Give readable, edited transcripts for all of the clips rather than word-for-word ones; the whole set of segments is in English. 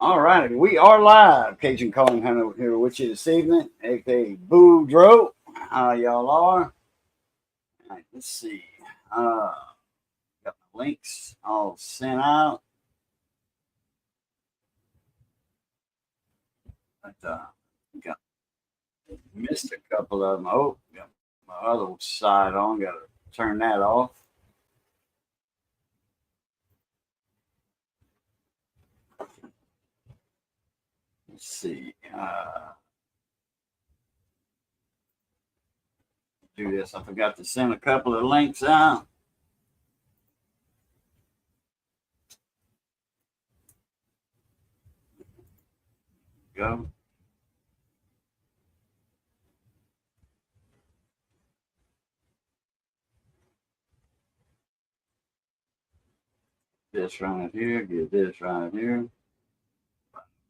All right, we are live. Cajun calling Hunter here with you this evening, aka Boudreaux. How y'all are? All right, let's see. Got my links all sent out. But got missed a couple of them. Oh, got my other side on. Got to turn that off. Let's see. Do this. I forgot to send a couple of links out. Go. This right here. Get this right here.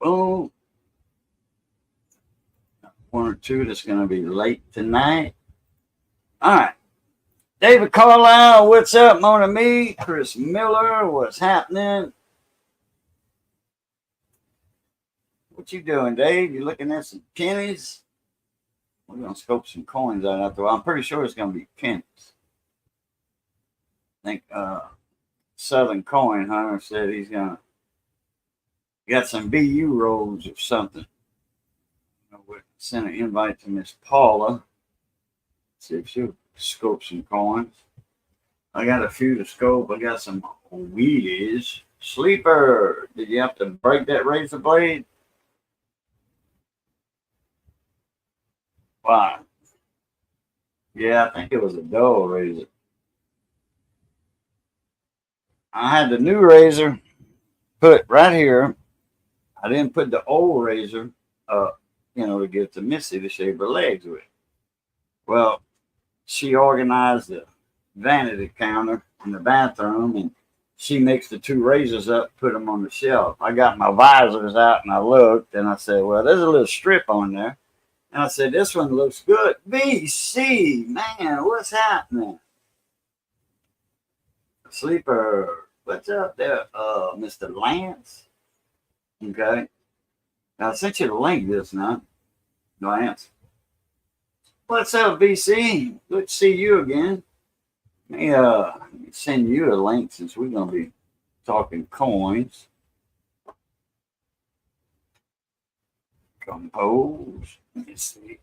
Boom. One or two that's going to be late tonight. All right. David Carlisle, what's up, Mona Me? Chris Miller, what's happening? What you doing, Dave? You looking at some pennies? We're going to scope some coins out after a while. I'm pretty sure it's going to be pennies. I think Southern Coin Hunter said he's going to got some BU rolls or something. We'll send an invite to Miss Paula. See if she'll scope some coins. I got a few to scope. I got some Wheaties. Sleeper, did you have to break that razor blade? Why? Yeah, I think it was a dull razor. I had the new razor put right here. I didn't put the old razor up, to give to Missy to shave her legs with. Well, she organized the vanity counter in the bathroom and she mixed the two razors up, put them on the shelf. I got my visors out and I looked and I said, well, there's a little strip on there. And I said, this one looks good. BC, man, what's happening? Sleeper, what's up there, Mr. Lance? Okay. Now, I sent you the link this now, Lance. What's up, BC? Good to see you again. Let me send you a link since we're going to be talking coins. Compose. Let me see.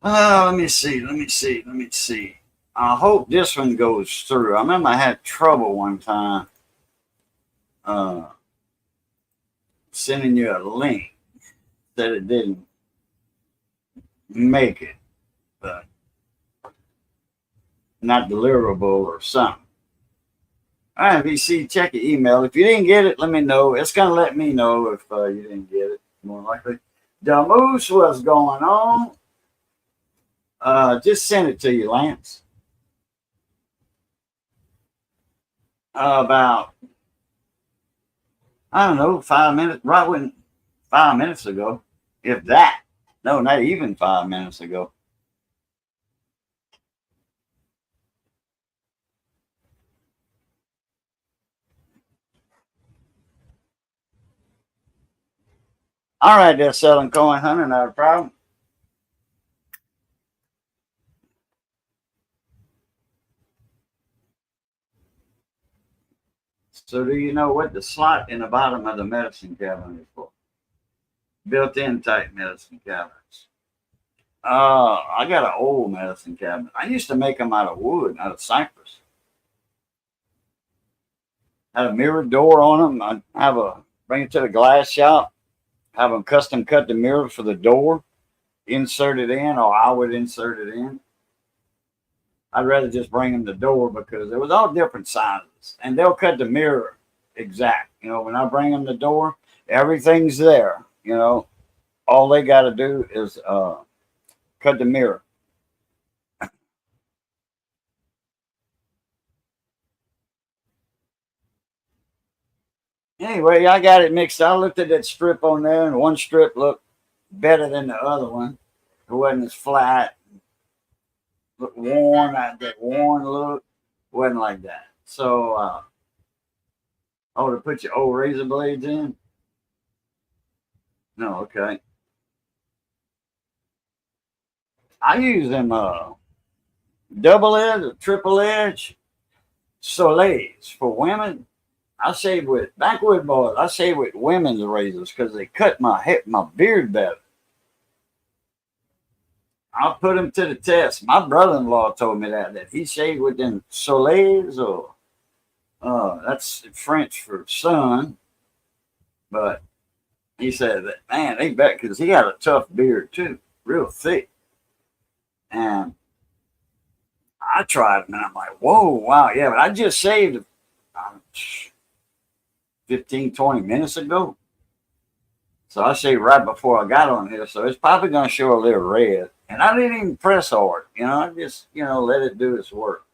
Let me see. I hope this one goes through. I remember I had trouble one time sending you a link that it didn't make it, but not deliverable or something. All right, VC, check your email. If you didn't get it, let me know. It's going to let me know if you didn't get it, more likely. Damoose, what's going on? Just send it to you, Lance. About, I don't know, 5 minutes, right when 5 minutes ago, if that. No, not even 5 minutes ago. All right, there, selling coin hunter, not a problem. So, do you know what the slot in the bottom of the medicine cabinet is for? Built-in type medicine cabinets. I got an old medicine cabinet. I used to make them out of wood, out of cypress. Had a mirror door on them. I'd bring it to the glass shop, have them custom cut the mirror for the door, insert it in, or I would insert it in. I'd rather just bring them the door because it was all different sizes, and they'll cut the mirror exact. When I bring them the door, everything's there. All they got to do is cut the mirror. Anyway, I got it mixed. I looked at that strip on there, and one strip looked better than the other one. It wasn't as flat, looked worn. That worn look wasn't like that. So Oh, to put your old razor blades in? No, okay. I use them double edge or triple edge Soleils for women. I shave with backwood boys. I shave with women's razors because they cut my beard better. I'll put them to the test. My brother-in-law told me that he shaved with them Soleils, or that's French for sun. But he said that, man, they bet, because he had a tough beard too, real thick. And I tried them and I'm like, whoa, wow, yeah. But I just shaved 15, 20 minutes ago. So I shaved right before I got on here. So it's probably going to show a little red. And I didn't even press hard. I just, let it do its work.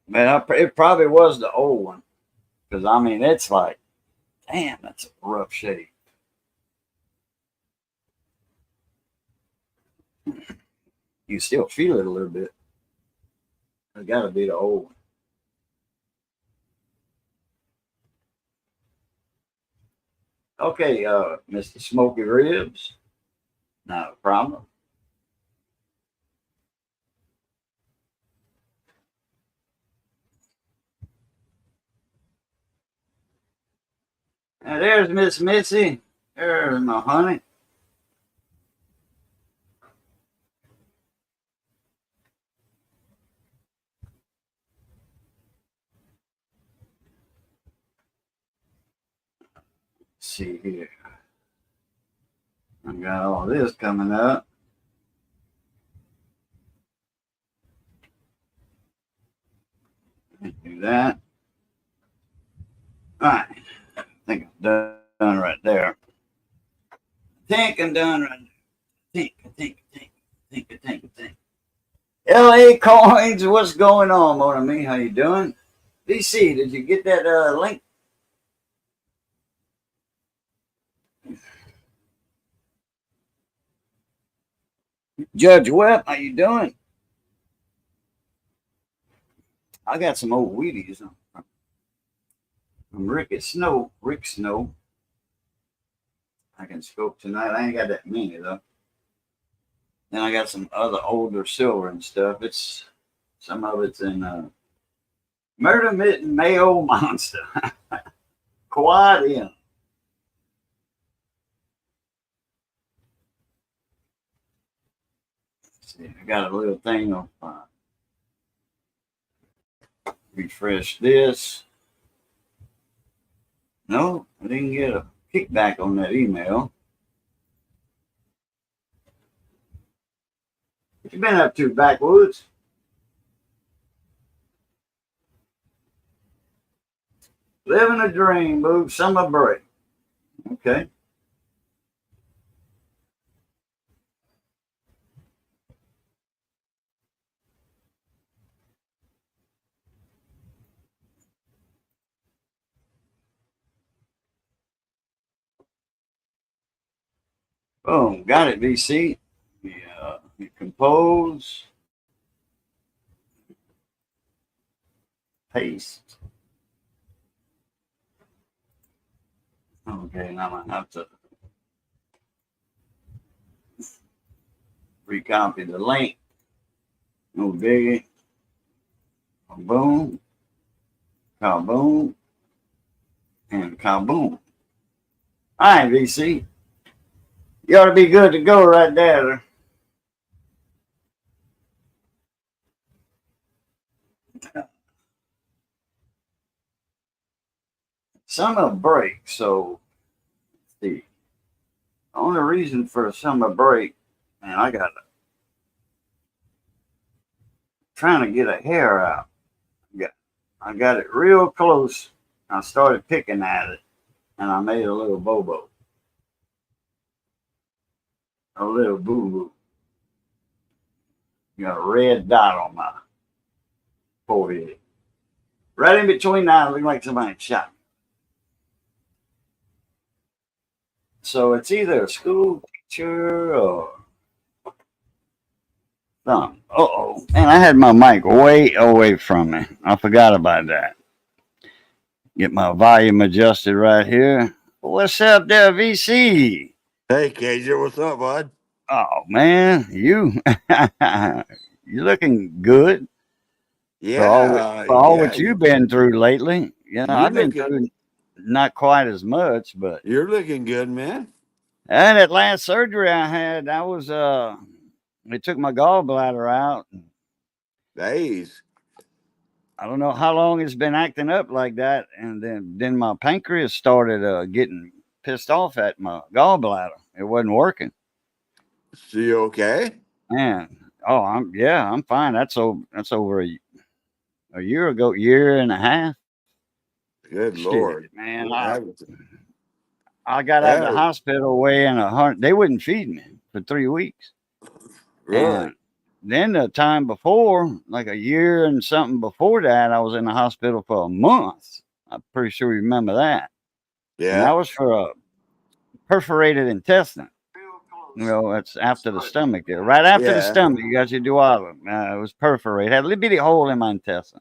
Man, it probably was the old one. Because, I mean, it's like, damn, that's a rough shave. You still feel it a little bit. It's got to be the old one. Okay, Mr. Smoky Ribs. Not a problem. And there's Miss Missy. There's my honey. Let's see here. I got all this coming up. Do that. All right. I think I'm done right there. I think I'm done right there. I think. LA Coins, what's going on, Mona Me? How you doing? DC, did you get that link? Judge Webb, how you doing? I got some old Wheaties from Rick Snow. I can scope tonight. I ain't got that many though. Then I got some other older silver and stuff. Some of it's in Murder Mitten Mayo Monster. Quad in. See, I got a little thing of refresh this. No, I didn't get a kickback on that email. What you been up to, Backwoods? Living a dream, move summer break. Okay. Boom, got it, VC. Yeah, you compose, paste. Okay, now I'm gonna have to recopy the link. No biggie. Boom, kaboom, and kaboom. All right, VC. You ought to be good to go right there. Summer break, so the only reason for a summer break, man, trying to get a hair out. I got it real close. I started picking at it, and I made a little bobo, a little boo boo. You got a red dot on my forehead. Right in between that, looking like somebody shot me. So it's either a school teacher or something. Uh-oh. Man, I had my mic way away from me. I forgot about that. Get my volume adjusted right here. What's up there, VC? Hey, Cajun, what's up, bud? Oh, man, you. You looking good Yeah, for all yeah, what you've been through lately. You know, you're I've been looking, through not quite as much, but you're looking good, man. that last surgery I had, I was they took my gallbladder out. Nice. I don't know how long it's been acting up like that, and then my pancreas started getting pissed off at my gallbladder. It wasn't working, So you okay? man. Oh, I'm fine. That's over a year ago, year and a half. Good Shit, Lord. man. That- I got out of the that- hospital weighing 100. They wouldn't feed me for 3 weeks, really? and then the time before, like a year and something before that, I was in the hospital for a month. I'm pretty sure you remember that, and that Yeah, was for a perforated intestine. You know, that's after the stomach there. Right after the yeah. stomach, you got your duodenum. It was perforated. Had a little bitty hole in my intestine.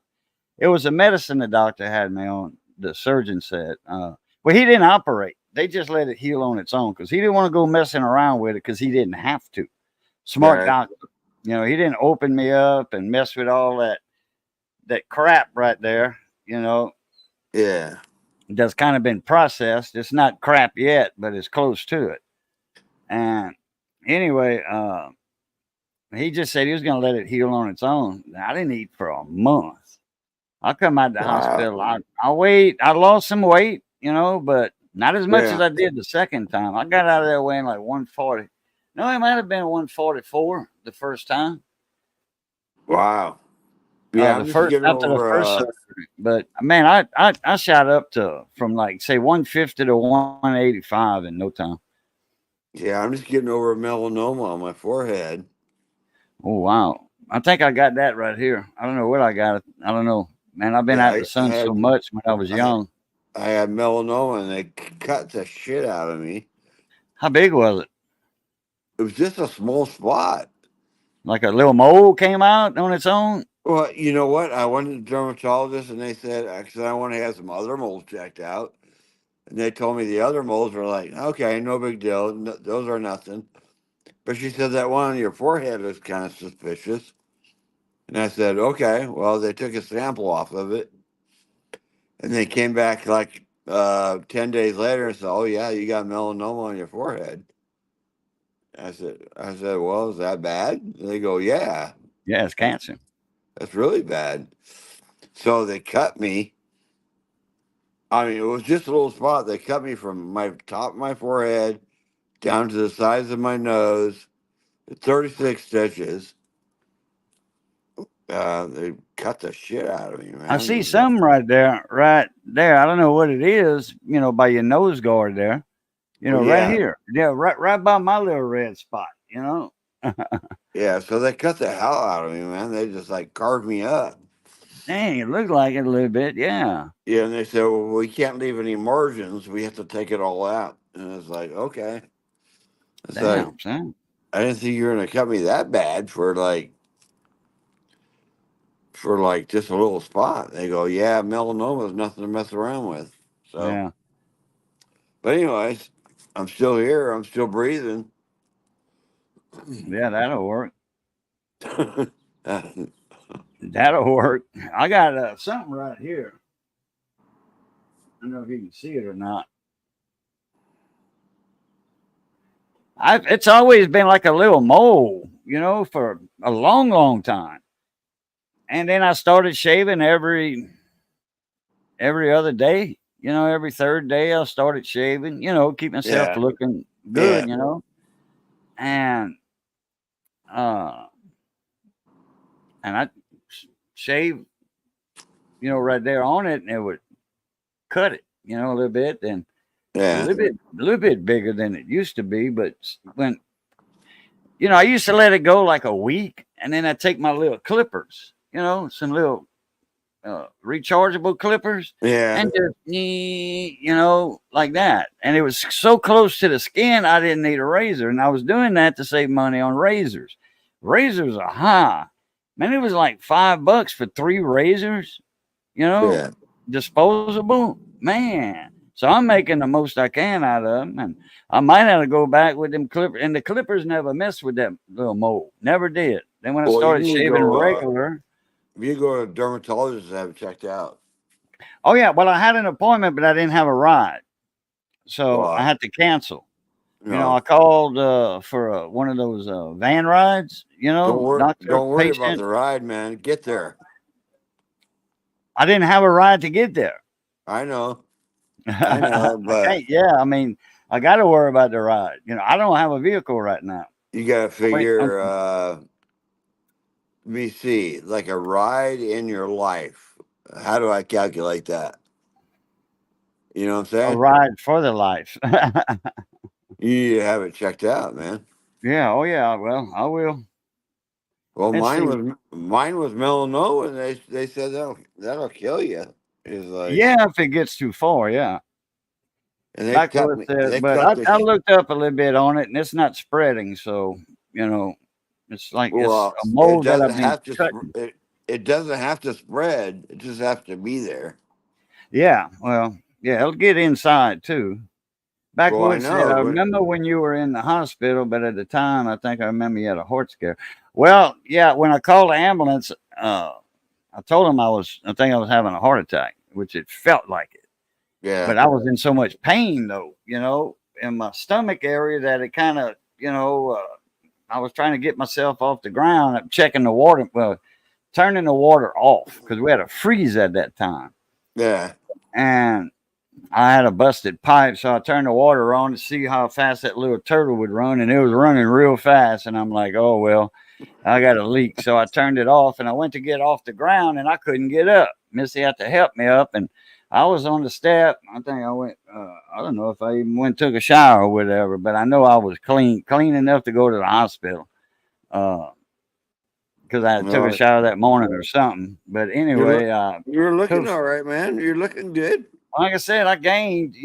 It was a medicine the doctor had me on. The surgeon said, well, he didn't operate. They just let it heal on its own because he didn't want to go messing around with it because he didn't have to. Smart Right. doctor. You know, he didn't open me up and mess with all that crap right there. You know, Yeah. that's kind of been processed. It's not crap yet, but it's close to it. And anyway, he just said he was going to let it heal on its own. I didn't eat for a month. I come out of the Wow. hospital. I wait. I lost some weight, you know, but not as much as Yeah. I did the second time. I got out of there weighing like 140. No, it might have been 144 the first time. Wow. Yeah, The I'm just first getting after the over. first surgery, but man, I shot up to from like say 150 to 185 in no time. Yeah, I'm just getting over melanoma on my forehead. Oh wow! I think I got that right here. I don't know what I got. I don't know, man. I've been Yeah, out in the I sun so had, much when I was I had, young. I had melanoma, and they cut the shit out of me. How big was it? It was just a small spot. Like a little mole came out on its own. Well, you know what? I went to the dermatologist and they said, actually, I want to have some other moles checked out. And they told me the other moles were like, okay, no big deal. No, those are nothing. But she said that one on your forehead was kind of suspicious. And I said, okay. Well, they took a sample off of it. And they came back like 10 days later and said, oh, yeah, you got melanoma on your forehead. I said, well, is that bad? And they go, yeah, Yeah, it's that's, cancer. that's really bad. So they cut me. I mean, it was just a little spot. They cut me from my top of my forehead down to the sides of my nose. 36 stitches. They cut the shit out of me, I man. see something right there, right there. I don't know what it is. You know, by your nose guard there. You Well, know, right yeah, here. Yeah, right by my little red spot. You know. yeah. So they cut the hell out of me, man. They just like carved me up. Dang, it looked like it a little bit. Yeah. Yeah, and they said, well, we can't leave any margins. We have to take it all out. And it's like, okay. It's like, Damn, son. I didn't think you were gonna cut me that bad for like just a little spot. They go, yeah, melanoma is nothing to mess around with. So, Yeah. but anyways, I'm still here. I'm still breathing. Yeah, that'll work. That'll work. I got something right here. I don't know if you can see it or not. It's always been like a little mole, you know, for a long, long time. And then I started shaving every other day. You know, every third day I started shaving. You know, keep myself Yeah, looking yeah, good. You know, and uh, and I shave, you know, right there on it, and it would cut it, you know, a little bit, and yeah, a little bit bigger than it used to be. But when you know, I used to let it go like a week, and then I take my little clippers, you know, some little rechargeable clippers, yeah, and just you know, like that. And it was so close to the skin, I didn't need a razor, and I was doing that to save money on razors. Razors are high, Man, it was like $5 for 3 razors, you know, Yeah. disposable. Man. So I'm making the most I can out of them, and I might have to go back with them clippers. And the clippers never messed with that little mole, never did. Then when I Well, you started need to shaving go. regular, You go to a dermatologist to have it checked out. oh yeah, well I had an appointment, but I didn't have a ride, so I Well, had to cancel. You know, I no, called for one of those van rides. You don't know, worry. doctor Don't worry about patient. the ride, man. Get there. I didn't have a ride to get there. I know. I I know, but can't. Yeah, I mean, I got to worry about the ride. You know, I don't have a vehicle right now. you got to Wait, figure. Let me see, like a ride in your life. How do I calculate that? You know what I'm a saying? ride for the life. You need to have it checked out, man. Yeah. Oh yeah. Well, I will. Well, Let's see. mine was melanoma, and they said that'll kill you. Is like, Yeah, if it gets too far. Yeah. and they cut Backwoods me. said, They but cut I this. looked up a little bit on it, and it's not spreading. So you know, it's like it's Well, a it mold that doesn't I've been have to. cutting. It doesn't have to spread. It just has to be there. Yeah. Well, yeah, it'll get inside too. Well, I Backwoods said, know, I but remember when you were in the hospital, but at the time, I think I remember you had a heart scare. Well, yeah, when I called the ambulance, I told them I think I was having a heart attack, which it felt like it. yeah, But I was in so much pain, though, in my stomach area that it kind of, I was trying to get myself off the ground. I'm checking the water, well, turning the water off because we had a freeze at that time. yeah. And I had a busted pipe, so I turned the water on to see how fast that little turtle would run, and it was running real fast. And I'm like, oh well, I got a leak, so I turned it off, and I went to get off the ground, and I couldn't get up. Missy had to help me up, and I was on the step. I think I went. I don't know if I even went and took a shower or whatever, but I know I was clean enough to go to the hospital. Uh, because I took a Well, shower that morning or something. But you're anyway, look. You're looking poof, all right, man. You're looking good. like I said, I gained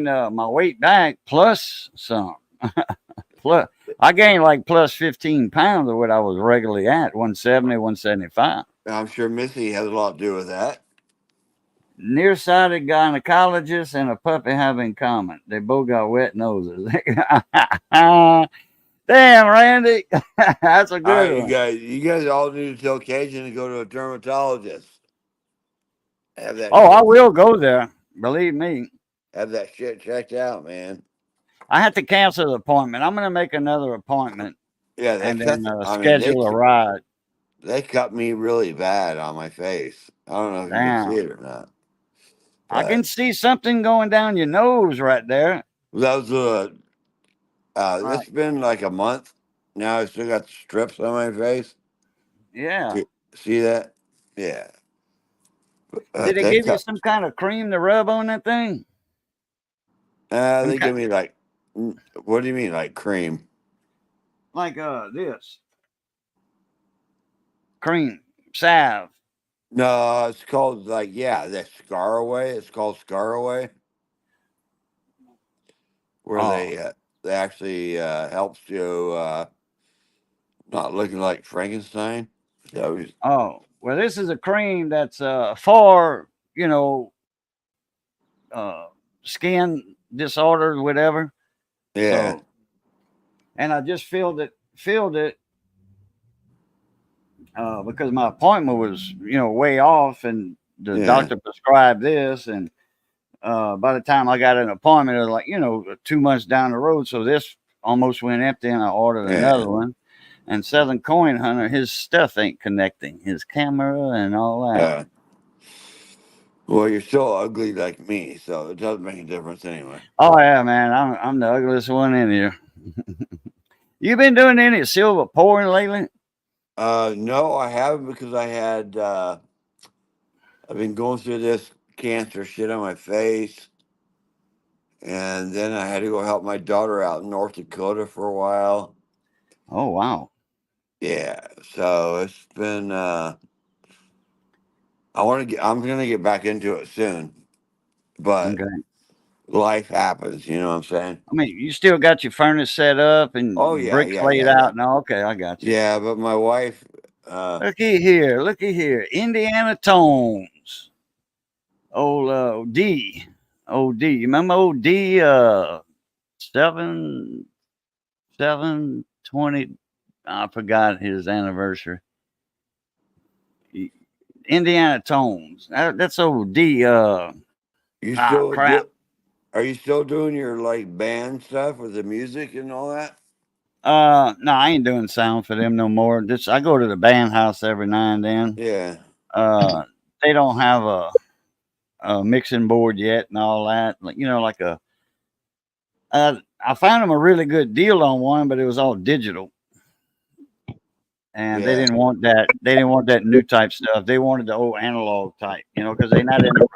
my weight back plus some. Plus, I gained like plus 15 pounds of what I was regularly at 170, 175. I'm sure Missy has a lot to do with that. Nearsighted gynecologist and a puppy have in common. They both got wet noses. Damn, Randy. That's a All good right, one. you guys all need to tell Cajun to go to a dermatologist. Have that Oh, I shit, will go there. Believe me. have that shit checked out, man. I had to cancel the appointment. I'm going to make another appointment Yeah, they and cut. then I mean, schedule a ride. they cut me really bad on my face. I don't know if you can see Damn. it or not, I but can see something going down your nose right there. that was Right. it's been like a month now. I still got strips on my face. Yeah. See that? Yeah, Did they they give you cut. some kind of cream to rub on that thing? Some They kind, give me like, what do you mean, like cream? like this cream salve. No, it's called like, yeah, that Scar Away. It's called Scar Away, where Oh, they actually helps you not looking like Frankenstein. So oh. Well, this is a cream that's for uh, skin disorders, whatever. yeah, So, and I just filled it because my appointment was way off, and the yeah, doctor prescribed this, and by the time I got an appointment, it was like 2 months down the road. So this almost went empty, and I ordered yeah. another one. And Southern Coin Hunter, his stuff ain't connecting, his camera and all that. Uh, well, you're still ugly like me, so it doesn't make a difference anyway. Oh yeah, man, I'm the ugliest one in here. You been doing any silver pouring lately? No, I haven't because I've been going through this cancer shit on my face, and then I had to go help my daughter out in North Dakota for a while. Oh wow. Yeah, so it's been. I'm gonna get back into it soon, but Okay. life happens. You know what I'm saying? I mean, you still got your furnace set up Oh and yeah, bricks yeah, laid yeah, yeah, out. No, okay, I got you. yeah. But my wife, Looky here. Indiana Tones. Old D. Old D. You remember old D? 7 7/20. I forgot his anniversary. Indiana Tones. That's old D. You still Crap. do? Are you still doing your like band stuff with the music and all that? No, I ain't doing sound for them no more. Just I go to the band house every now and then. Yeah. Uh, they don't have a mixing board yet and all that. Like like a. I found them a really good deal on one, but it was all digital, and they Yeah. didn't want that. They didn't want that new type stuff. They wanted the old analog type, because they're not into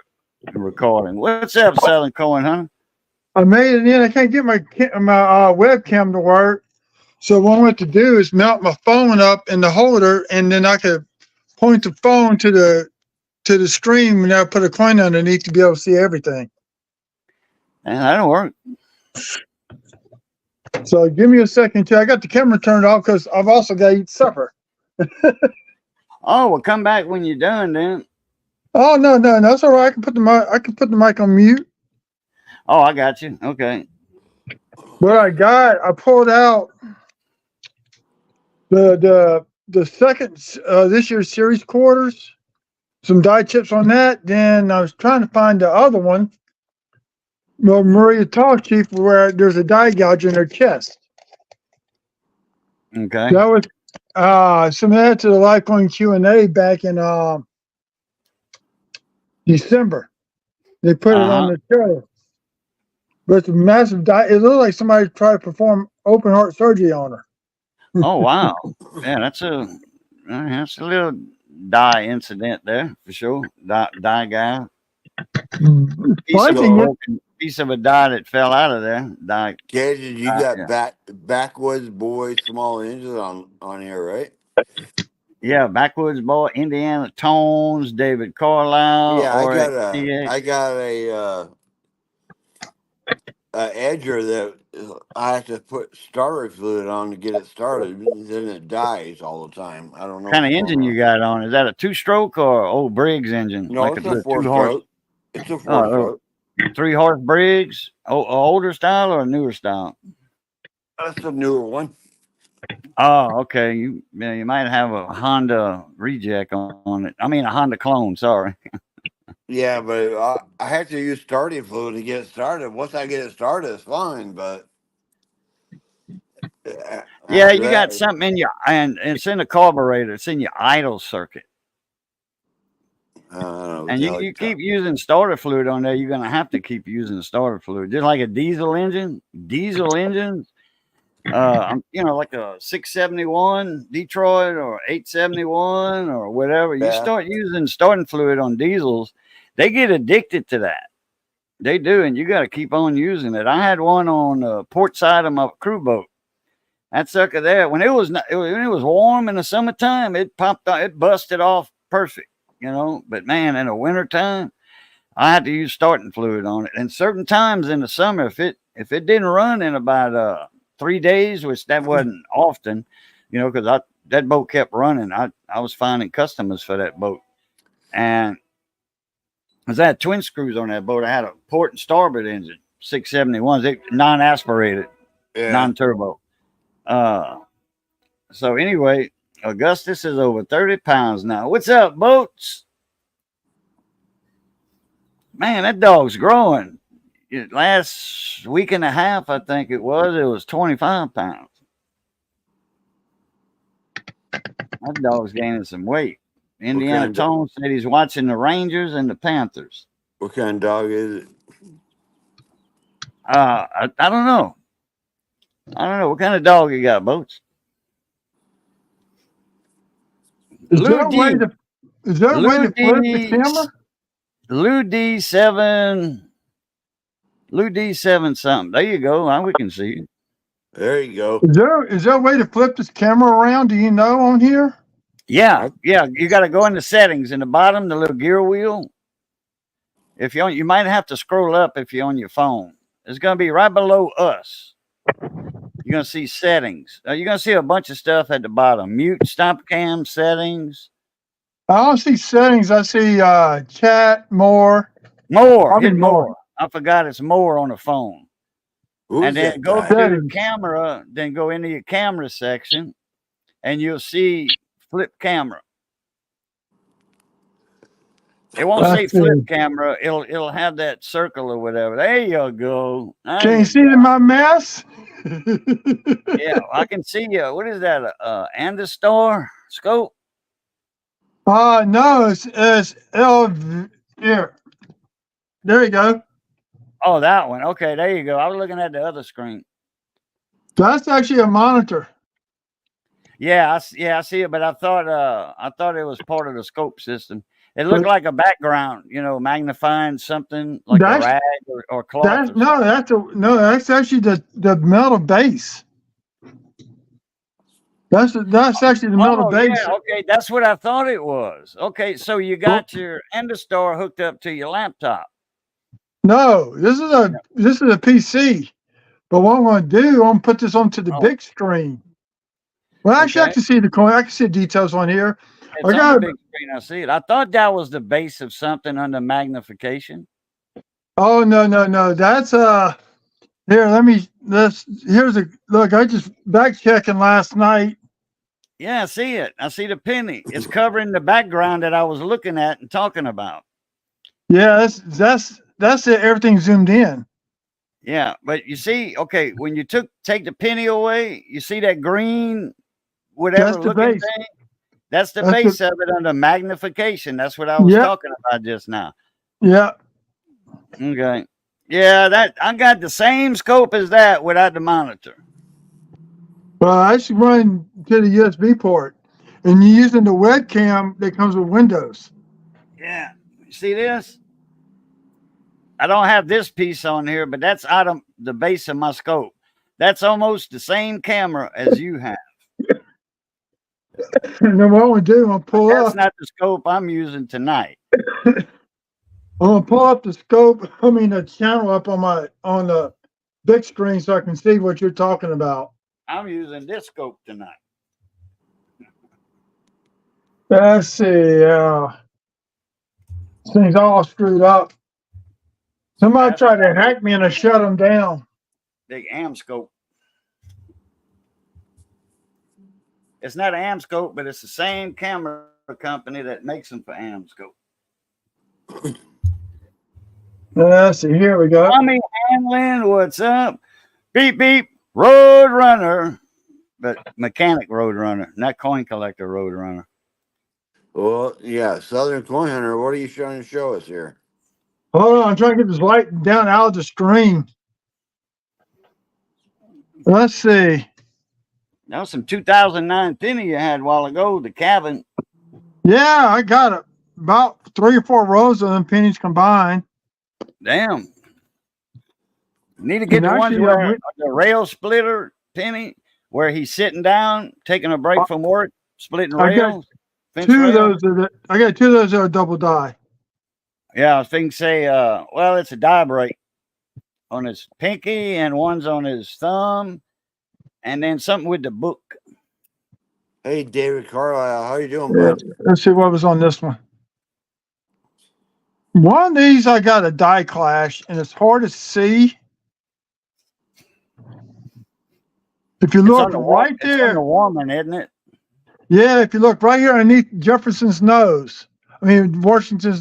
recording. What's up, Southern Coin, huh? I made it in. I can't get my webcam to work. So what I want to do is mount my phone up in the holder, and then I could point the phone to the stream, and I put a coin underneath to be able to see everything. And that don't work. So give me a second too. I got the camera turned off because I've also got to eat supper. Oh, well, come back when you're done, then. Oh no, that's all right. I can put the mic on mute. Oh, I got you. Okay. What I pulled out the second this year's series quarters, some die chips on that. Then I was trying to find the other one. Well, Maria Tall Chief, where there's a die gouge in her chest. Okay. That was some of that to the Lifecoin Q&A back in December. They put it on the show. But it's a massive die. It looked like somebody tried to perform open heart surgery on her. Oh, wow. Yeah, that's a little die incident there for sure. Die guy. Piece of a die that fell out of there. Die. Cajun, you got Yeah. backwoods boy small engines on here, right? Yeah, Backwoods Boy, Indiana Tones, David Carlisle, Yeah, or I got a edger that I have to put starter fluid on to get it started. Then it dies all the time. I don't know kind of what's going engine you on. got on? Is that a 2-stroke or old Briggs engine? No, Like it's a a 2 horse? stroke. It's a 4-stroke. 3-horse Briggs? Older style or a newer style? That's a newer one. Oh, okay. You might have a Honda reject on it. I mean, a Honda clone. Sorry. Yeah, but I have to use starting fluid to get it started. Once I get it started, it's fine. But Yeah, after you got that, something in your, and it's in the carburetor. It's in your idle circuit. I don't know what And the you, hell you keep using starter fluid on there, you're going to have to keep using the starter fluid. Just like a diesel engine. Diesel engines, like a 671 Detroit or 871 or whatever. You Yeah. start using starting fluid on diesels, they get addicted to that. They do, and you got to keep on using it. I had one on the port side of my crew boat. That sucker there, when when it was warm in the summertime, it popped out, it busted off perfect, But man, in the wintertime, I had to use starting fluid on it. And certain times in the summer, if it didn't run in about 3 days, which that wasn't often, because that boat kept running. I was finding customers for that boat, and because I had twin screws on that boat, I had a port and starboard engine, 671s, non-aspirated, Yeah. non-turbo. So anyway, Augustus is over 30 pounds now. What's up, boats? Man, that dog's growing. Last week and a half, I think it was 25 pounds. That dog's gaining some weight. Indiana Tone said he's watching the Rangers and the Panthers. What kind of dog is it? I don't know. What kind of dog you got, Boats? Is there a way to flip the camera? Lou D7 something. There you go. We can see you. There you go. Is there a way to flip this camera around? Do you know on here? Yeah. You got to go into settings in the bottom, the little gear wheel. If you might have to scroll up if you're on your phone. It's going to be right below us. You're gonna see settings. You're gonna see a bunch of stuff at the bottom. Mute, stop cam, settings. I don't see settings. I see chat, more. More. Probably Hit more. more. I forgot it's more on the phone. Who's And then that go guy? to Settings. camera. Then go into your camera section, and you'll see flip camera. It won't say Let's see. flip camera. It'll have that circle or whatever. There you go. There Can you you see go. my mess? Yeah, I can see you. What is that? Andestar scope? No, it's here. There you go. Oh, that one. Okay, there you go. I was looking at the other screen. That's actually a monitor. Yeah, I see it. But I thought it was part of the scope system. It looked like a background, magnifying something like a That's rag or cloth. Or something. that's actually the metal base. That's actually the metal Oh base. yeah, okay, that's what I thought it was. Okay, so you got your Endostar hooked up to your laptop. No, this is a PC. But what I'm going to do, I'm going to put this onto the big screen. Well, actually, I Okay. can see the coin. I can see the details on here. It's on the big screen. I see it. I thought that was the base of something under magnification. Oh no. That's here. Here's a look. I just back checking last night. Yeah, I see it. I see the penny. It's covering the background that I was looking at and talking about. Yeah, that's it. Everything zoomed in. Yeah, but you see, okay, when you take the penny away, you see that green, whatever That's the looking base. thing. That's the That's base of it under magnification. That's what I was talking about just now. Yeah. Okay. Yeah, that I got the same scope as that without the monitor. Well, I should run to the USB port, and you're using the webcam that comes with Windows. Yeah. You see this? I don't have this piece on here, but that's out of the base of my scope. That's almost the same camera as you have. And then what I'm going to do, I'm going to pull That's up. not the scope I'm using tonight. I'm going to pull up the scope. The channel up on the big screen so I can see what you're talking about. I'm using this scope tonight. Let's see. This thing's all screwed up. Somebody tried to hack me and I shut them down. Big AM scope. It's not an AM scope, but it's the same camera company that makes them for AM scope. Let's see. Here we go. Tommy Hanlon, what's up? Beep beep. Road runner, but mechanic road runner, not coin collector road runner. Well, yeah, Southern Coin Hunter. What are you trying to show us here? Hold on, I'm trying to get this light down out of the screen. Let's see. That was some 2009 penny you had a while ago, the cabin. Yeah, I got it. About 3 or 4 rows of them pennies combined. Damn. Need to get the ones where the rail splitter penny, where he's sitting down, taking a break from work, splitting rails. I got 2 of those that are double die. Yeah, I was thinking say, well, it's a die break on his pinky and one's on his thumb, and then something with the book. Hey, David Carlisle, how you doing, bud? Let's see what was on this one. One of these I got a die clash, and it's hard to see. If you look right there, it's on the woman, isn't it? Yeah, if you look right here underneath Washington's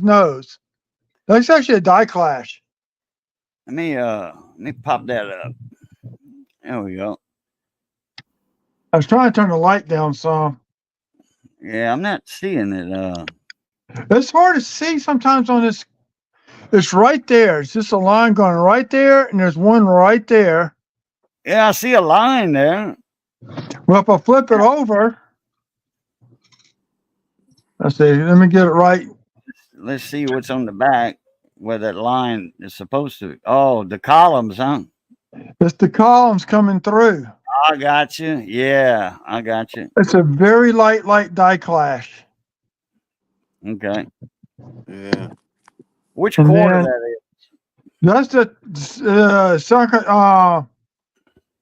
nose, that's actually a die clash. Let me pop that up. There we go. I was trying to turn the light down some. Yeah, I'm not seeing it. It's hard to see sometimes on this. It's right there. It's just a line going right there, and there's one right there. Yeah, I see a line there. Well, if I flip it over, let's see. Let me get it right. Let's see what's on the back where that line is supposed to. Oh, the columns, huh? It's the columns coming through. I got you. Yeah, I got you. It's a very light die clash. Okay. Yeah. Which quarter that is? That's the second.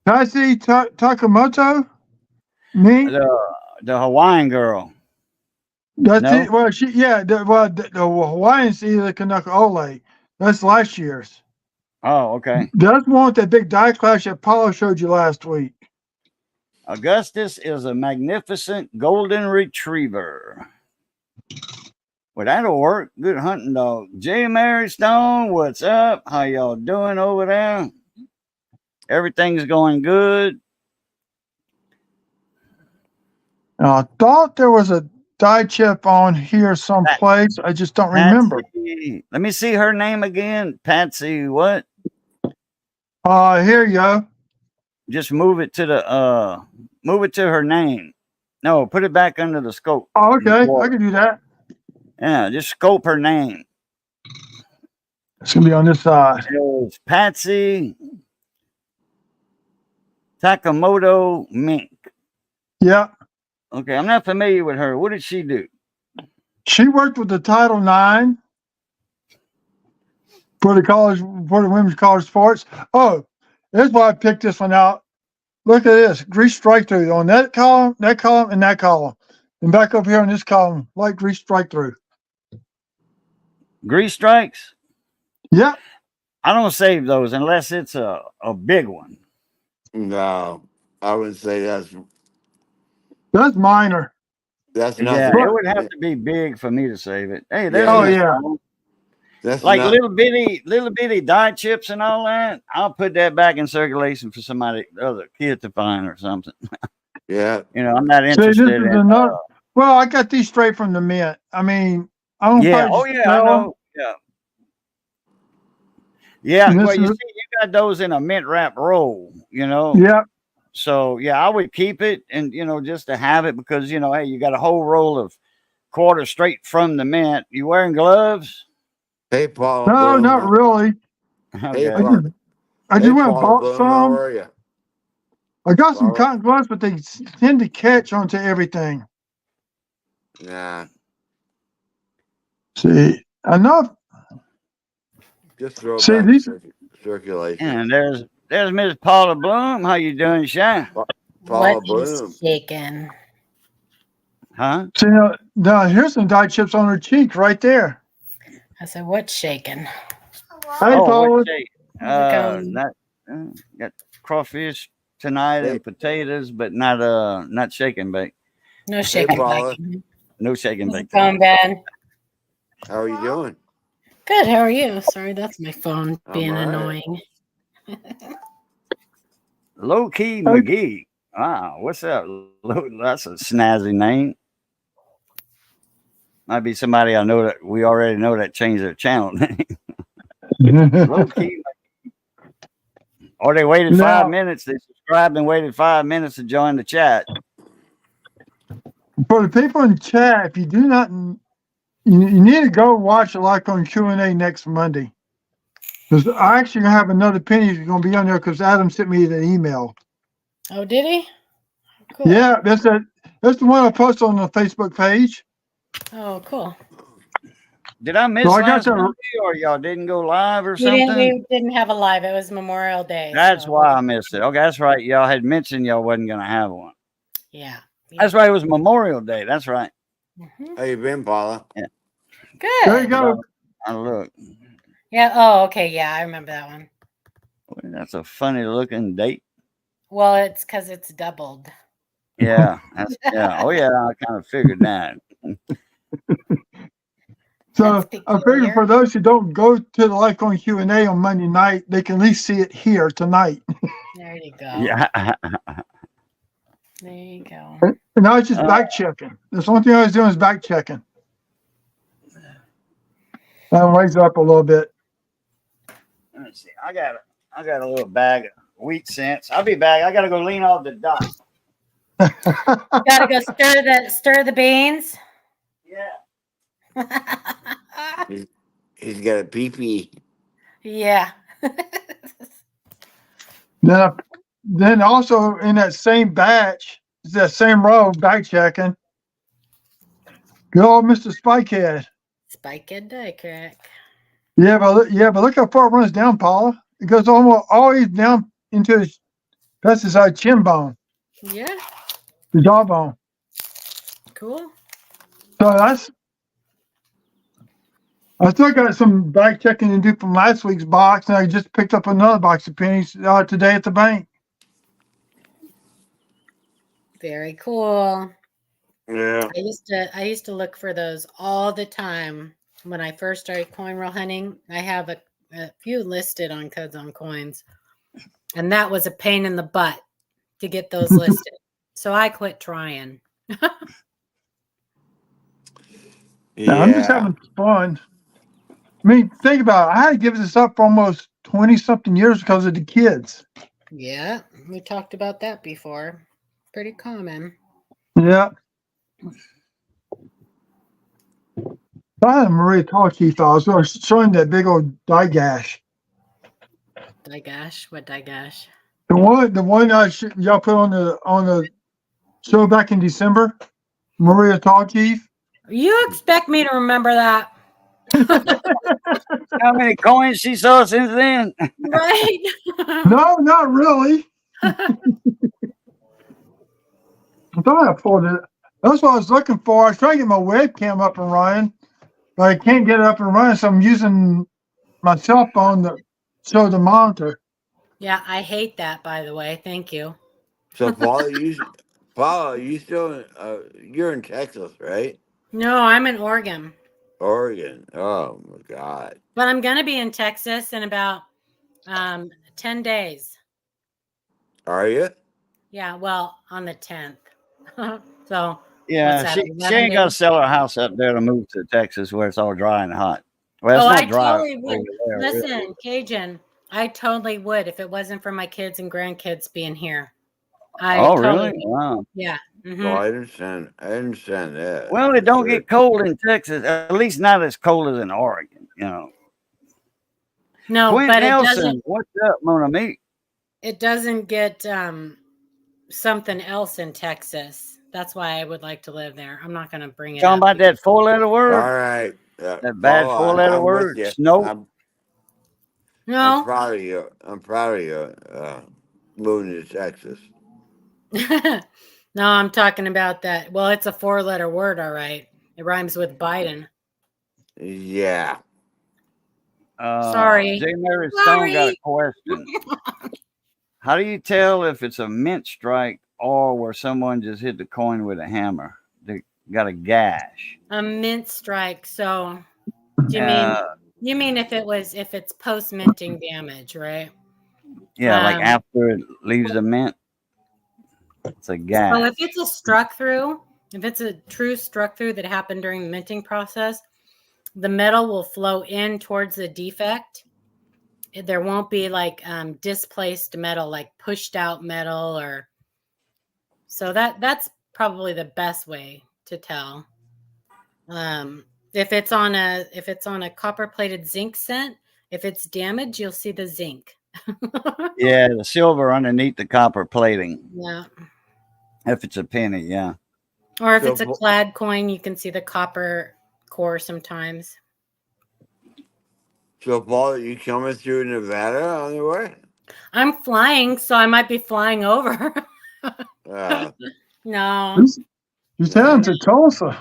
Patsy Takamoto? Me? The Hawaiian girl. That's No? it. Well, the Hawaiian see the Kanaka Ole. That's last year's. Oh, okay. That's one with that big die clash that Paulo showed you last week. Augustus is a magnificent golden retriever. Well, that'll work. Good hunting dog. J. Mary Stone, what's up? How y'all doing over there? Everything's going good. I thought there was a die chip on here someplace. I just don't remember. Patsy. Let me see her name again. Patsy, what? Here you go. Just move it to her name. No, put it back under the scope. Oh, okay. I can do that. Yeah, just scope her name. It's gonna be on this side. It's Patsy Takamoto Mink. Yeah. Okay, I'm not familiar with her. What did she do? She worked with the Title IX for the women's college sports. Oh, that's why I picked this one out. Look at this. Grease strike through on that column, and that column. And back up here on this column, light grease strike through. Grease strikes? Yep. I don't save those unless it's a big one. No, I wouldn't say that's minor. That's Yeah, nothing. it would have to be big for me to save it. Hey, there's That's like not, little bitty dye chips and all that. I'll put that back in circulation for somebody other kid to find or something. yeah. You know, I'm not See, interested this is in. another. Well, I got these straight from the mint. I mean, I don't. Yeah. Oh yeah, I know. Yeah. Yeah. Well, you see, you got those in a mint wrap roll. You know. Yeah. So yeah, I would keep it, and just to have it because hey, you got a whole roll of quarter straight from the mint. You wearing gloves? Hey, Paul. No, Bloom, not really. Hey, Okay. I just went and Paul bought Bloom, some. how are you? I got some cotton gloves, but they tend to catch onto everything. Nah. See, enough. Just throw See, back these. circulation. And there's Miss Paula Bloom. How you doing, Shy? Paula Bloom. Shaking. Huh? See, now here's some dye chips on her cheek right there. I said, what's shaking? Hey, Paula. Got crawfish tonight and potatoes, but not shake and bake. No shaking. Paula. No shake and bake. Going bad. How are you doing? Good. How are you? Sorry, that's my phone being right. annoying. Low Key McGee. Wow, what's up? That's a snazzy name. Might be somebody I know that we already know that changed their channel name. Low Key. Or they waited 5 minutes. They subscribed and waited 5 minutes to join the chat. For the people in the chat, if you do not, you need to go watch a Like on Q&A next Monday. Because I actually have another penny that's going to be on there because Adam sent me the email. Oh, did he? Cool. Yeah, that's the one I posted on the Facebook page. Oh, cool. Did I miss last Monday or y'all didn't go live or something? We didn't have a live. It was Memorial Day. That's why I missed it. Okay, that's right. Y'all had mentioned y'all wasn't going to have one. Yeah. That's right. It was Memorial Day. That's right. Mm-hmm. How you been, Paula? Yeah. Good. There you go. I look. Yeah. Oh, okay. Yeah, I remember that one. That's a funny looking date. Well, it's because it's doubled. Yeah. Yeah. Oh, yeah. I kind of figured that. So I figured for those who don't go to the Like on Q&A on Monday night, they can at least see it here tonight. There you go. Yeah. There you go. And I was just back checking. That's the only thing I was doing is back checking. I'll raise it up a little bit. Let's see. I got a little bag of wheat cents. I'll be back. I got to go lean off the dock. Gotta go stir the beans. Yeah. He's got a pee-pee. Yeah. Then also in that same batch, that same row, back checking. Good old Mr. Spikehead. Spikehead die crack. Yeah, but look how far it runs down, Paula. It goes almost always down into his pesticide chin bone, Yeah, the jawbone. cool. So I still got some back checking to do from last week's box, and I just picked up another box of pennies today at the bank. Very cool. Yeah. I used to look for those all the time when I first started coin roll hunting. I have a few listed on Codes on Coins, and that was a pain in the butt to get those listed. So I quit trying. Now, I'm just Yeah. having fun. I mean, think about it. I had to give this up for almost 20 something years because of the kids. Yeah, we talked about that before. Pretty common. Yeah. I had a Maria Tall Chief. I was showing that big old die gash. Digash? What digash? The one y'all put on the show back in December, Maria Tall Chief. You expect me to remember that? How many coins she saw since then? Right? No, not really. I thought I pulled it. That's what I was looking for. I was trying to get my webcam up and running, but I can't get it up and running, so I'm using my cell phone to show the monitor. Yeah, I hate that, by the way. Thank you. So Paula, you still you're in Texas, right? No, I'm in Oregon. Oregon. Oh my God. But I'm going to be in Texas in about 10 days. Are you? Yeah, well, on the 10th. So, Yeah, what's that? she 11 ain't got to days? sell her house up there to move to Texas where it's all dry and hot. Well, it's Oh, not I dry totally would. over there. Really. Listen, Cajun, I totally would if it wasn't for my kids and grandkids being here. I Oh, totally really? would. Wow. Yeah. Oh, I understand. I understand that. Well, it For don't sure. get cold in Texas. At least not as cold as in Oregon. You know. No, Quint but Nelson, what's up, mon ami? it doesn't get something else in Texas. That's why I would like to live there. I'm not going to bring it Talking up. about that four-letter word? All right. That bad Paula, four-letter I'm with word? you. Snow? I'm No. proud of you. I'm proud of you. Moving to Texas. No, I'm talking about that. Well, it's a 4-letter word, all right. It rhymes with Biden. Yeah. Sorry. J. Mary Stone got a question. How do you tell if it's a mint strike or where someone just hit the coin with a hammer? They got a gash. A mint strike. So, do you mean if it's post minting damage, right? Yeah, like after it leaves the mint, it's a gash. So if it's a struck through, if it's a true struck through that happened during the minting process, the metal will flow in towards the defect. There won't be like displaced metal, like pushed out metal, or so that's probably the best way to tell. If it's on a copper plated zinc cent, if it's damaged, you'll see the zinc. Yeah, the silver underneath the copper plating. Yeah. If it's a penny, yeah. Or if So, it's a clad coin, you can see the copper core sometimes. So, Paula, you coming through Nevada on the way? I'm flying, so I might be flying over. No, You're heading to Tulsa.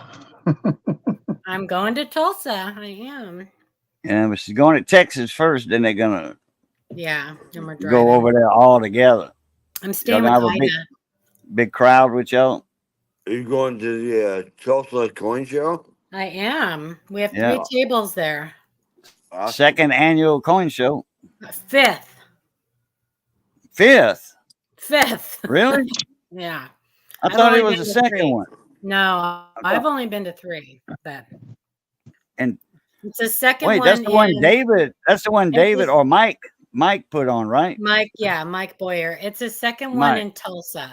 I'm going to Tulsa. I am. Yeah, but she's going to Texas first, then they're gonna Yeah, and we're driving. go over there all together. I'm staying Y'all with gonna have Ida. a big crowd with y'all. Are you going to the Tulsa Coin Show? I am. We have Yeah. 3 tables there. Awesome. Second annual coin show. 5th. Fifth. Really? Yeah. I I've thought it only was the been to second 3. one. No, I've only been to 3. But And it's the second wait, one. that's the one in- David. That's the one It's David the- or Mike put on, right? Mike Boyer. It's the second one Mike. in Tulsa.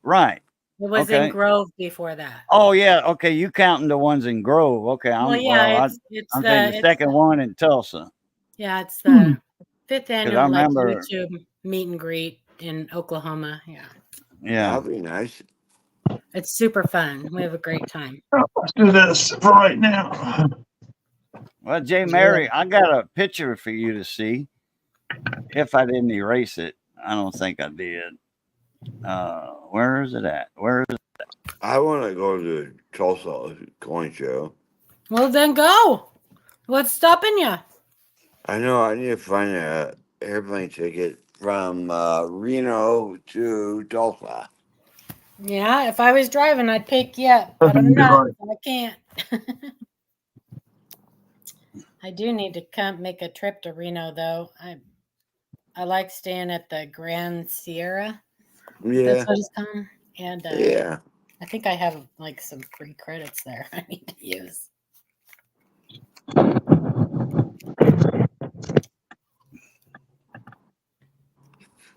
Right. It was Okay. in Grove before that. Oh yeah. Okay, you counting the ones in Grove? Okay. Well, I'm saying the second one in Tulsa. Yeah, it's the 5th I annual like remember. YouTube meet and greet in Oklahoma. Yeah. Yeah. That'd be nice. It's super fun. We have a great time. Let's do this for right now. Well, Jay Mary, I got a picture for you to see. If I didn't erase it, I don't think I did. Where is it at? Where is it? I want to go to the Tulsa coin show. Well, then go. What's stopping you? I know I need to find a airplane ticket from Reno to Tulsa. Yeah, if I was driving, I'd pick you up. But Doesn't I'm do not. it. I can't. I do need to come make a trip to Reno, though. I like staying at the Grand Sierra. Yeah, That's what it's called. And yeah. I think I have like some free credits there I need to use.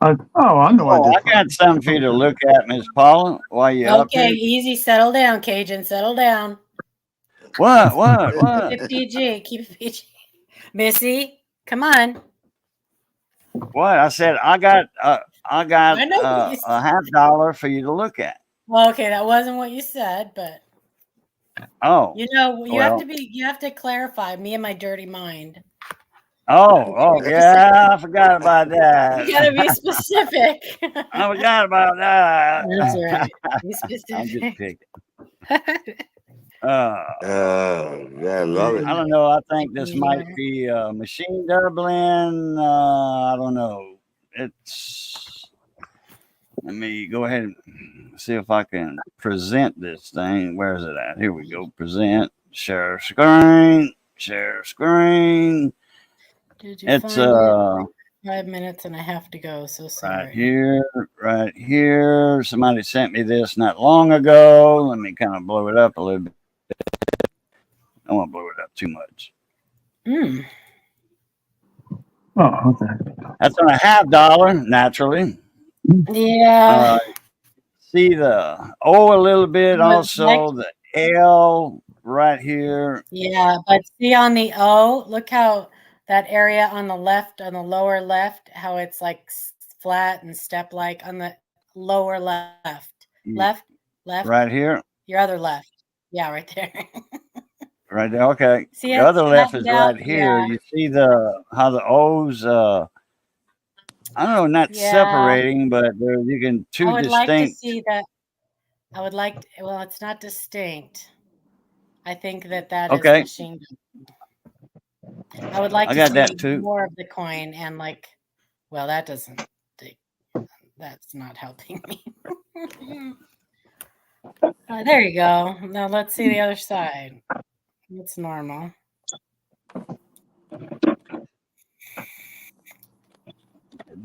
I know. Oh, I got something for you to look at, Miss Paula, while you're up Okay, here. easy. Settle down, Cajun. Settle down. What? Keep it PG. Keep it PG. Missy, come on. What? I said I got I know what you a said. $50 for you to look at. Well, okay, that wasn't what you said, but Oh, you know, you well. have to clarify me and my dirty mind. Oh, yeah, I forgot about that. You gotta be specific. I forgot about that. That's right. Be I'm just specific. picking. Yeah, I love I it. don't know. I think this might be machine doubling. I don't know. Let me go ahead and see if I can present this thing. Where is it at? Here we go. Present. Share screen. Share screen. Did you It's find it? 5 minutes and I have to go. So sorry. right here. Somebody sent me this not long ago. Let me kind of blow it up a little bit. I don't want to blow it up too much. Mm. Oh, okay. That's on a $50, naturally. Yeah. See the O a little bit, But also the L right here. yeah, but see on the O, look how that area on the left, on the lower left, how it's like flat and step like on the lower left. Left. Right here. Your other left. Yeah, right there. Right there. Okay. See, The other left is flattened out. right here. Yeah. You see how the O's I don't know, not Yeah. separating, but you can I would like to distinct. see that. I would like. Well, it's not distinct. I think that is Okay. machine. I would like I to got see that too. more of the coin and like. Well, that doesn't. That's not helping me. There you go. Now let's see the other side. It's normal.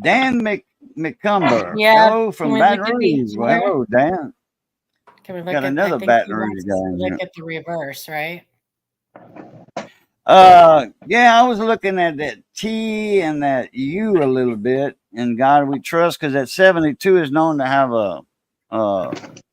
Dan McCumber. Yeah. Hello from Baton Rouge. Well, hello, Dan. Can we look Got at another I think Baton he Rouge wants guy to in look here. at the reverse, right? Yeah, I was looking at that T and that U a little bit. And God we trust, because that 72 is known to have a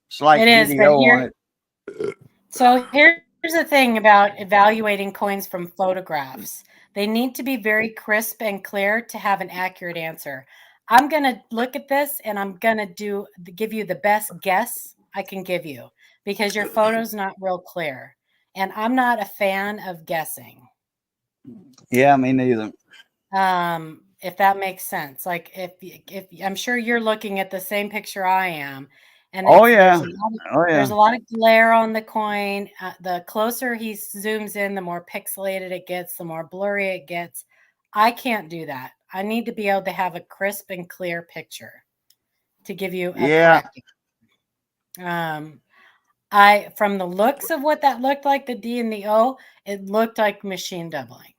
slight It is, but video on it. So here's the thing about evaluating coins from photographs. They need to be very crisp and clear to have an accurate answer. I'm going to look at this and I'm going to give you the best guess I can give you because your photo's not real clear. And I'm not a fan of guessing. Yeah, me neither. If that makes sense. Like if I'm sure you're looking at the same picture I am. And there's a lot of glare on the coin. The closer he zooms in, the more pixelated it gets, the more blurry it gets. I can't do that. I need to be able to have a crisp and clear picture to give you a correct. From the looks of what that looked like, the D and the O, it looked like machine doubling.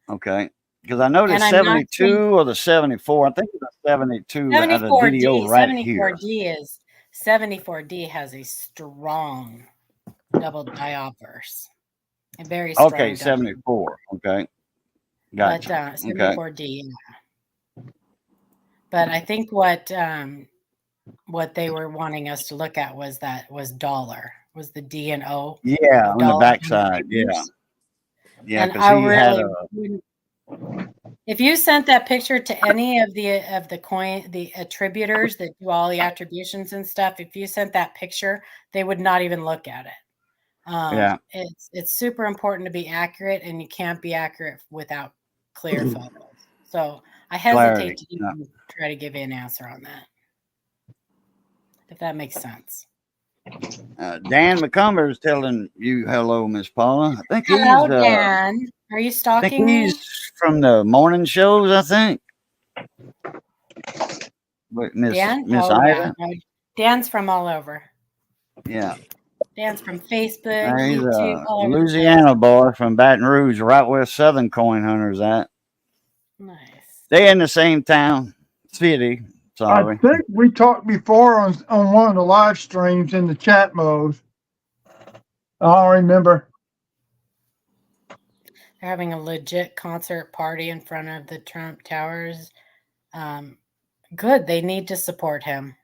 Okay. Because I know the 72 or the 74. I think the 72 had a video right here. 74D has a strong double diopters. A very strong. Okay, 74. Okay. Gotcha. But 74D. Yeah. But I think what they were wanting us to look at was dollar. Was the D and O. Yeah, on the backside. Yeah. Yeah, because he had a. If you sent that picture to any of the coin, the attributors that do all the attributions and stuff, if you sent that picture, they would not even look at it. Yeah, it's super important to be accurate, and you can't be accurate without clear photos. So I hesitate clarity. to even try to give you an answer on that, if that makes sense. Dan McCumber is telling you hello, Miss Paula. I think Hello, he's Dan. Are you stalking me? from the morning shows. I think. Wait, Dan? Miss Oh, yeah. Ida. No, Dan's from all over. Yeah, Dan's from Facebook, he's YouTube, a all over the place. Louisiana boy from Baton Rouge, right where Southern Coin Hunters at. Nice. They in the same town, city. I Sorry. think we talked before on one of the live streams in the chat mode. I don't remember. They're having a legit concert party in front of the Trump Towers. Good. They need to support him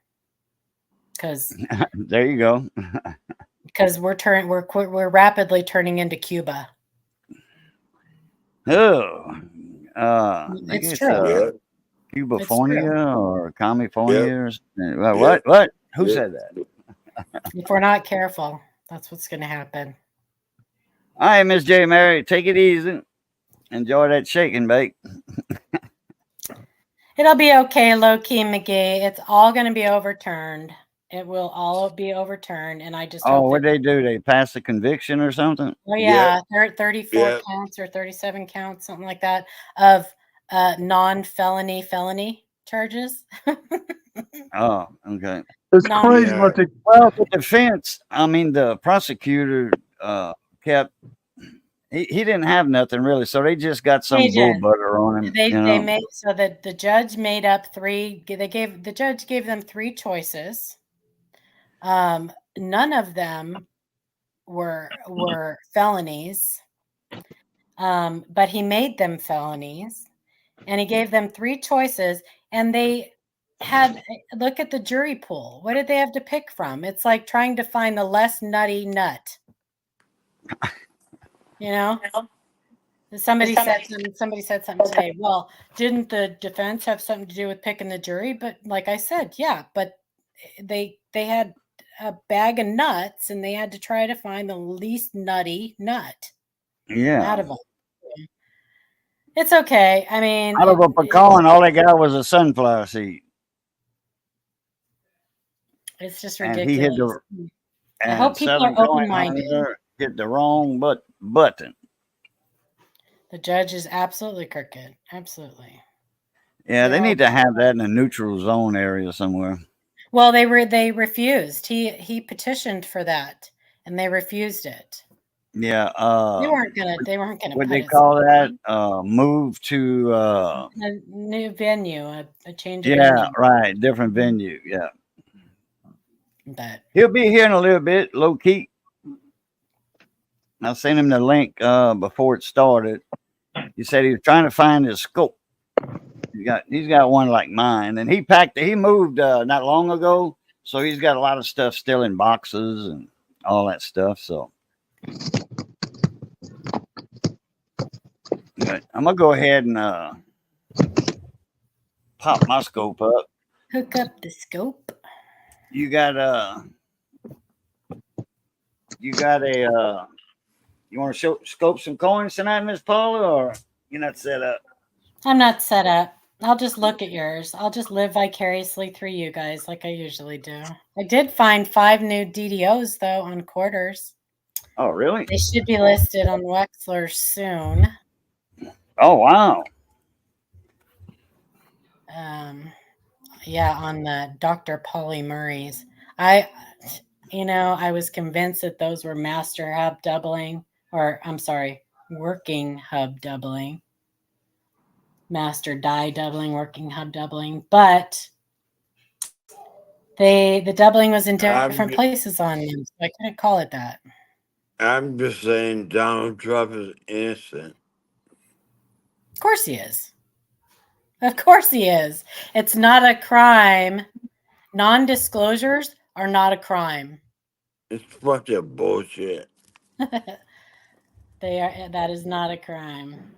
because There you go. we're rapidly turning into Cuba. Oh, I think It's it's true. Yeah. Cubafornia or California Yep. or something. What? What? Who Yep. said that? If we're not careful, that's what's going to happen. All right, Miss J. Mary, take it easy. Enjoy that shake and bake. It'll be okay, low key McGee. It's all going to be overturned. It will all be overturned, and I just Oh, hope what that. they do? They pass a conviction or something? Oh yeah, 34 Yep. counts or 37 counts, something like that, of non-felony charges. Oh, okay. It's No. crazy Yeah. what they. Well, the defense, I mean, the prosecutor kept. He didn't have nothing really, so they just got some bull Agent. butter on him. They made so that the judge made up three. The judge gave them three choices. None of them were felonies, but he made them felonies, and he gave them three choices, and they had look at the jury pool. What did they have to pick from? It's like trying to find the less nutty nut. You know? Somebody said something today. Well, didn't the defense have something to do with picking the jury? But like I said, yeah, but they had a bag of nuts and they had to try to find the least nutty nut out of them. It's okay. I mean, out of a pecan, all they got was a sunflower seed. It's just And ridiculous. he hit the. I hope people are open-minded. Hit the wrong button. The judge is absolutely crooked. Absolutely. Yeah, they need to have that in a neutral zone area somewhere. Well, they refused. He petitioned for that, and they refused it. Yeah. They weren't gonna. What they call that? Move to a new venue, a change of yeah, venue. right. Different venue. Yeah. But He'll be here in a little bit, low key. I sent him the link before it started. He said he was trying to find his scope. He's got one like mine, and he moved not long ago, so he's got a lot of stuff still in boxes and all that stuff. So but I'm gonna go ahead and pop my scope up. hook up the scope. You got a you want to scope some coins tonight, Miss Paula, or you're not set up? I'm not set up. I'll just look at yours. I'll just live vicariously through you guys like I usually do. I did find 5 new DDOs though on quarters. Oh, really? They should be listed on Wexler soon. Oh, wow. Yeah, on the Dr. Polly Murray's. I was convinced that those were master hub doubling, or I'm sorry, working hub doubling. Master die doubling, working hub doubling, but the doubling was in different places on them, so I couldn't call it that. I'm just saying Donald Trump is innocent. Of course he is. Of course he is. It's not a crime. Non-disclosures are not a crime. It's fucking bullshit. That is not a crime.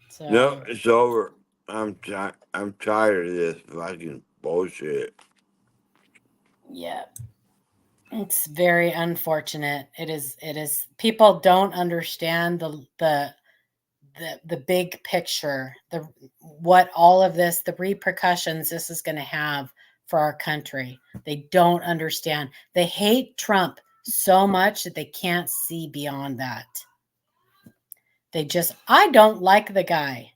So No, it's over. I'm tired of this fucking bullshit. yeah. It's very unfortunate. It is people don't understand the big picture, what all of this, the repercussions this is going to have for our country. They don't understand. They hate Trump so much that they can't see beyond that. I don't like the guy.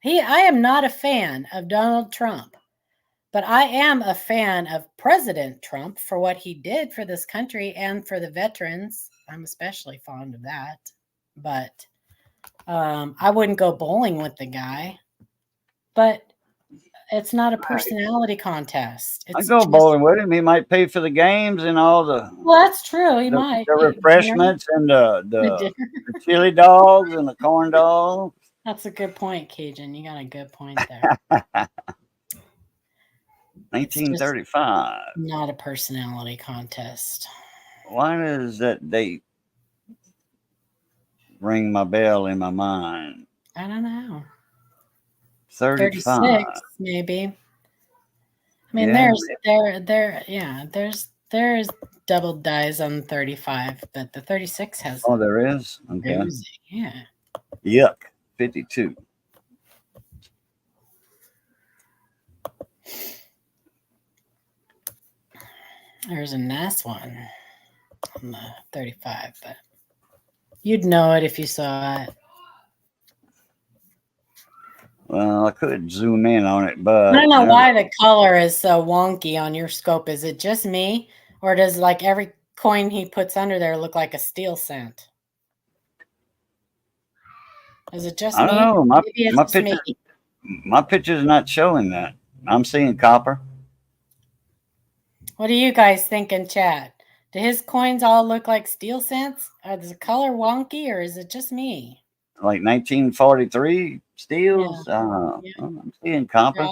I am not a fan of Donald Trump, but I am a fan of President Trump for what he did for this country and for the veterans. I'm especially fond of that. But I wouldn't go bowling with the guy. But it's not a personality contest. I go bowling with him. He might pay for the games and all the. Well, that's true. He might. The refreshments and the chili dogs and the corn dogs. That's a good point, Cajun. You got a good point there. 1935. Not a personality contest. Why does that date ring my bell in my mind? I don't know. 35. 36, maybe. I mean, yeah, there's double dies on 35, but the 36 has. Oh, there is? Okay. Yeah. Yuck. 52. There's a nice one on the 35, but you'd know it if you saw it. Well, I could zoom in on it, but I don't know why the color is so wonky on your scope. Is it just me, or does like every coin he puts under there look like a steel cent? Is it just me? I don't know. My picture's not showing that. I'm seeing copper. What do you guys think in chat? Do his coins all look like steel cents? Is the color wonky, or is it just me? Like 1943 steels. Yeah. I'm seeing copper.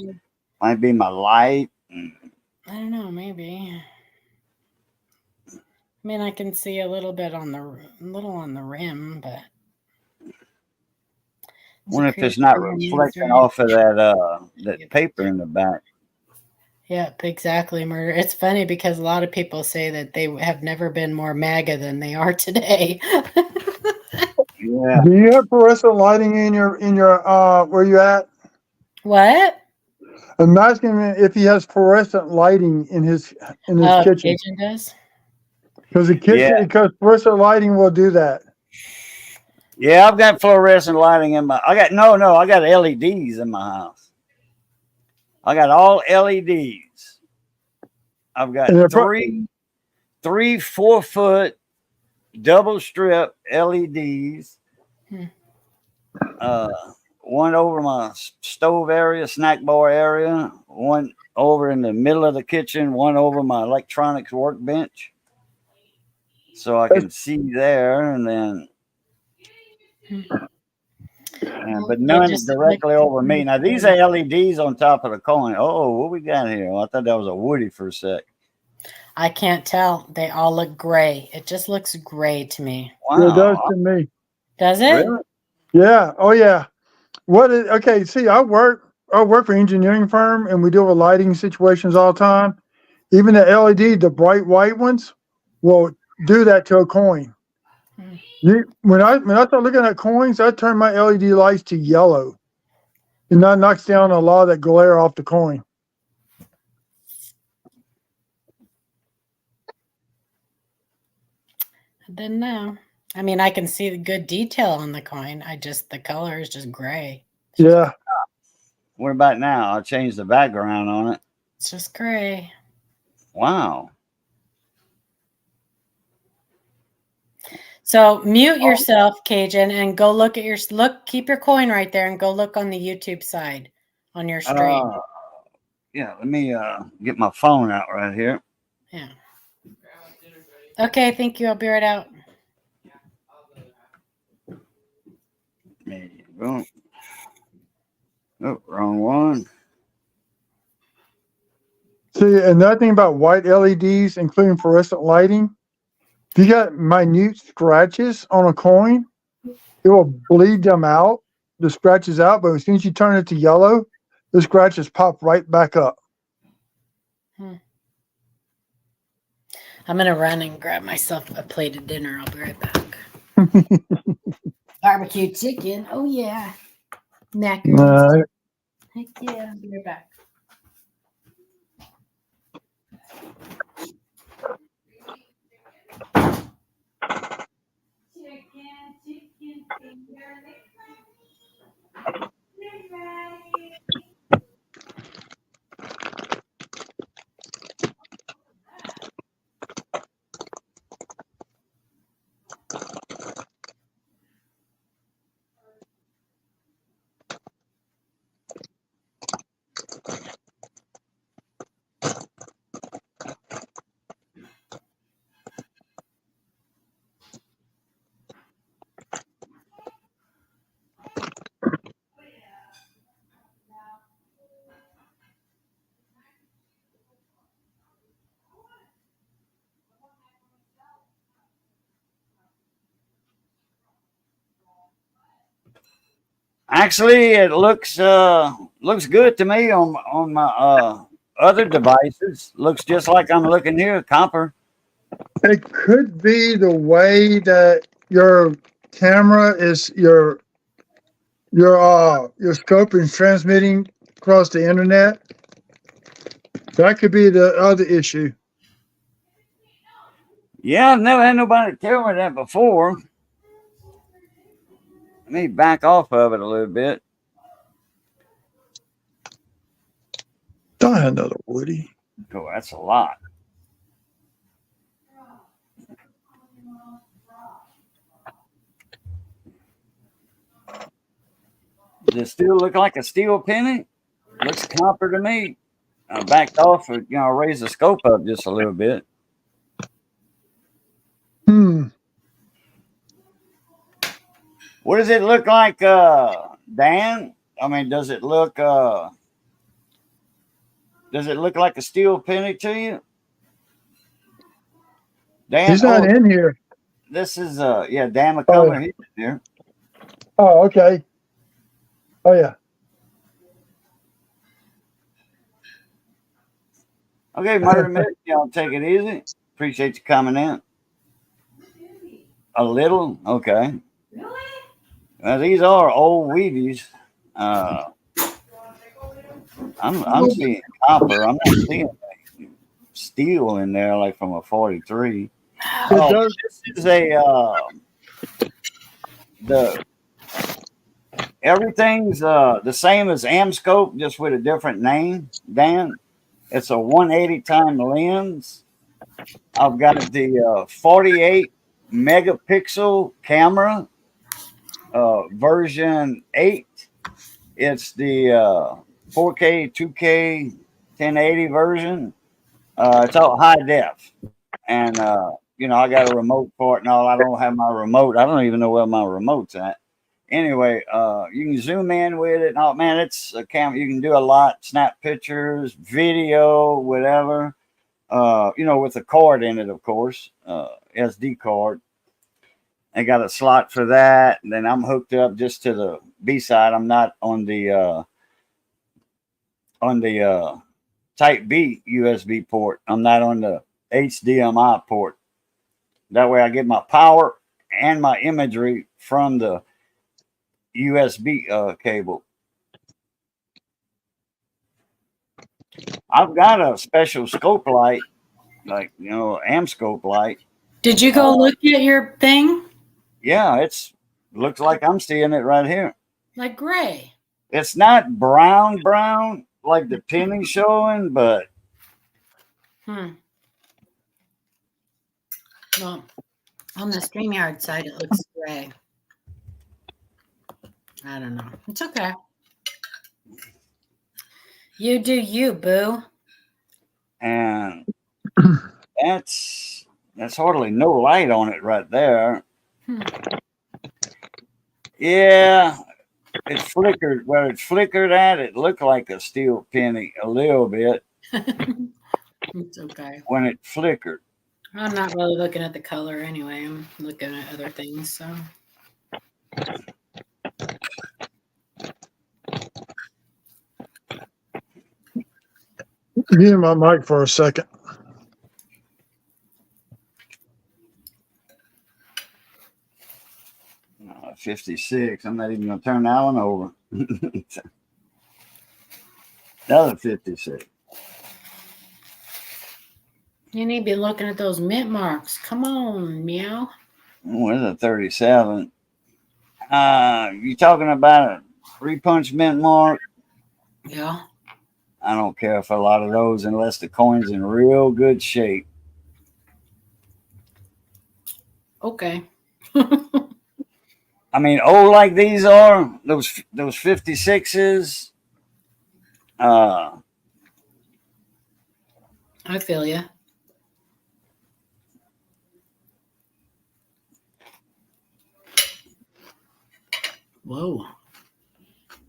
Might be my light. I don't know. Maybe. I mean, I can see a little bit on the rim, but. I wonder if it's not reflecting off of that paper in the back. Yep, exactly, Murder. It's funny because a lot of people say that they have never been more MAGA than they are today. Yeah. Do you have fluorescent lighting in your where you at? What? I'm asking him if he has fluorescent lighting in his kitchen. Cajun does? Because fluorescent lighting will do that. Yeah, I've got fluorescent lighting in I got LEDs in my house. I got all LEDs. I've got three 4-foot double strip LEDs. One over my stove area, snack bar area, one over in the middle of the kitchen, one over my electronics workbench. So I can see there, and then but none directly over me. Now these are LEDs on top of the coin. Oh, what we got here? Well, I thought that was a Woody for a sec. I can't tell. They all look gray. It just looks gray to me. Wow. It does to me. Does it? Really? Yeah. Oh yeah. Okay, see, I work for an engineering firm, and we deal with lighting situations all the time. Even the LED, the bright white ones, will do that to a coin. When I start looking at coins, I turn my LED lights to yellow, and that knocks down a lot of that glare off the coin. I didn't know. I mean, I can see the good detail on the coin. The color is just gray. Yeah. What about now? I'll change the background on it. It's just gray. Wow. So mute yourself, Cajun, and go look at keep your coin right there and go look on the YouTube side on your stream. Yeah, let me get my phone out right here. Yeah. Okay, thank you. I'll be right out. There you go. Oh, wrong one. See, another thing about white LEDs, including fluorescent lighting, if you got minute scratches on a coin, it will bleed them out, the scratches out, but as soon as you turn it to yellow, the scratches pop right back up. I'm going to run and grab myself a plate of dinner. I'll be right back. Barbecue chicken. Oh yeah. Macaroni. No, Heck yeah. I'll be right back. Chicken finger. Actually, it looks good to me on my other devices. Looks just like I'm looking here, copper. it could be the way that your camera is your scope is transmitting across the internet. That could be the other issue. Yeah, I've never had nobody tell me that before. Let me back off of it a little bit. Die another Woody. Oh, that's a lot. Does it still look like a steel penny? Looks copper to me. I backed off, raised the scope up just a little bit. What does it look like, Dan? I mean, does it look like a steel penny to you? Dan, He's not in here. this is Dan Oh, McCumber. yeah. He's here. Oh, okay. Oh, yeah. Okay, Murder Mitt, y'all take it easy. Appreciate you coming in. A little, okay. Well, these are old Wheaties. I'm seeing copper. I'm not seeing steel in there like from a 43. Oh, does. this is the everything's the same as Amscope, just with a different name. Dan, it's a 180 time lens. I've got the 48 megapixel camera, version 8. It's the 4K, 2K, 1080 version. It's all high def. And, I got a remote for it and all. I don't have my remote. I don't even know where my remote's at. Anyway, you can zoom in with it. Oh, man, it's a camera. You can do a lot. Snap pictures, video, whatever. With a card in it, of course, SD card. I got a slot for that. And then I'm hooked up just to the B side. I'm not on the Type B USB port. I'm not on the HDMI port. That way I get my power and my imagery from the USB cable. I've got a special scope light, like, Amscope light. Did you go look at your thing? Yeah, looks like I'm seeing it right here. Like gray. It's not brown like the penny showing, but Well, on the StreamYard side, it looks gray. I don't know. It's okay. You do you, boo. and that's hardly no light on it right there. Yeah, it flickered. Where it flickered at, it looked like a steel penny a little bit. It's okay. When it flickered. I'm not really looking at the color anyway. I'm looking at other things. So. Mute my mic for a second. 56. I'm not even going to turn that one over. Another 56. You need to be looking at those mint marks. Come on, meow. Oh, there's a 37. You talking about a 3-punch mint mark? Yeah. I don't care for a lot of those unless the coin's in real good shape. Okay. I mean, old like these are, those 56s. I feel you. Whoa.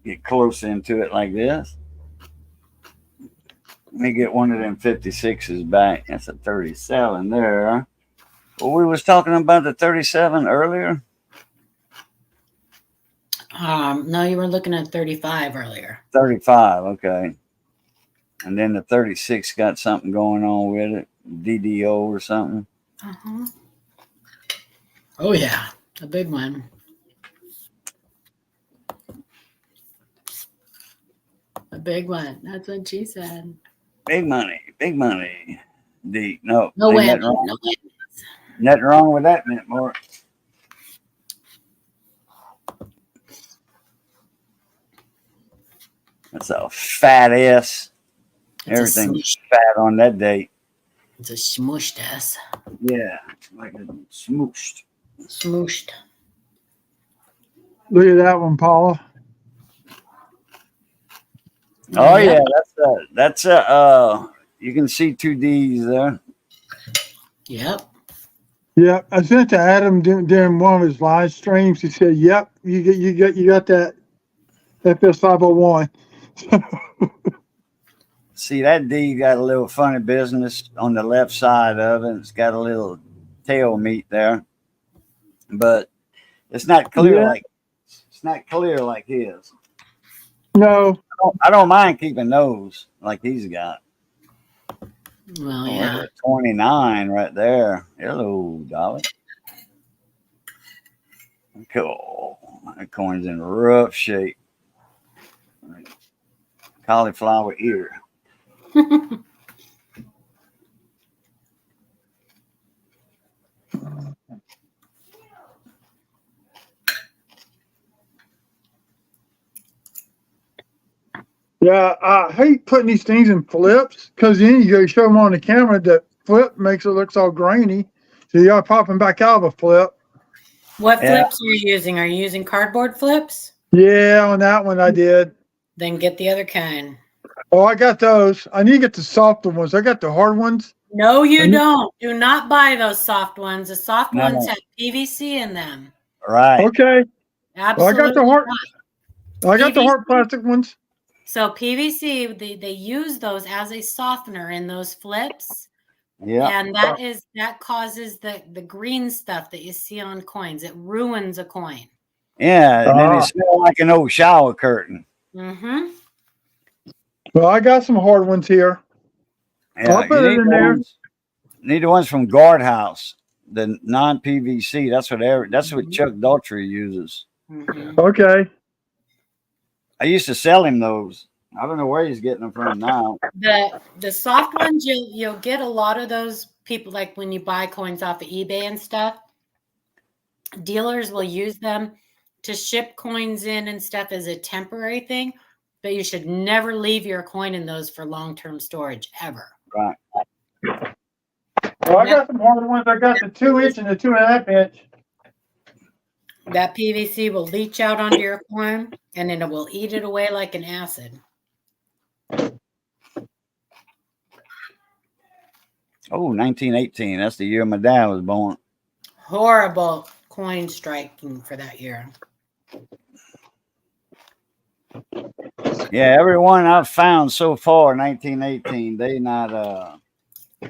Get close into it like this. Let me get one of them 56s back. That's a 37 there. Well, we was talking about the 37 earlier. No, you were looking at 35 earlier. 35, okay. And then the 36 got something going on with it, DDO or something. Uh-huh. Oh, yeah. A big one. A big one. That's what she said. Big money, big money. No, No way. nothing wrong. No way. Nothing wrong with that, mint mark. That's a fat ass. Everything's fat on that date. It's a smooshed ass. Yeah, like a smooshed. Smooshed. Look at that one, Paula. Oh yeah, that's a you can see 2 D's there. Yep. Yeah, I sent to Adam during one of his live streams. He said, "Yep, you got that FS 501." See, that D got a little funny business on the left side of it. It's got a little tail meat there, but it's not clear like his. No, I don't mind keeping those like he's got. Well, Oh, yeah. there's a 29 right there. Hello, Dolly. Cool. That coin's in rough shape. Cauliflower ear. yeah, I hate putting these things in flips because then you go show them on the camera. That flip makes it look all grainy, so you got to pop them back out of a flip. What flips are you using? Are you using cardboard flips? Yeah, on that one I did. Then get the other kind. Oh, I got those. I need to get the softer ones. I got the hard ones. No, you don't. Do not buy those soft ones. The soft No. ones have PVC in them. Right. Okay. Well, Absolutely. I got the hard. not. I got the hard plastic ones. So PVC, they use those as a softener in those flips. Yeah. And that causes the green stuff that you see on coins. It ruins a coin. Yeah. And then it smells like an old shower curtain. Mm-hmm. Well, I got some hard ones here. Yeah. I'll put it in there. Need the ones from Guardhouse, the non-PVC. That's what Chuck Daughtry uses. Mm-hmm. Okay. I used to sell him those. I don't know where he's getting them from now. The soft ones, you'll get a lot of those people, like when you buy coins off of eBay and stuff. Dealers will use them to ship coins in and stuff as a temporary thing, but you should never leave your coin in those for long-term storage ever. Right. Well, I got some hard ones. I got the 2-inch and the 2.5 inch. That PVC will leach out onto your coin, and then it will eat it away like an acid. Oh, 1918. That's the year my dad was born. Horrible coin striking for that year. Yeah, everyone I've found so far, 1918, they not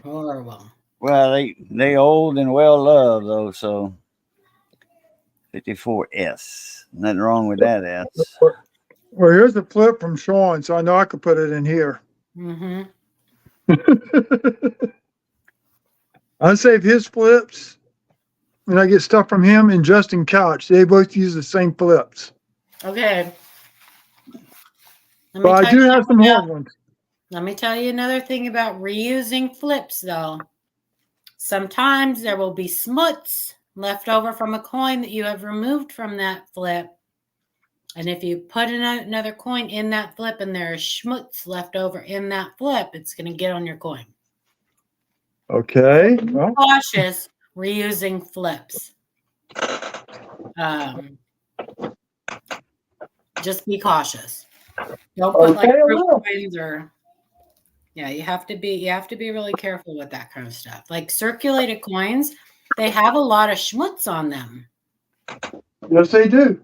Horrible. well, they old and well loved though, so 54S. Nothing wrong with that S. Well, here's the flip from Sean, so I know I could put it in here. Mm-hmm. I save his flips. and I get stuff from him and Justin Couch. They both use the same flips. Okay. But I do have some hard ones. Let me tell you another thing about reusing flips, though. Sometimes there will be smuts left over from a coin that you have removed from that flip. And if you put another coin in that flip and there is schmutz left over in that flip, it's going to get on your coin. Okay. Be Well, cautious reusing flips. Just be cautious. Don't put like fruit coins or you have to be really careful with that kind of stuff. Like circulated coins, they have a lot of schmutz on them. yes, they do.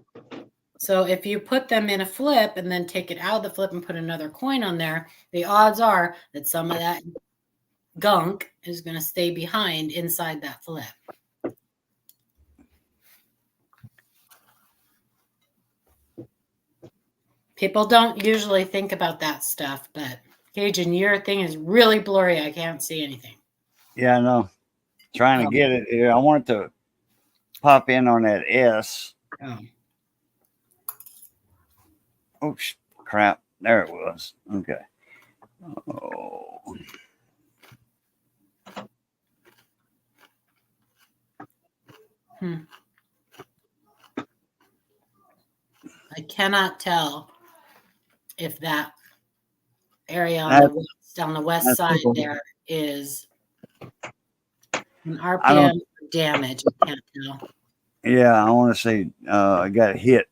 So if you put them in a flip and then take it out of the flip and put another coin on there, the odds are that some of that gunk is going to stay behind inside that flip. People don't usually think about that stuff, but Cajun, your thing is really blurry. I can't see anything. Yeah, I know. Trying to get it here. I want it to pop in on that S. Oh, crap. There it was. Okay. Oh. I cannot tell if that area on the west side there is an RPM damage. I can't tell. Yeah, I want to say I got hit.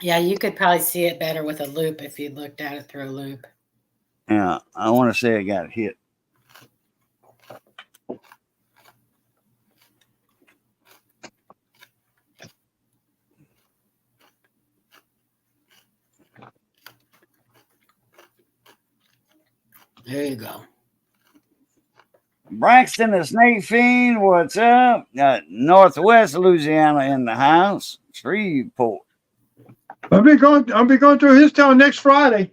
Yeah, you could probably see it better with a loop if you looked at it through a loop. Yeah, I want to say I got hit. There you go. Braxton the Snake Fiend, what's up? Got Northwest Louisiana in the house. Shreveport. I'll be going through his town next Friday.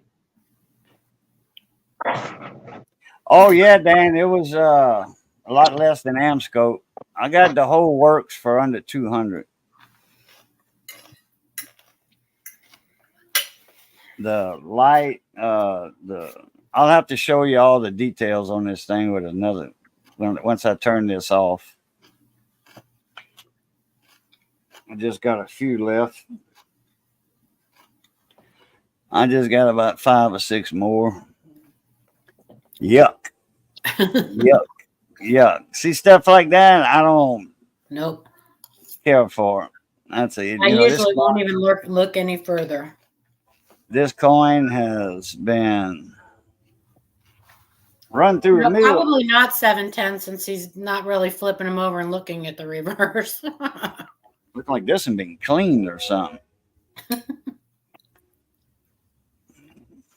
Oh yeah, Dan. It was a lot less than Amscope. I got the whole works for under 200. The light, I'll have to show you all the details on this thing with another once I turn this off. I just got a few left. I just got about 5 or 6 more. Yuck. Yuck. See stuff like that, I don't care for. That's it. I usually won't even look any further. This coin has been run through a mill. Probably not 710 since he's not really flipping them over and looking at the reverse. Look like this one been cleaned or something.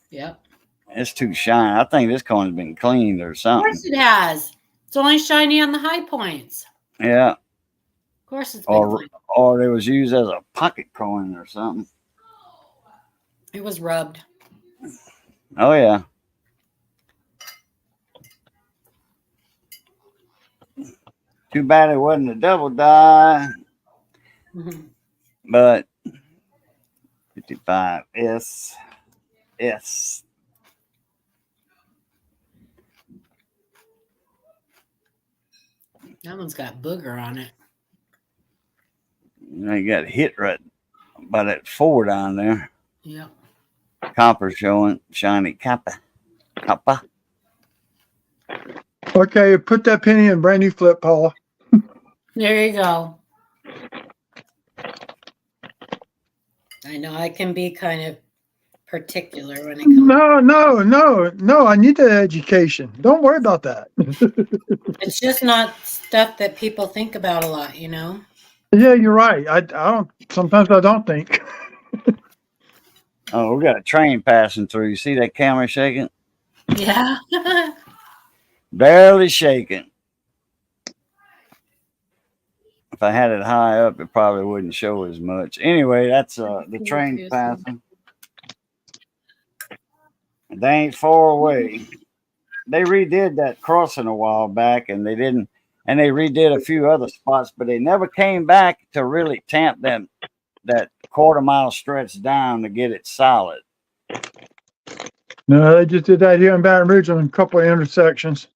Yep. It's too shiny. I think this coin's been cleaned or something. Of course it has. It's only shiny on the high points. Yeah. Of course it's been cleaned. Or it was used as a pocket coin or something. It was rubbed. Oh, yeah. Too bad it wasn't a double die. Mm-hmm. But 55 S. That one's got booger on it. You got hit right by that 4 down there. Yeah. Copper showing, shiny copper. Okay, put that penny in brand new flip, Paula. There you go. I know I can be kind of particular when it comes. No. I need the education. Don't worry about that. It's just not stuff that people think about a lot, you know? Yeah, you're right. I don't. Sometimes I don't think. Oh, we got a train passing through. You see that camera shaking? Yeah. Barely shaking. If I had it high up, it probably wouldn't show as much. Anyway, that's the train passing. They ain't far away. They redid that crossing a while back, and they didn't and they redid a few other spots, but they never came back to really tamp them that quarter-mile stretch down to get it solid. No, they just did that here in Baton Rouge on a couple of intersections.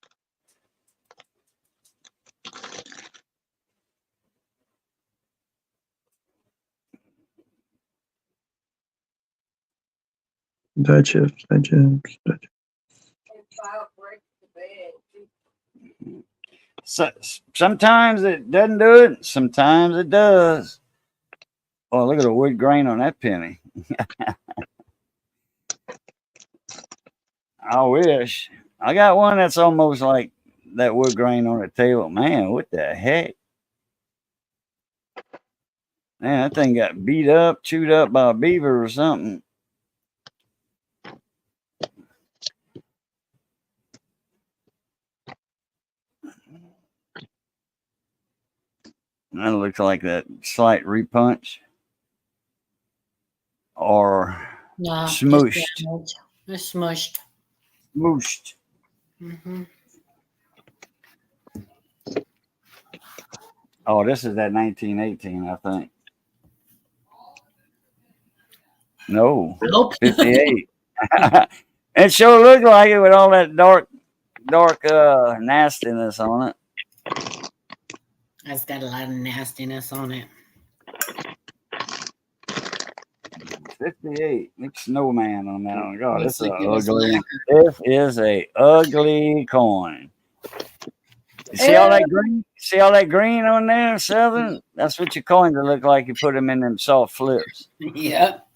Digest. So, sometimes it doesn't do it. Sometimes it does. Oh, look at the wood grain on that penny. I wish. I got one that's almost like that wood grain on the table. Man, what the heck? Man, that thing got beat up, chewed up by a beaver or something. That looks like that slight repunch or No, smooshed. It's smushed. Smooshed. Mm-hmm. Oh, this is that 1918, I think. No, Nope. 58. It sure looked like it with all that dark nastiness on it. It's got a lot of nastiness on it. 58. Big snowman on that one. God, Looks this is like it was ugly. lacquer. This is a ugly coin. You see all that green? See all that green on there, Southern? That's what your coins will look like. You put them in them soft flips. Yep.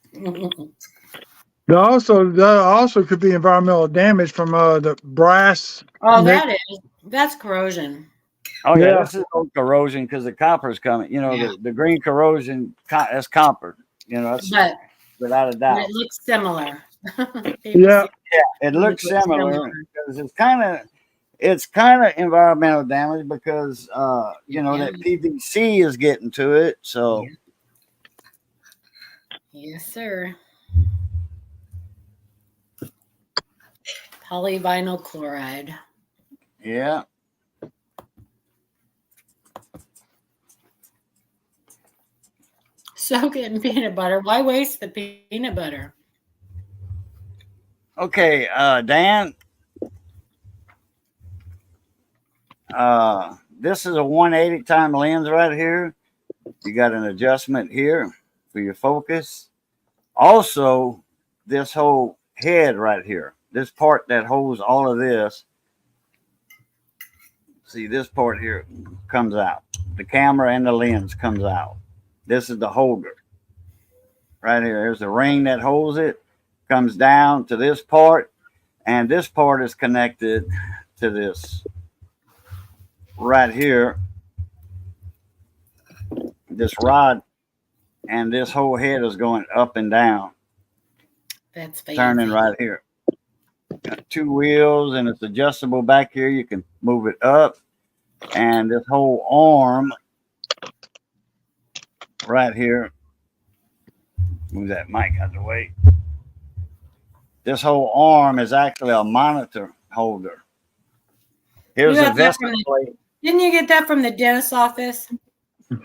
That also could be environmental damage from the brass. Oh, that's corrosion. Oh yeah, Yeah. this is old corrosion because the copper's coming. You know, the green corrosion that's copper. You know, that's But without a doubt. it looks similar. Yeah. It looks similar because it's kind of environmental damage because you know that PVC is getting to it. So yes, sir. Polyvinyl chloride. yeah. Soak it in peanut butter. Why waste the peanut butter? Okay, Dan. This is a 180 time lens right here. You got an adjustment here for your focus. Also, this whole head right here, this part that holds all of this. See, this part here comes out. The camera and the lens comes out. This is the holder. Right here. There's a ring that holds it. Comes down to this part. And this part is connected to this right here. This rod. And this whole head is going up and down. That's fancy. Turning right here. Got two wheels and it's adjustable back here. You can move it up. And this whole arm right here. Move that mic out of the way. This whole arm is actually a monitor holder. Here's a vessel plate. Didn't you get that from the dentist's office? No,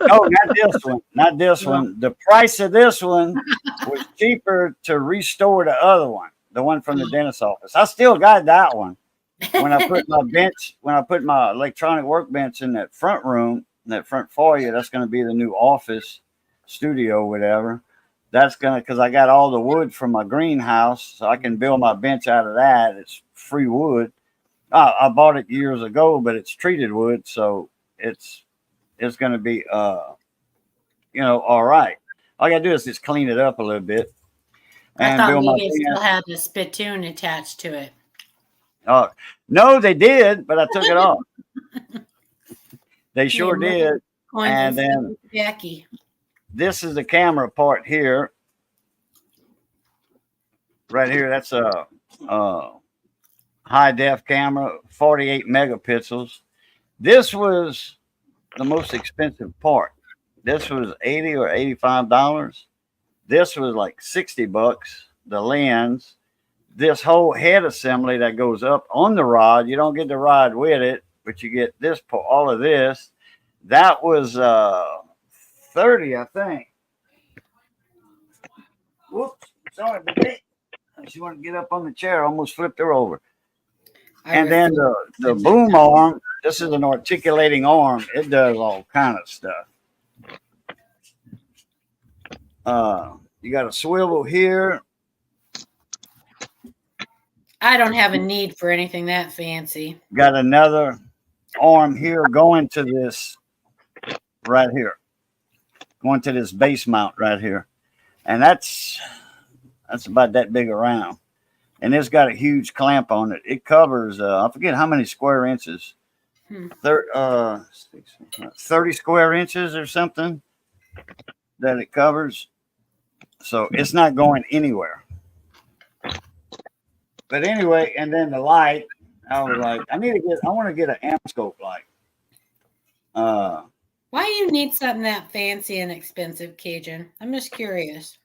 not this one. Not this one. The price of this one was cheaper to restore the other one, the one from the dentist's office. I still got that one. When I put my electronic workbench in that front room, in that front foyer, that's going to be the new office studio, whatever. That's going to, because I got all the wood from my greenhouse, so I can build my bench out of that. It's free wood. I bought it years ago, but it's treated wood, so it's going to be, all right. All I got to do is just clean it up a little bit. And I thought maybe it still had the spittoon attached to it. No, they did, but I took it off. They sure did. And then Jackie. This is the camera part here. Right here, that's a high def camera, 48 megapixels. This was the most expensive part. This was $80 or $85. This was like $60. The lens, this whole head assembly that goes up on the rod. You don't get the rod with it. but you get this all of this. That was 30, I think. Whoops, sorry, baby. She wanted to get up on the chair, almost flipped her over. And then the boom arm, this is an articulating arm. It does all kind of stuff. You got a swivel here. I don't have a need for anything that fancy. Got another arm here going to this right here. Going to this base mount right here. And that's about that big around. And it's got a huge clamp on it. It covers, I forget how many square inches. 30 square inches or something that it covers. So it's not going anywhere. But anyway, and then the light, I was like, I want to get an amp scope light. Why do you need something that fancy and expensive, Cajun? I'm just curious.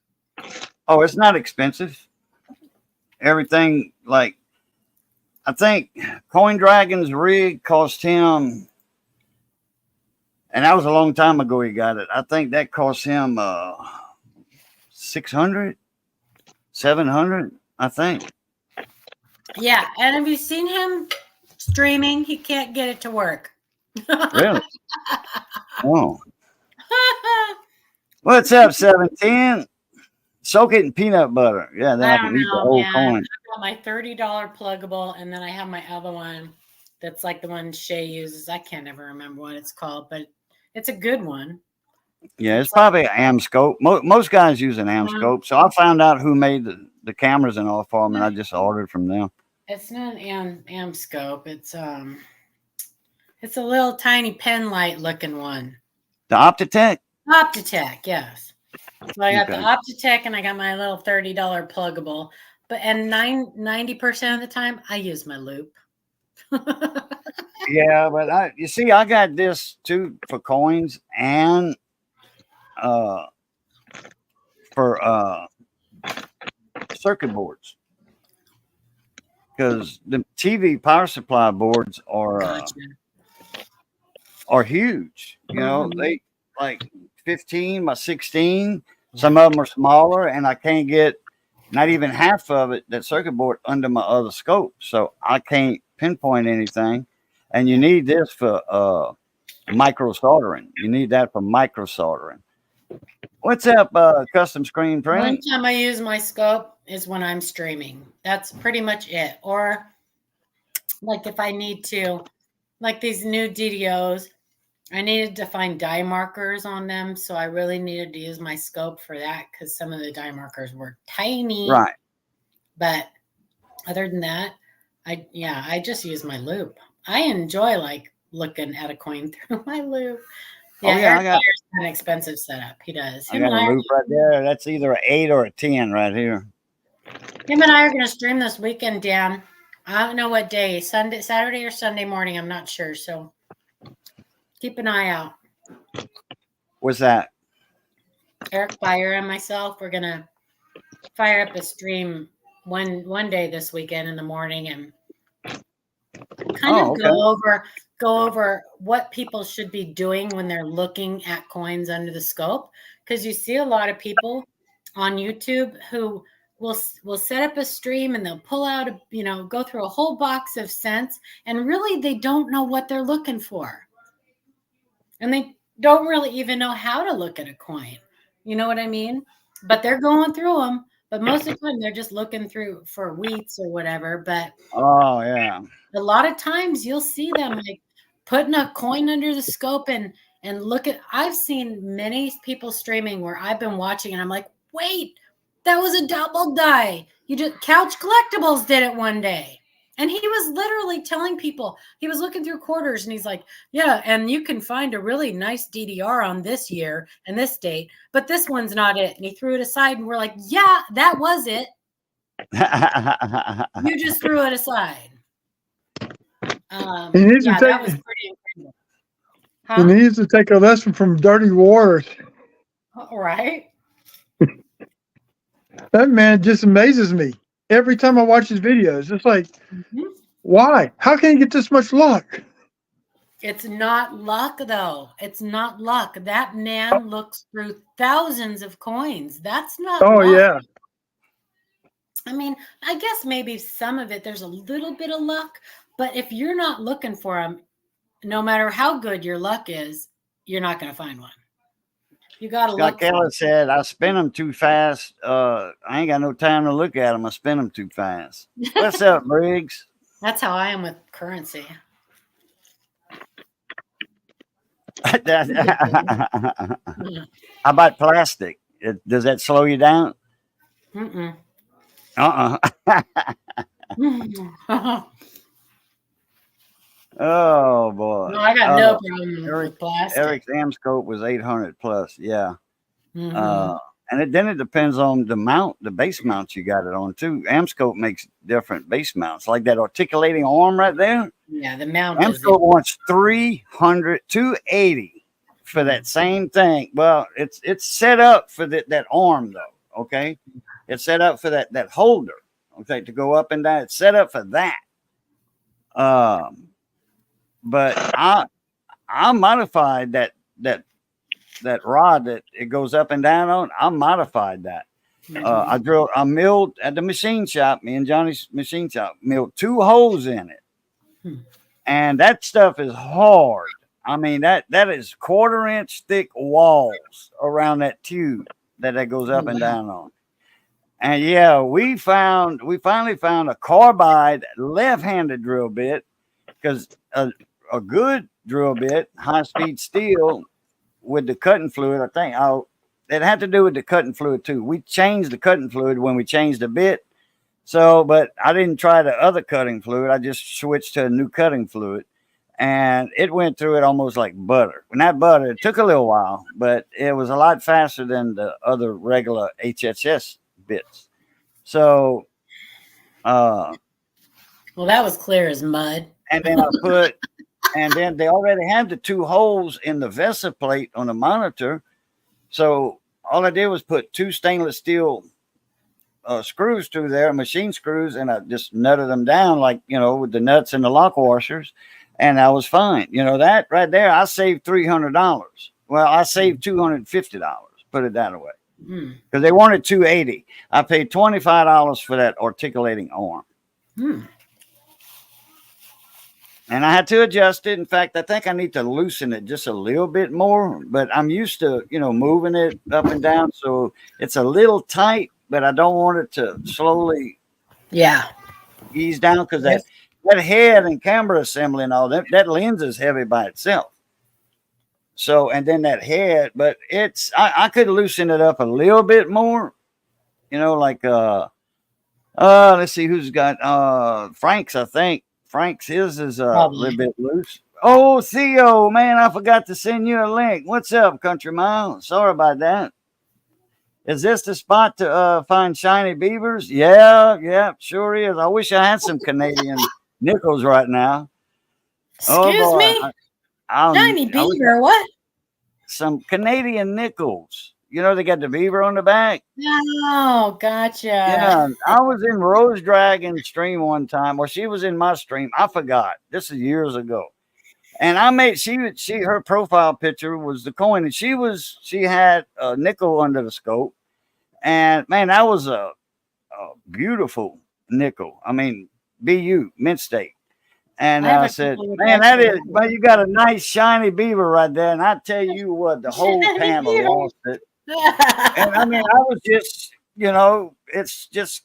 Oh, it's not expensive. Everything, like, I think Coin Dragon's rig cost him, and that was a long time ago he got it. I think that cost him $600, $700, I think. Yeah, and have you seen him streaming? He can't get it to work. Really? Oh. What's up, 17? Soak it in peanut butter. Yeah, then I can eat the whole coin. I've got my $30 pluggable, and then I have my other one that's like the one Shay uses. I can't ever remember what it's called, but it's a good one. Yeah, it's probably an AM scope. Most guys use an AM scope. So I found out who made the cameras and all for them, and I just ordered from them. It's not an AM scope. It's a little tiny pen light looking one. The Optitech? Optitech, yes. So I got the Optitech and I got my little $30 pluggable. And 90% of the time I use my loop. Yeah, but I got this too for coins and for circuit boards. Because the TV power supply boards are huge. You know, they like 15 by 16. Some of them are smaller, and I can't get not even half of it, that circuit board, under my other scope. So I can't pinpoint anything. And you need this for micro soldering. You need that for micro soldering. What's up, custom screen print? One time I use my scope is when I'm streaming. That's pretty much it. Or like if I need to, like these new DDOs, I needed to find dye markers on them. So I really needed to use my scope for that because some of the dye markers were tiny. Right. But other than that, I just use my loop. I enjoy like looking at a coin through my loop. Yeah, I got an expensive setup. He does. I got a loop right there. That's either an 8 or a 10 right here. Him and I are going to stream this weekend, Dan. I don't know what day. Saturday or Sunday morning. I'm not sure. So keep an eye out. What's that? Eric Fire and myself, we're going to fire up a stream one day this weekend in the morning and kind of go over what people should be doing when they're looking at coins under the scope, because you see a lot of people on YouTube who will set up a stream and they'll pull out go through a whole box of cents, and really they don't know what they're looking for, and they don't really even know how to look at a coin. You know what I mean? But they're going through them. But most of the time they're just looking through for wheats or whatever. But a lot of times you'll see them like putting a coin under the scope and look at. I've seen many people streaming where I've been watching and I'm like, wait, that was a double die. Couch Collectibles did it one day. And he was literally telling people, he was looking through quarters and he's like, yeah, and you can find a really nice DDR on this year and this date, but this one's not it. And he threw it aside and we're like, yeah, that was it. You just threw it aside. That was pretty incredible. He needs to take a lesson from Dirty Wars. All right. That man just amazes me. Every time I watch his videos, it's like, why? How can you get this much luck? It's not luck, though. It's not luck. That man looks through thousands of coins. That's not Oh luck. yeah. I mean, I guess maybe some of it, there's a little bit of luck, but if you're not looking for them, no matter how good your luck is, you're not going to find one. You got to Scott look for Keller them. said, I spin them too fast. I ain't got no time to look at them. I spin them too fast. What's up, Briggs? That's how I am with currency. How about plastic? Does that slow you down? Mm-mm. Oh boy. No, I got no problem with plastic. Eric's Amscope was 800 plus. Yeah. Mm-hmm. And then it depends on the mount, the base mounts you got it on too. Amscope makes different base mounts, like that articulating arm right there. Yeah, the mount is Amscope wants 300, 280 for that same thing. Well, it's set up for that arm though. Okay, it's set up for that holder. Okay, to go up and down. It's set up for that. But I modified that rod that it goes up and down on. I modified that. I milled at the machine shop. Me and Johnny's machine shop milled 2 holes in it, and that stuff is hard. I mean that is 1/4 inch thick walls around that tube that goes up and down on. And yeah, we finally found a carbide left-handed drill bit, because a good drill bit, high speed steel with the cutting fluid, I think. It had to do with the cutting fluid too. We changed the cutting fluid when we changed the bit. So, but I didn't try the other cutting fluid. I just switched to a new cutting fluid, and it went through it almost like butter. Not butter. It took a little while, but it was a lot faster than the other regular HSS bits. So, well, that was clear as mud. And then and then they already had the 2 holes in the VESA plate on the monitor. So all I did was put 2 stainless steel screws through there, machine screws, and I just nutted them down like, with the nuts and the lock washers, and I was fine. That right there, I saved $300. Well, I saved $250, put it that way. Because they wanted 280. I paid $25 for that articulating arm. And I had to adjust it. In fact, I think I need to loosen it just a little bit more. But I'm used to, moving it up and down. So it's a little tight, but I don't want it to slowly ease down, because that head and camera assembly and all that lens is heavy by itself. So, and then that head, but I could loosen it up a little bit more, like, let's see who's got, Frank's, I think. Frank's, his is a little bit loose. Oh, Theo, man, I forgot to send you a link. What's up, Country Mile? Sorry about that. Is this the spot to find shiny beavers? Yeah, sure is. I wish I had some Canadian nickels right now. Excuse me? Shiny beaver, what? Some Canadian nickels. They got the beaver on the back. Oh, gotcha. Yeah, I was in Rose Dragon's stream one time, or she was in my stream. I forgot. This is years ago. And I made her profile picture was the coin, and she had a nickel under the scope. And man, that was a beautiful nickel. I mean, BU, Mint State. And I said, man, you got a nice shiny beaver right there. And I tell you what, the whole panel lost it. And I mean, I was just, it's just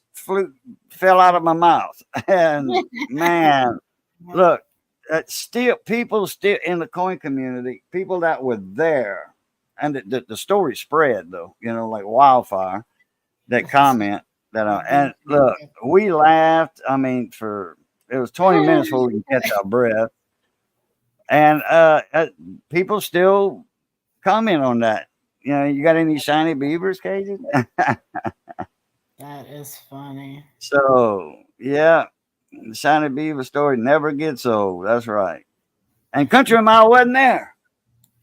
fell out of my mouth. And man, look, people still in the coin community, people that were there, and the story spread though, like wildfire, that comment and look, we laughed. I mean, it was 20 minutes before we could catch our breath. And people still comment on that. You got any shiny beavers, Cajun? That is funny. So, yeah, the shiny beaver story never gets old. That's right. And Country Mile wasn't there,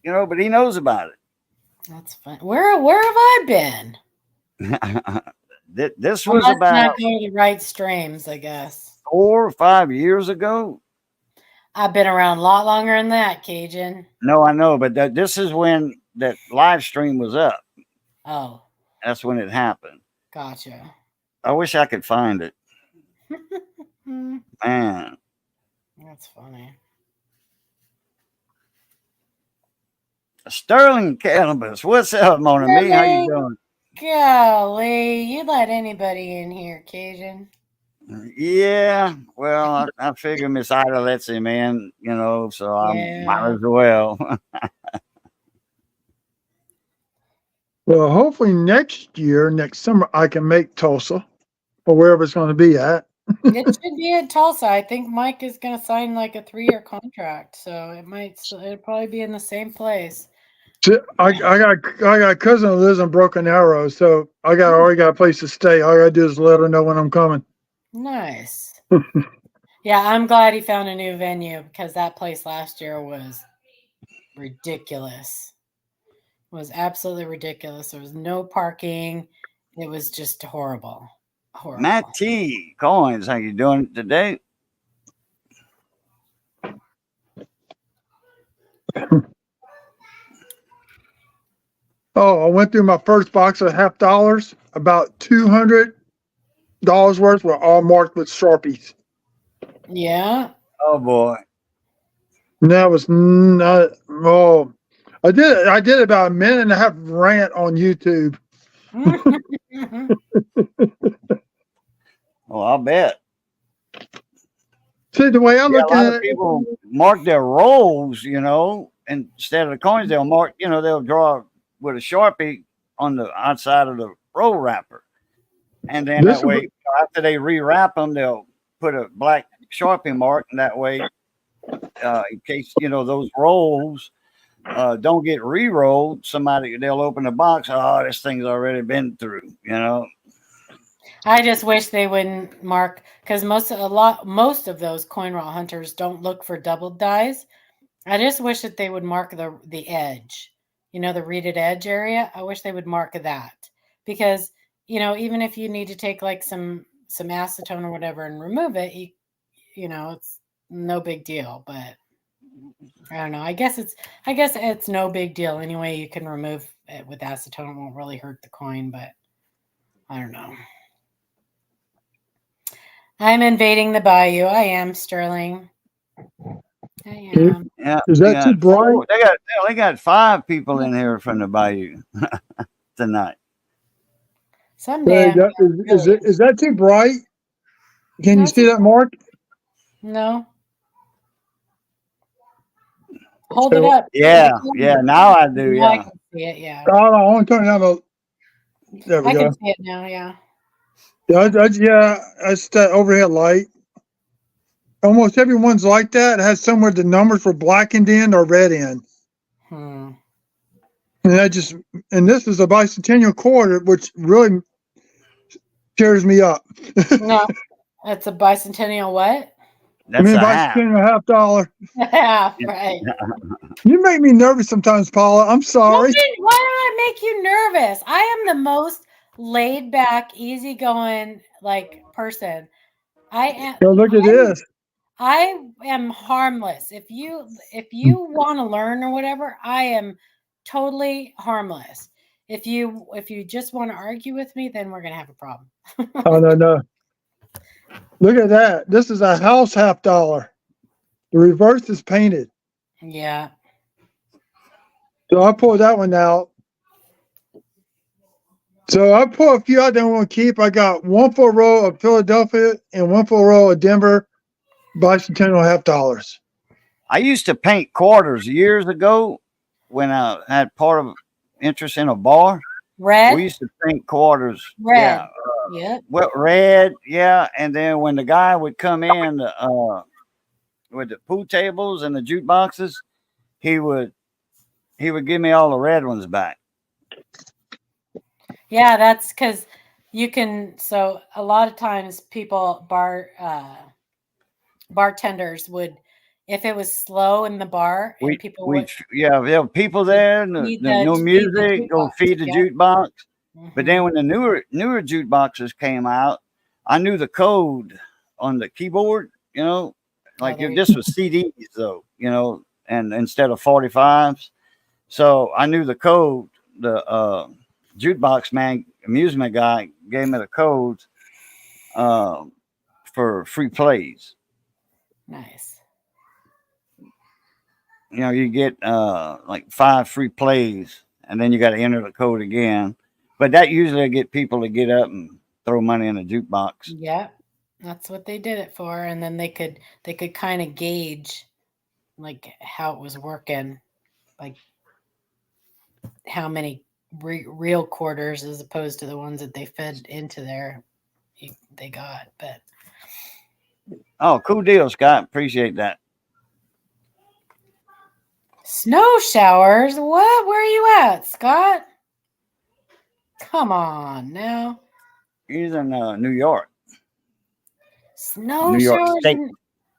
but he knows about it. That's fun. Where have I been? This was about not going to the right streams, I guess. 4 or 5 years ago. I've been around a lot longer than that, Cajun. No, I know, but this is when that live stream was up. Oh, That's when it happened. gotcha. I wish I could find it. Man. That's funny. Sterling Cannabis, what's up, Mona Me? How you doing? Golly, you let anybody in here, Cajun. Yeah, well, I figure Miss Ida lets him in, so I might Yeah. as well. Well, hopefully next summer, I can make Tulsa or wherever it's going to be at. It should be at Tulsa. I think Mike is going to sign like a 3-year contract, so it'll probably be in the same place. So I got a cousin who lives in Broken Arrow, so already got a place to stay. All I got to do is let her know when I'm coming. Nice. Yeah, I'm glad he found a new venue because that place last year was ridiculous. It was absolutely ridiculous. There was no parking. It was just horrible. Horrible. Matt T. Coins, how you doing today? Oh, I went through my first box of $50. About $200 worth were all marked with Sharpies. Yeah. Oh boy. And that was not. Oh, I did about a minute and a half rant on YouTube. Well, I'll bet. See, the way I look a lot at of people mark their rolls, instead of the coins, they'll mark, they'll draw with a Sharpie on the outside of the roll wrapper. And then that way, after they rewrap them, they'll put a black Sharpie mark. And that way, in case, those rolls don't get re-rolled, they'll open the box. Oh, this thing's already been through, I just wish they wouldn't mark because most of those coin roll hunters don't look for doubled dies. I just wish that they would mark the edge, the reeded edge area. I wish they would mark that because even if you need to take like some acetone or whatever and remove it, it's no big deal. But I don't know. I guess it's no big deal anyway. You can remove it with acetone; it won't really hurt the coin. But I don't know. I'm invading the bayou. I am, Sterling. I am. Yeah. Is that too bright? They got 5 people in here from the bayou tonight. Someday. Is that too bright? Can you see that, Mark? No. Hold it up. Yeah. Now I do. Yeah. I can see it. Yeah. Oh, no, I want to turn down the. There we go. I can see it now. Yeah. Yeah, that's that overhead light. Almost everyone's like that. It has somewhere the numbers were blackened in or red in. And this is a bicentennial quarter, which really tears me up. No, that's a bicentennial what? That's bicentennial $50. Yeah, right. You make me nervous sometimes, Paula. I'm sorry. Why do I make you nervous? I am the most laid back, easygoing person. I am. So look at this. I am harmless. If you want to learn or whatever, I am totally harmless. If you just want to argue with me, then we're gonna have a problem. Oh no. Look at that. This is a house $50. The reverse is painted. Yeah. So I pulled that one out. So I pulled a few out that I want to keep. I got one full row of Philadelphia and one full row of Denver bicentennial $50. I used to paint quarters years ago when I had part of interest in a bar. Red. We used to paint quarters. Red. Yeah. Well, red. Yeah. And then when the guy would come in with the pool tables and the jukeboxes, he would give me all the red ones back. Yeah, that's because you can. So a lot of times bartenders would, if it was slow in the bar, and there were people there, and no music, go feed the jukebox. But then when the newer jukeboxes came out, I knew the code on the keyboard, Like there if you this was CDs though, and instead of 45s. So I knew the code. The jukebox man, amusement guy, gave me the codes uh, for free plays. Nice. You get like 5 free plays, and then you got to enter the code again. But that usually get people to get up and throw money in the jukebox. Yeah, that's what they did it for, and then they could kind of gauge like how it was working, like how many real quarters as opposed to the ones that they fed into there. They got, but Oh, cool deal, Scott. Appreciate that. snow showers. What? Where are you at, Scott? Come on now. He's in New York, Snow New York showers. State.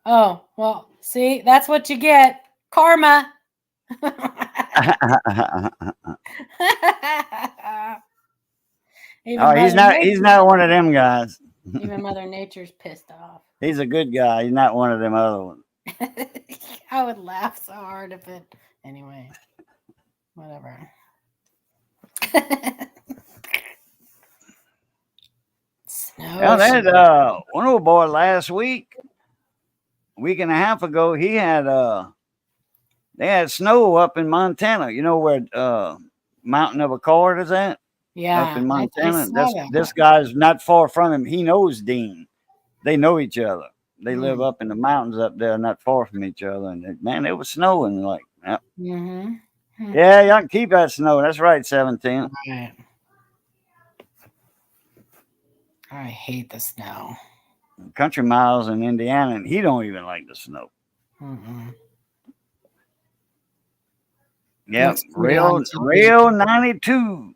Oh, well, see, that's what you get. Karma. Even Oh, he's Mother not. He's Nature, not one of them guys. even Mother Nature's pissed off. He's a good guy. He's not one of them other ones. I would laugh so hard if it. Anyway, whatever. Snow. Yeah, they had one old boy last week and a half ago. He had they had snow up in Montana. You know where Mountain of Accord is at? Yeah, Up in I Montana. saw that. This guy's not far from him. He knows Dean. They know each other. They live up in the mountains up there, not far from each other. And man, it was snowing. Like, yeah, yeah, y'all can keep that snow. That's right, 17. Right. I hate the snow. Country Miles in Indiana, and he don't even like the snow. Yep, Rail 92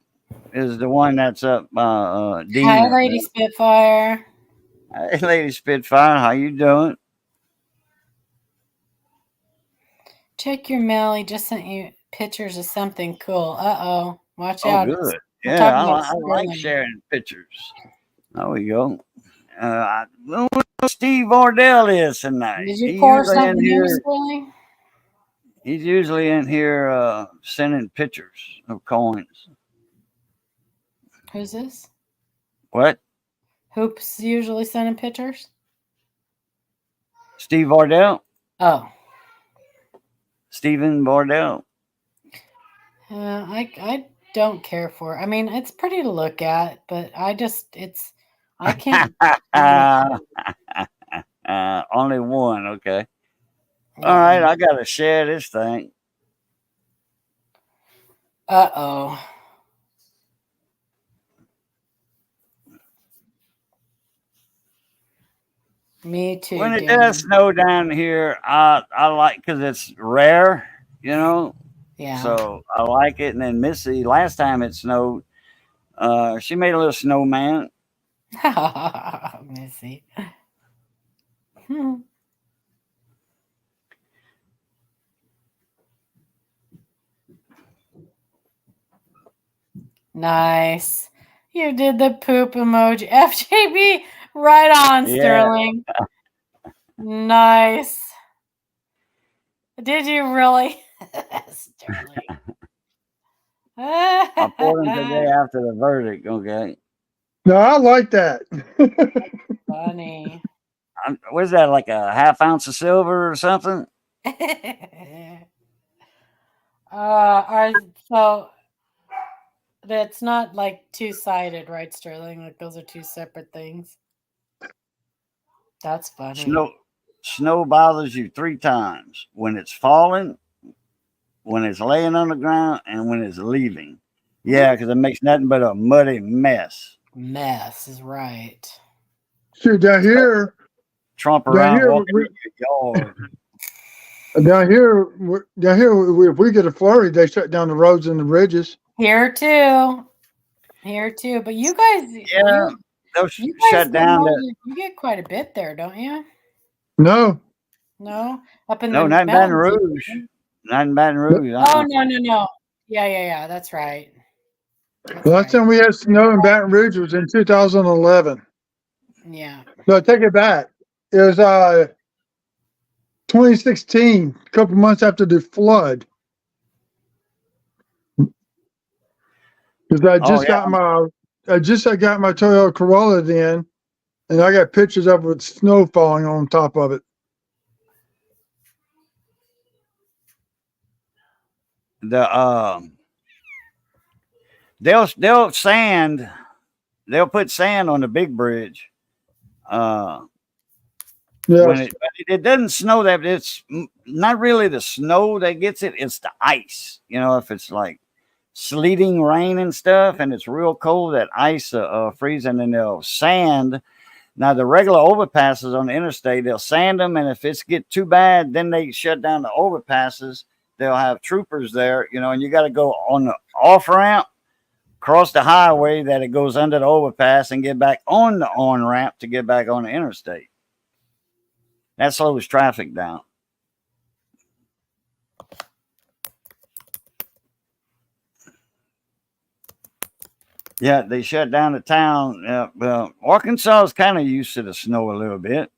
is the one that's up. Dean. Hi, Lady Spitfire. Hey, Lady Spitfire, how you doing? Check your mail. He just sent you pictures of something cool. Uh-oh. Watch Oh, out. good. We're Yeah, talking about I like sharing pictures. There we go. I don't know who Steve Vardell is tonight. Did you pour something here, Sterling? He's usually in here sending pictures of coins. Who's this? What? Who's usually sending pictures? Steve Vardell? Oh. Stephen Vardell. I don't care for it. I mean, it's pretty to look at, but I can't. Only one, okay. All right, I gotta share this thing. Uh-oh. Me too. When it does snow down here, I like because it's rare, Yeah. So I like it. And then Missy, last time it snowed, she made a little snowman. Missy. Nice. You did the poop emoji. FJB, right on, Sterling. Nice. Did you really? Sterling. I poured them today after the verdict, okay? No, I like that. Funny. Was that like a half ounce of silver or something? So that's not like two-sided, right, Sterling? Like those are two separate things. That's funny. Snow bothers you 3 times: when it's falling, when it's laying on the ground, and when it's leaving. Yeah, because it makes nothing but a muddy mess. Mess is right. Shoot, down here, Trump around walking in your yard. Down here, if we get a flurry, they shut down the roads and the bridges. Here too. But you guys, they'll shut down. You get quite a bit there, don't you? No. Up in not in Baton Rouge. Not in Baton Rouge. Oh no. Yeah. That's right. Last time we had snow in Baton Rouge was in 2011. Yeah. No, take it back. It was 2016, a couple months after the flood. Because I Oh just yeah. I got my Toyota Corolla then, and I got pictures of it with snow falling on top of it. The they'll put sand on the big bridge. When Yes. it doesn't snow, that it's not really the snow that gets it, it's the ice. If it's like sleeting rain and stuff and it's real cold, that ice freezing, and they'll sand. Now the regular overpasses on the interstate, they'll sand them, and if it's get too bad, then they shut down the overpasses. They'll have troopers there, and you got to go on the off ramp, cross the highway that it goes under the overpass, and get back on the on ramp to get back on the interstate. That slows traffic down. Yeah, they shut down the town. Arkansas is kind of used to the snow a little bit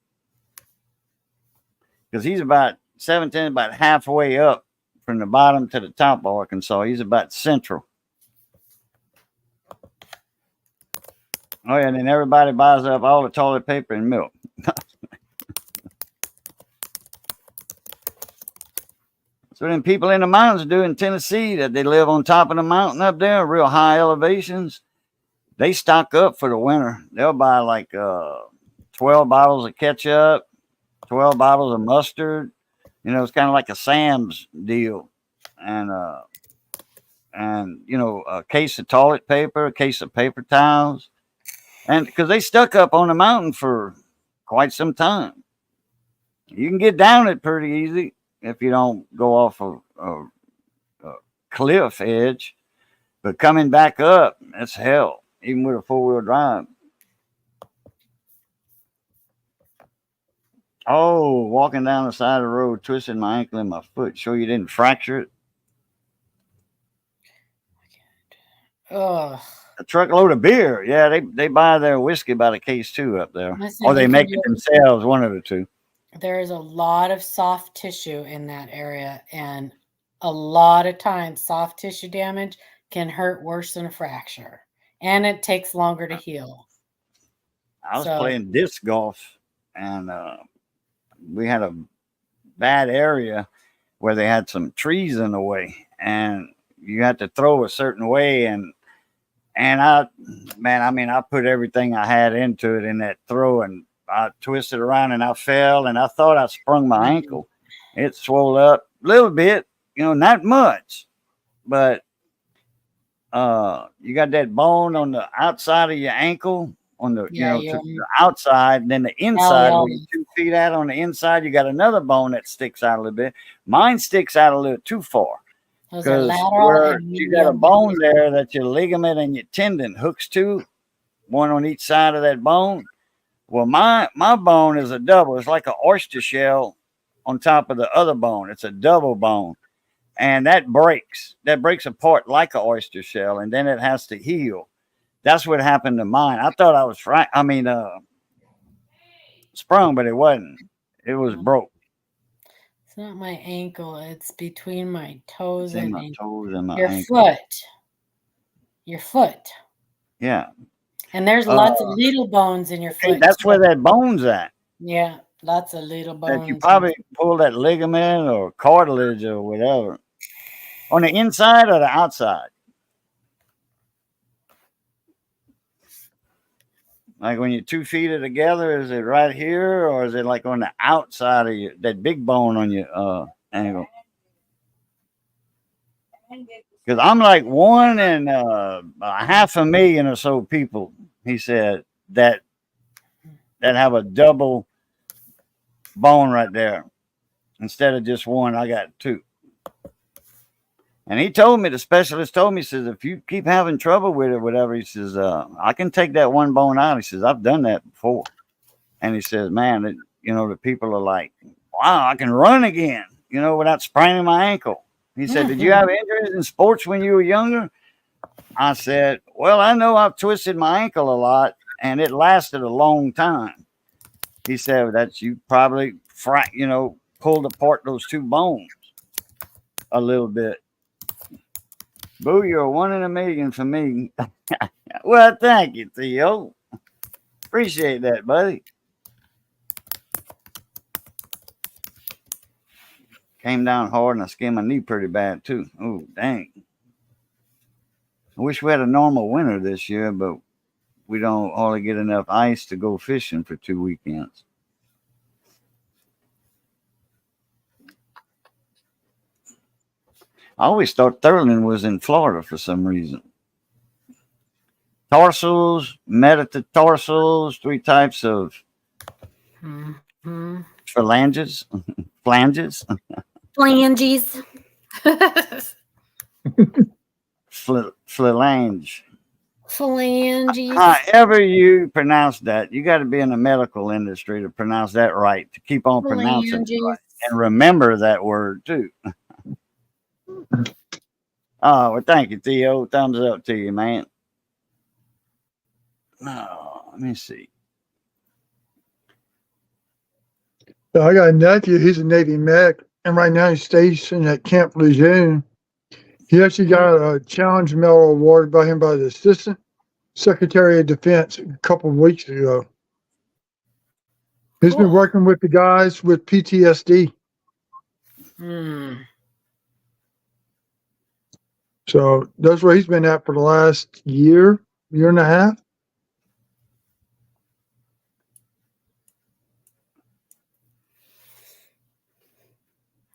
because he's about 17, about halfway up from the bottom to the top of Arkansas. He's about central. Oh, yeah, and then everybody buys up all the toilet paper and milk. So then people in the mountains do in Tennessee, that they live on top of the mountain up there, real high elevations. They stock up for the winter. They'll buy like 12 bottles of ketchup, 12 bottles of mustard. It's kind of like a Sam's deal. And a case of toilet paper, a case of paper towels. And because they stuck up on the mountain for quite some time. You can get down it pretty easy if you don't go off a cliff edge. But coming back up, that's hell, even with a four-wheel drive. Oh, walking down the side of the road, twisting my ankle and my foot. Sure you didn't fracture it? Ugh. A truckload of beer. Yeah, they buy their whiskey by the case too up there. Listen, Or they make it themselves, one of the two. There is a lot of soft tissue in that area, and a lot of times soft tissue damage can hurt worse than a fracture, and it takes longer to heal. I was playing disc golf, and we had a bad area where they had some trees in the way, and you had to throw a certain way, and I put everything I had into it in that throw, and I twisted around and I fell, and I thought I sprung my ankle. It swelled up a little bit, not much, but you got that bone on the outside of your ankle, on the to the outside, and then the inside where your 2 feet out on the inside, you got another bone that sticks out a little bit. Mine sticks out a little too far. Because you got a bone there that your ligament and your tendon hooks to, one on each side of that bone. Well, my bone is a double. It's like an oyster shell on top of the other bone. It's a double bone. And that breaks. That breaks apart like an oyster shell, and then it has to heal. That's what happened to mine. I thought I was sprung, but it wasn't. It was broke. It's not my ankle. It's between my toes and my toes and my your ankle. foot. Your foot. Yeah. And there's lots of little bones in your foot. That's where that bone's at. Yeah, lots of little bones. That you probably pull that ligament or cartilage or whatever. On the inside or the outside? Like when your 2 feet are together, is it right here, or is it like on the outside of your, that big bone on your ankle? Because I'm like one in a 500,000 or so people, he said, that have a double bone right there. Instead of just one, I got two. And he told me, the specialist told me, he says, if you keep having trouble with it, whatever, he says, I can take that one bone out. He says, I've done that before. And he says, man, the people are like, wow, I can run again, without spraining my ankle. He said, did you have injuries in sports when you were younger? I said, well, I know I've twisted my ankle a lot, and it lasted a long time. He said, that's you probably pulled apart those two bones a little bit. Boo, you're 1 in a million for me. Well, thank you, Theo. Appreciate that, buddy. Came down hard and I skinned my knee pretty bad too. Oh, dang. I wish we had a normal winter this year, but we don't hardly get enough ice to go fishing for 2 weekends. I always thought Thurland was in Florida for some reason. Tarsals, metatarsals, 3 types of phalanges. Flanges. Flanges. Phalange. Phalanges. However you pronounce that, you got to be in the medical industry to pronounce that right, to keep on pronouncing it right. And remember that word too. Oh, well, thank you, Theo. Thumbs up to you, man. Oh, let me see. So I got a nephew. He's a Navy medic, and right now he's stationed at Camp Lejeune. He actually got a challenge medal awarded by him by the Assistant Secretary of Defense a couple of weeks ago. He's been working with the guys with PTSD. So that's where he's been at for the last year and a half.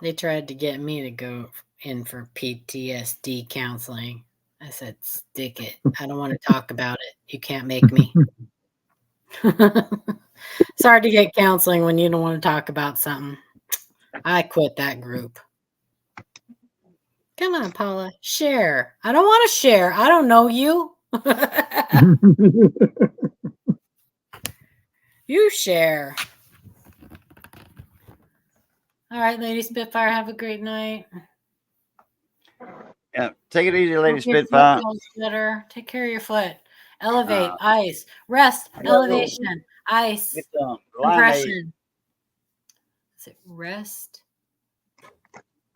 They tried to get me to go in for PTSD counseling. I said, stick it. I don't want to talk about it. You can't make me. It's hard to get counseling when you don't want to talk about something. I quit that group. Come on, Paula. Share. I don't want to share. I don't know you. You share. All right, Lady Spitfire, have a great night. Yeah, take it easy, Lady Spitfire. Better. Take care of your foot. Elevate, ice, rest, elevation, ice, compression. Is it rest,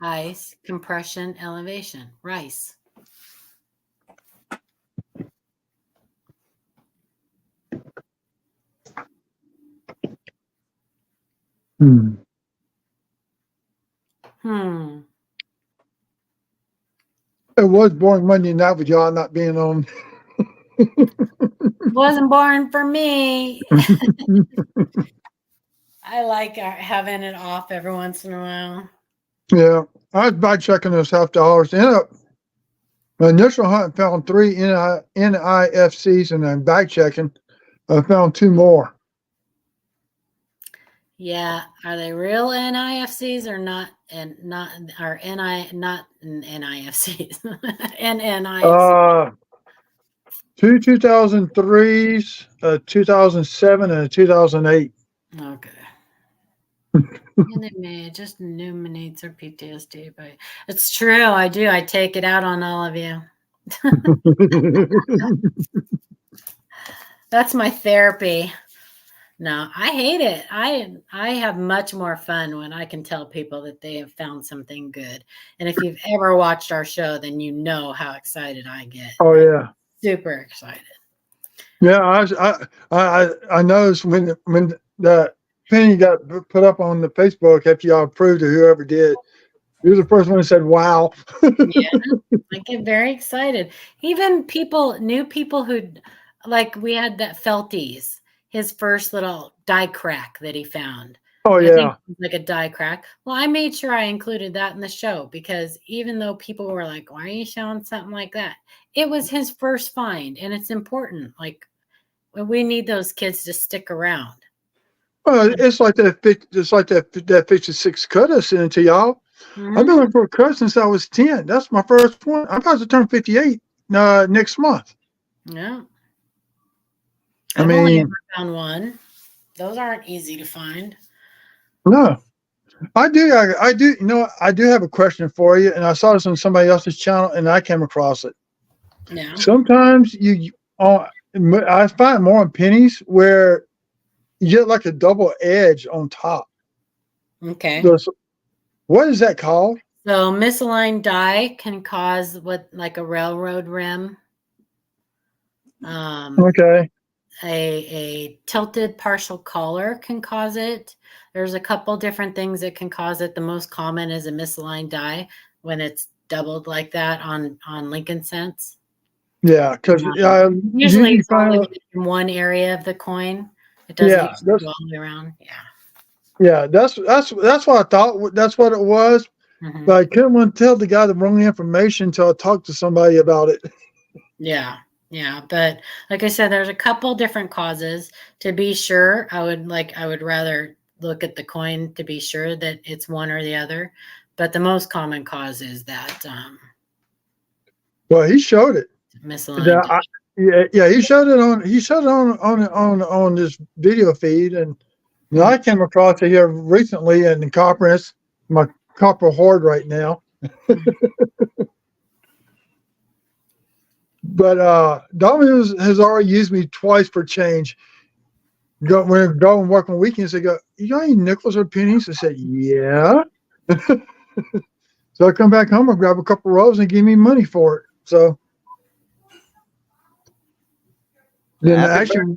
ice, compression, elevation, rice. It was born Monday night with y'all not being on. Wasn't born for me. I like having it off every once in a while. Yeah, I was by checking those $50. Ended up, my initial hunt found 3 NIFCs, and then back checking, I found 2 more. Yeah, are they real NIFCs or not? And not are not NIFCs? NNIFCs. 2 2003s, a 2007, and a 2008. Okay. And it just illuminates our PTSD, but it's true. I do. I take it out on all of you. That's my therapy. No, I hate it. I have much more fun when I can tell people that they have found something good. And if you've ever watched our show, then you know how excited I get. Oh yeah, super excited. Yeah, I noticed when the penny got put up on the Facebook after y'all approved it, whoever did, you were the first one that said, "Wow." Yeah, I get very excited. Even new people who, like we had that Felties. His first little die crack that he found. Oh, I yeah. think it was like a die crack. Well, I made sure I included that in the show because even though people were like, why are you showing something like that? It was his first find, and it's important. Like, we need those kids to stick around. Well, it's like that 56 cut I sent to y'all. Mm-hmm. I've been looking for a cut since I was 10. That's my first one. I'm about to turn 58 next month. Yeah. I I've mean, only ever found one. Those aren't easy to find. No, I do. You know, I do have a question for you, and I saw this on somebody else's channel, and I came across it. Yeah. Sometimes I find more on pennies where you get like a double edge on top. Okay. What is that called? So misaligned die can cause like a railroad rim. Okay. A tilted partial collar can cause it. There's a couple different things that can cause it. The most common is a misaligned die when it's doubled like that on Lincoln Cents. Yeah, because Usually you it's find only in one area of the coin. It doesn't usually go all the way around. Yeah, that's what I thought. That's what it was. Mm-hmm. But I couldn't want to tell the guy the wrong information until I talked to somebody about it. Yeah. But like I said, there's a couple different causes. To be sure, I would rather look at the coin to be sure that it's one or the other. But the most common cause is that Well, he showed it. misaligned. Yeah, he showed it on this video feed, and I came across it here recently in the conference. My copper hoard right now. But Domino's has already used me twice for change. When I go and work on weekends, they go, "You got any nickels or pennies?" I said, "Yeah." So I come back home and grab a couple rolls and give me money for it. So then Happy actually,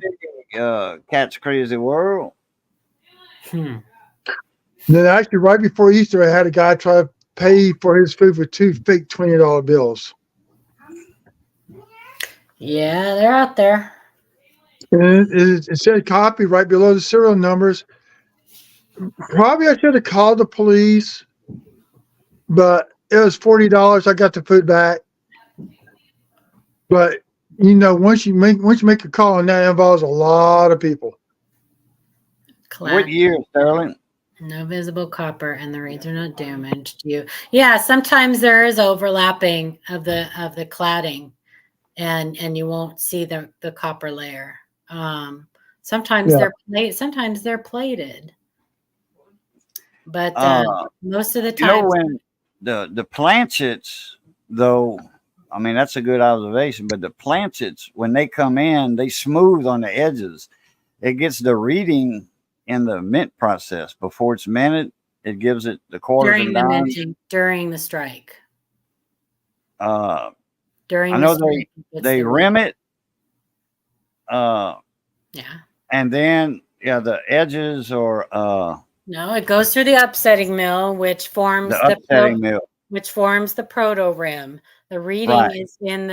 birthday, Cat's Crazy World. right before Easter, I had a guy try to pay for his food with two fake $20 bills. Yeah, they're out there. And it said copy right below the serial numbers. Probably I should have called the police, but it was $40. I got the food back. But once you make a call, and that involves a lot of people. What year, Sterling? No visible copper, and the reeds are not damaged. Yeah, sometimes there is overlapping of the cladding, and you won't see the copper layer. Sometimes they're plated, but most of the time, when the planchets, though, I mean that's a good observation. But the planchets, when they come in, they smooth on the edges. It gets the reading in the mint process before it's minted. It gives it the quarters and dimes during the strike. During I know they rim it. Yeah. And then the edges or no, it goes through the upsetting mill, which forms which forms the proto rim. The reading is in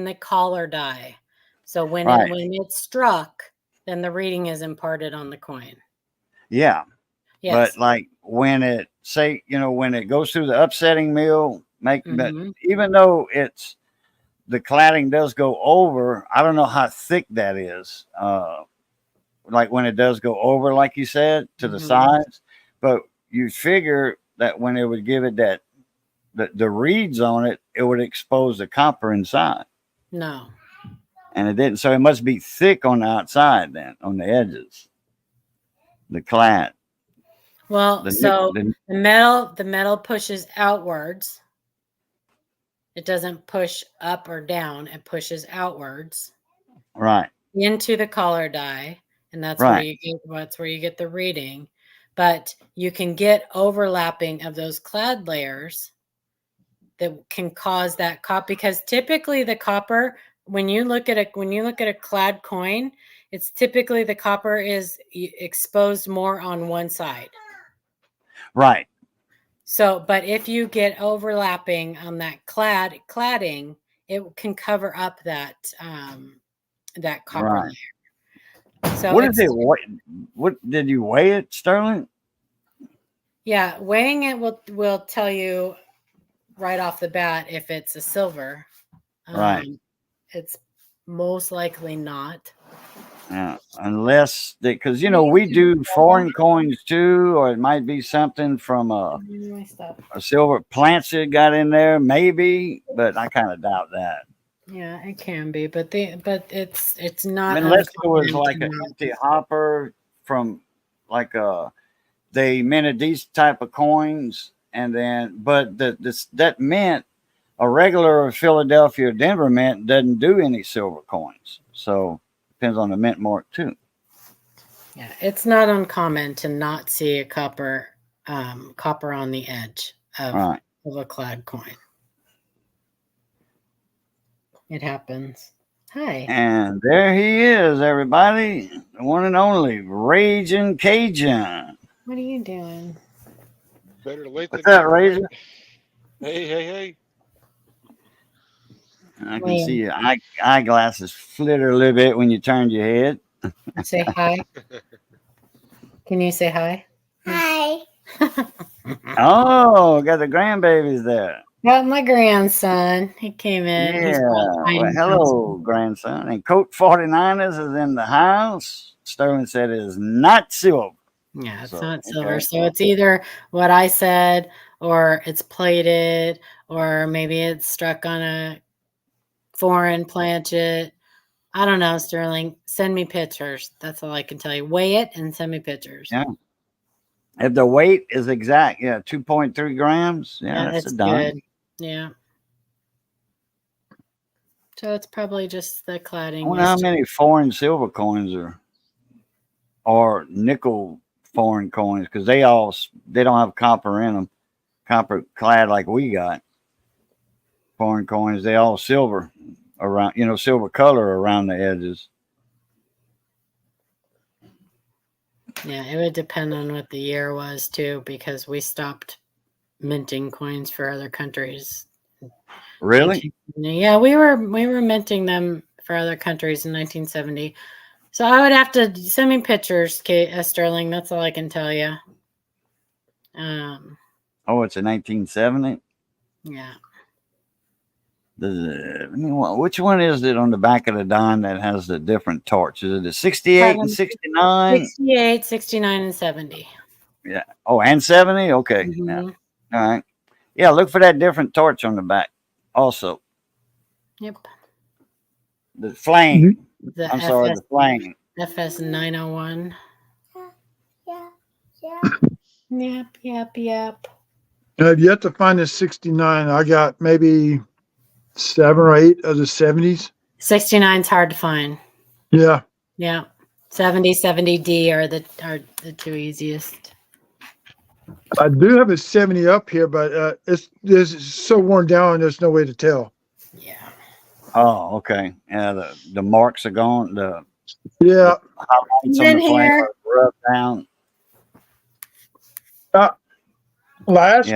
the collar die. So when it's struck, then the reading is imparted on the coin. Yeah. Yes. But like when it when it goes through the upsetting mill, but even though it's the cladding does go over, I don't know how thick that is. Like when it does go over, like you said, to the sides, but you figure that when it would give it that the reeds on it, it would expose the copper inside. No. And it didn't. So it must be thick on the outside then, on the edges. The clad. Well, the metal pushes outwards. It doesn't push up or down. It pushes outwards. Right. Into the collar die. And that's where you get the reading. But you can get overlapping of those clad layers that can cause that copper, because typically the copper, when you look at a clad coin, it's typically the copper is exposed more on one side. Right. So, but if you get overlapping on that cladding, it can cover up that copper layer. So what is it? What did you weigh it, Sterling? Yeah, weighing it will tell you right off the bat if it's a silver. Right. It's most likely not. Yeah, unless because we do foreign coins too, or it might be something from a silver planchet got in there, maybe, but I kind of doubt that. Yeah, it can be, but it's not unless it was like an empty hopper from like they minted these type of coins, and then but that mint a regular Philadelphia or Denver mint doesn't do any silver coins, so depends on the mint mark too. Yeah, it's not uncommon to not see a copper copper on the edge of a clad coin. It happens. Hi. And there he is, everybody. The one and only Raging Cajun. What are you doing? Better late What's than that, never. Razor? Hey. I can see your eyeglasses flitter a little bit when you turned your head. Say hi. Can you say hi? Hi. Oh, got the grandbabies there. Got my grandson. He came in. Yeah. He's about Well, 9 hello, pounds. grandson. And Coat 49ers is in the house. Sterling said it is not silver. Yeah, it's So, not silver. okay. So it's either what I said, or it's plated, or maybe it's struck on a foreign planchet. I don't know, Sterling. Send me pictures. That's all I can tell you. Weigh it and send me pictures. Yeah. If the weight is exact, 2.3 grams. Yeah, that's a dime. good. Yeah. So it's probably just the I cladding. wonder how many foreign silver coins or nickel foreign coins, because they don't have copper in them, copper clad like we got. Foreign coins, they all silver around, silver color around the edges. Yeah, it would depend on what the year was too, because we stopped minting coins for other countries. Really? Yeah, we were minting them for other countries in 1970. So I would have to send me pictures, Kate, Sterling. That's all I can tell you. It's a 1970. Yeah. Which one is it on the back of the dime that has the different torch? Is it the 68 and 69? 68, 69, and 70. Yeah. Oh, and 70? Okay. Mm-hmm. Yeah. All right. Yeah, look for that different torch on the back also. Yep. The flame. The the flame. FS 901. Yeah. Yep. I've yet to find a 69. I got maybe 7 or 8 of the 70s. 69 is hard to find. Yeah. Yeah. 70, 70D are the two easiest. I do have a 70 up here, but it's so worn down, there's no way to tell. Yeah. Oh, okay. Yeah, the marks are gone. The Yeah. highlights on the flame are rubbed down. Last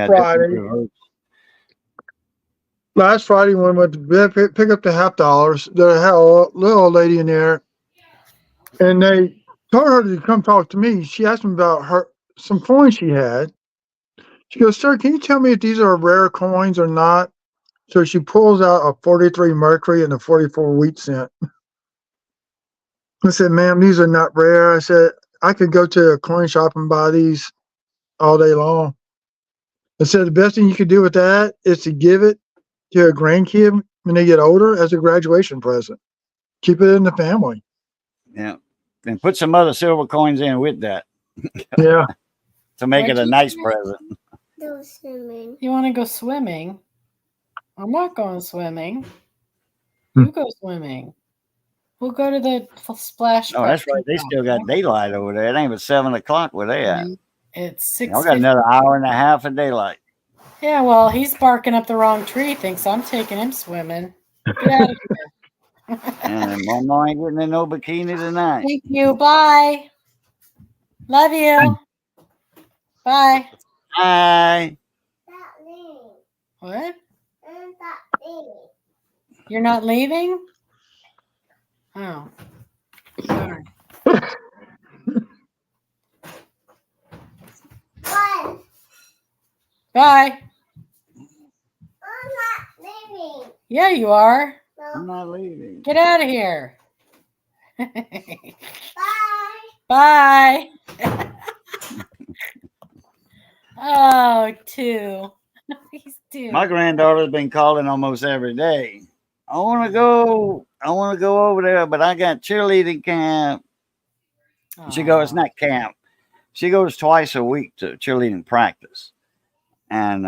Friday when we went to pick up the $50, there had a little old lady in there, and they told her to come talk to me. She asked me about some coins she had. She goes, "Sir, can you tell me if these are rare coins or not?" So she pulls out a 43 mercury and a 44 wheat cent. I said, "Ma'am, these are not rare." I said, "I could go to a coin shop and buy these all day long." I said, "The best thing you could do with that is to give it to a grandkid when they get older as a graduation present. Keep it in the family." Yeah. And put some other silver coins in with that. Yeah. To make it a nice present. Go swimming. You want to go swimming? I'm not going swimming. You go swimming. We'll go to the splash park. Oh, that's right. They still got daylight over there. It ain't but 7 o'clock where they at. It's 6. I got another hour and a half of daylight. Yeah, well, he's barking up the wrong tree. Thinks I'm taking him swimming. Get out of here. And Mama ain't getting in no bikini tonight. Thank you. Bye. Love you. Bye. Bye. What? You're not leaving? Oh. Sorry. Bye. I'm not leaving. Yeah, you are. No. I'm not leaving. Get out of here. Bye. Bye. Oh, 2. He's 2. My granddaughter's been calling almost every day. I want to go over there, but I got cheerleading camp. She goes, it's not camp. She goes twice a week to cheerleading practice. And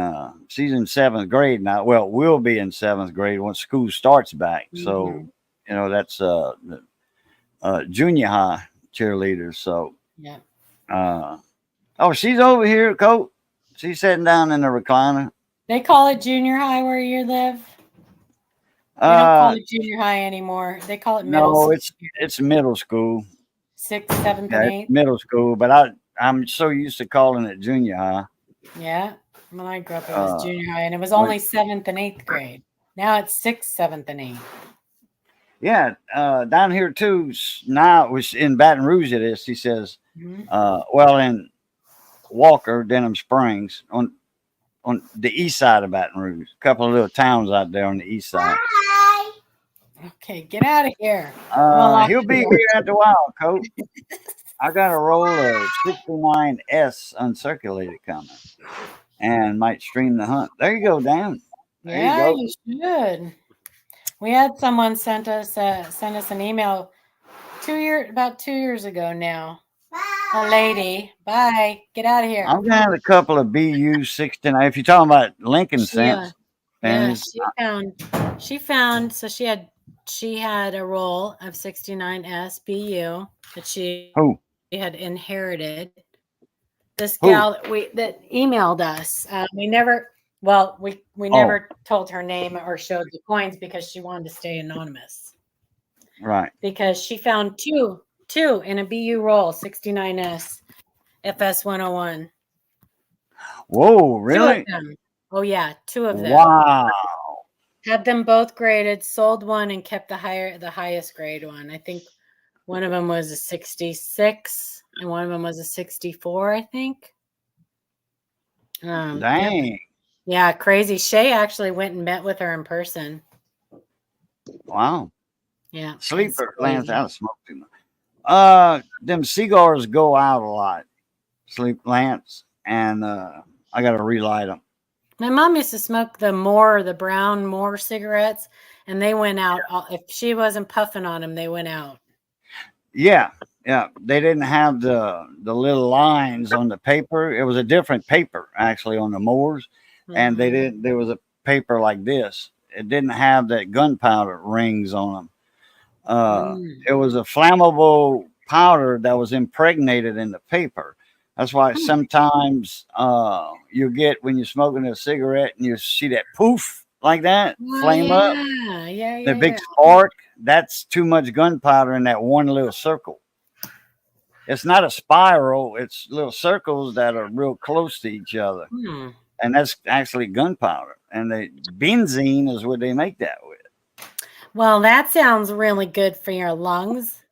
she's in 7th grade now. Well, we'll be in 7th grade once school starts back. So, that's junior high cheerleaders. So, yeah. Oh, she's over here, Colt. She's sitting down in the recliner. They call it junior high where you live. They don't call it junior high anymore. They call it middle No, school. it's middle school. 6th, 7th, Yeah, and it's 8th. middle school, but I'm so used to calling it junior high. Yeah. When I grew up, it was Uh, junior high, and it was when- only 7th and 8th grade. Now it's 6th, 7th, and 8th. Yeah, down here too. Now it was in Baton Rouge. It is. He says, Mhm. well, in Walker, Denham Springs, on the east side of Baton Rouge. A couple of little towns out there on the east side. Bye. Okay, get out of here. I'm gonna lock He'll the be door. here after a while, Coach. I got a roll of 69S uncirculated coming, and might stream the hunt. There you go, Dan. There you Yeah, go. you should. We had someone send us an email about 2 years ago now. A lady. Bye. Get out of here. I've got a couple of BU 69. If you're talking about Lincoln sense, Yeah, and she found so she had a roll of 69 SBU that she who? had inherited. This Who? gal that emailed us. We never never told her name or showed the coins because she wanted to stay anonymous. Right. Because she found two in a BU roll, 69S FS 101. Whoa, 2 really? of them. Oh yeah, 2 of them. Wow. Had them both graded, sold one, and kept the highest grade one. I think one of them was a 66 and one of them was a 64, I think. Yep. Dang. Yeah, crazy. Shay actually went and met with her in person. Wow. Yeah. Sleeper it's Lance crazy. out of smoke too much. Them cigars go out a lot. Sleep Lance, and I gotta relight them. My mom used to smoke the brown Moore cigarettes, and they went out. If she wasn't puffing on them, they went out. Yeah, yeah. They didn't have the little lines on the paper. It was a different paper actually on the Moors, and they didn't. There was a paper like this. It didn't have that gunpowder rings on them. It was a flammable powder that was impregnated in the paper. That's why sometimes you get when you're smoking a cigarette and you see that poof like that flame up, the big spark. That's too much gunpowder in that one little circle. It's not a spiral; it's little circles that are real close to each other, and that's actually gunpowder. And the benzene is what they make that with. Well, that sounds really good for your lungs.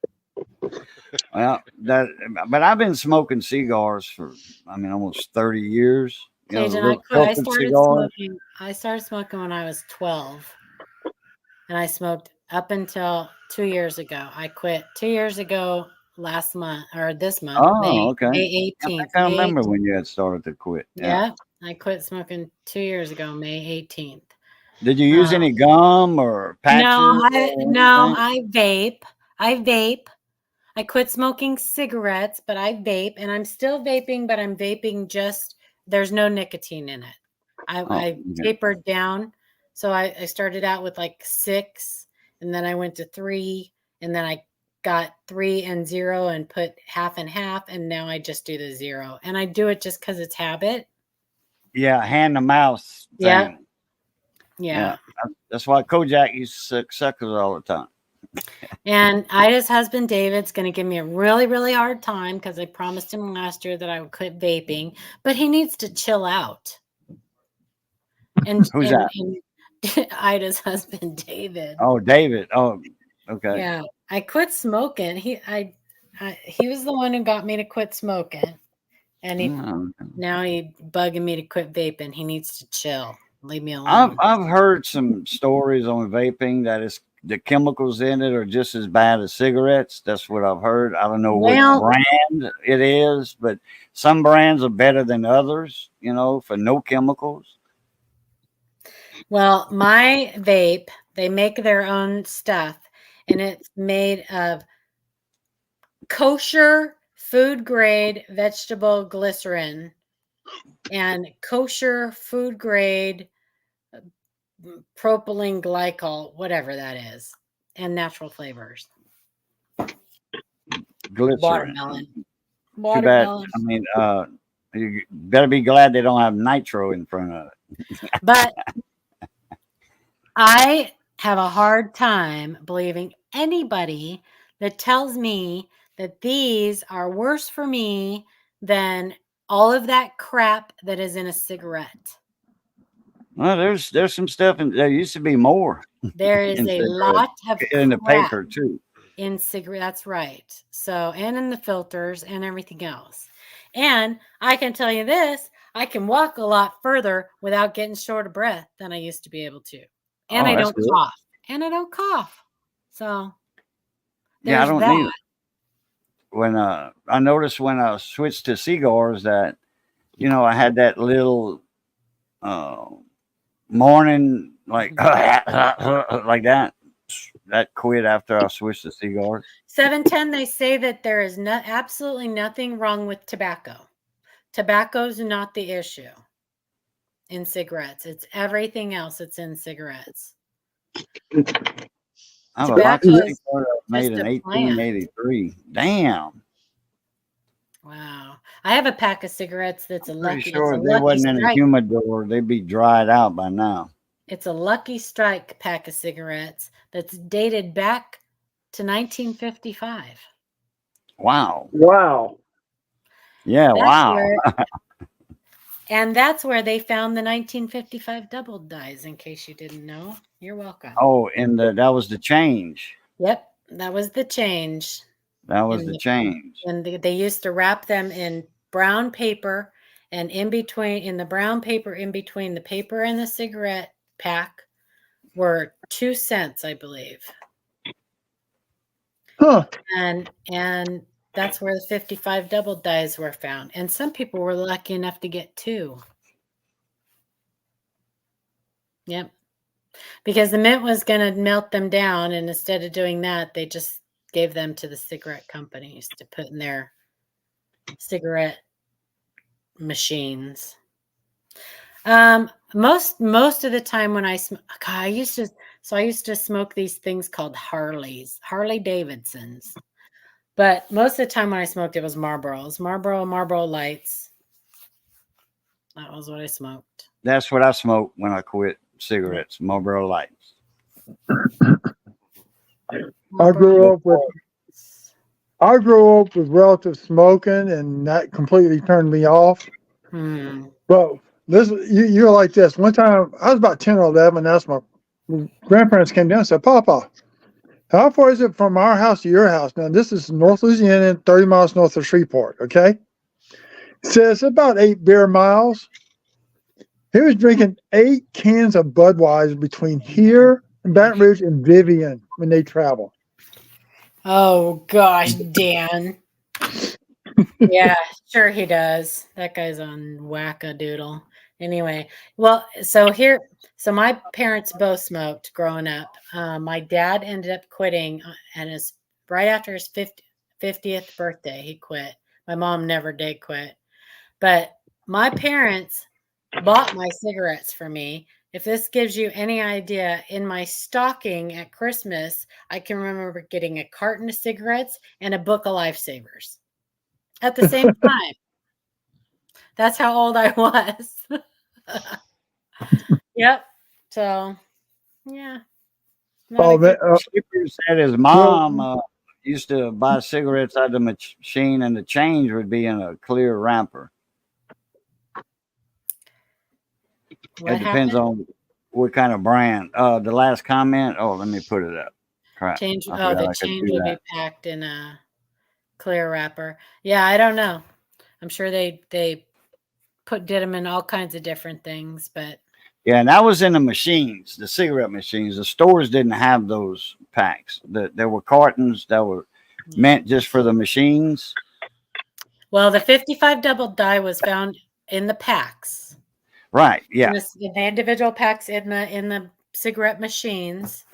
Well, but I've been smoking cigars for, almost 30 years. You know, the Cajun, little I filtered started cigars. smoking. I started smoking when I was 12, and I smoked up until 2 years ago. I quit 2 years ago last month or this month, Oh, okay. May I think 18th. I remember when you had started to quit. Yeah, I quit smoking 2 years ago, May 18th. Did you use any gum or patches? I vape. I quit smoking cigarettes, but I vape, and I'm still vaping, but I'm vaping there's no nicotine in it. I tapered down. So I started out with like 6, and then I went to 3, and then I got 3 and 0 and put half and half, and now I just do the 0. And I do it just because it's habit. Yeah, hand to mouth thing. Yeah. That's why Kojak used to suck suckers all the time. And Ida's husband, David's going to give me a really, really hard time because I promised him last year that I would quit vaping, but he needs to chill out. And Who's that? And Ida's husband, David. Oh, David. Oh, okay. Yeah, I quit smoking. He was the one who got me to quit smoking, and now he bugging me to quit vaping. He needs to chill. Leave me alone. I've heard some stories on vaping that the chemicals in it are just as bad as cigarettes. That's what I've heard. I don't know what brand it is, but some brands are better than others, for no chemicals. Well, my vape, they make their own stuff, and it's made of kosher food grade vegetable glycerin and kosher food grade propylene glycol, whatever that is, and natural flavors. Glycerin. Watermelon. Too bad. You better be glad they don't have nitro in front of it. But I have a hard time believing anybody that tells me that these are worse for me than all of that crap that is in a cigarette. Well, there's some stuff, and there used to be more There is in a cigarettes, lot of in the crap paper too. in cigarette. That's right. So, and in the filters and everything else. And I can tell you this, I can walk a lot further without getting short of breath than I used to be able to. And Oh, I that's don't good. cough. And I don't cough. So Yeah, I there's don't that. need it. When I noticed when I switched to cigars that I had that little uh, morning like like that. That quit after I switched to cigars. 710, they say that there is absolutely nothing wrong with tobacco. Tobacco's not the issue in cigarettes. It's everything else that's in cigarettes. I have a box Tobacco of is cigars made just in a plant. 1883. Damn. Wow. I have a pack of cigarettes that's Pretty it's sure a if they lucky wasn't in a strike. humidor, they'd be dried out by now. It's a Lucky Strike pack of cigarettes that's dated back to 1955. Wow. Wow. Yeah, wow. That's where they found the 1955 double dies, in case you didn't know. You're welcome. Oh, and that was the change. Yep, that was the change. That was the change. And they used to wrap them in brown paper, and in the brown paper, in between the paper and the cigarette pack were 2 cents, I believe. Huh. And that's where the 55 double dies were found. And some people were lucky enough to get 2. Yep. Because the mint was going to melt them down, and instead of doing that, they just gave them to the cigarette companies to put in their cigarette machines. Most of the time when I used to smoke these things called Harley Davidsons. But most of the time when I smoked, it was Marlboros, Marlboro Lights. That was what I smoked. That's what I smoked when I quit cigarettes, Marlboro Lights. I grew up with relative smoking, and that completely turned me off. But you're like this. One time I was about 10 or 11. That's my grandparents came down and said, "Papa, how far is it from our house to your house?" Now this is North Louisiana, 30 miles north of Shreveport. Okay, it says about 8 beer miles. He was drinking 8 cans of Budweiser between here and Baton Rouge and Vivian when they travel. Oh gosh, Dan. Yeah, sure he does. That guy's on wackadoodle. Anyway, well, so my parents both smoked growing up. My dad ended up quitting, and right after his 50th birthday, he quit. My mom never did quit, but my parents bought my cigarettes for me. If this gives you any idea, in my stocking at Christmas, I can remember getting a carton of cigarettes and a book of Lifesavers at the same time. That's how old I was. Yep. So, yeah. Oh, man, Skipper said his mom used to buy cigarettes out of the machine, and the change would be in a clear wrapper. It depends on what kind of brand. The last comment. Oh, let me put it up. Crap. The change would be packed in a clear wrapper. Yeah, I don't know. I'm sure they did them in all kinds of different things, but yeah, and that was in the machines, the cigarette machines. The stores didn't have those packs. There were cartons that were meant just for the machines. Well, the 55 double die was found in the packs. Right. Yeah. In the individual packs in the cigarette machines.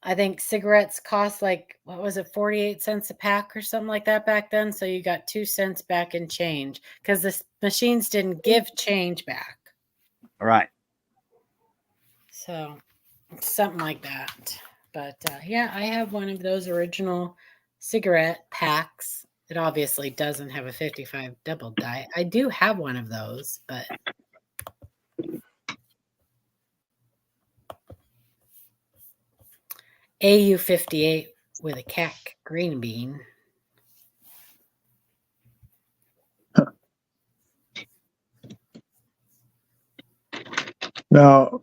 I think cigarettes cost like, what was it, 48 cents a pack or something like that back then. So you got 2 cents back in change because the machines didn't give change back. Right. So something like that. But yeah, I have one of those original cigarette packs It obviously doesn't have a 55 double die. I do have one of those, but AU58 with a CAC green bean. Now,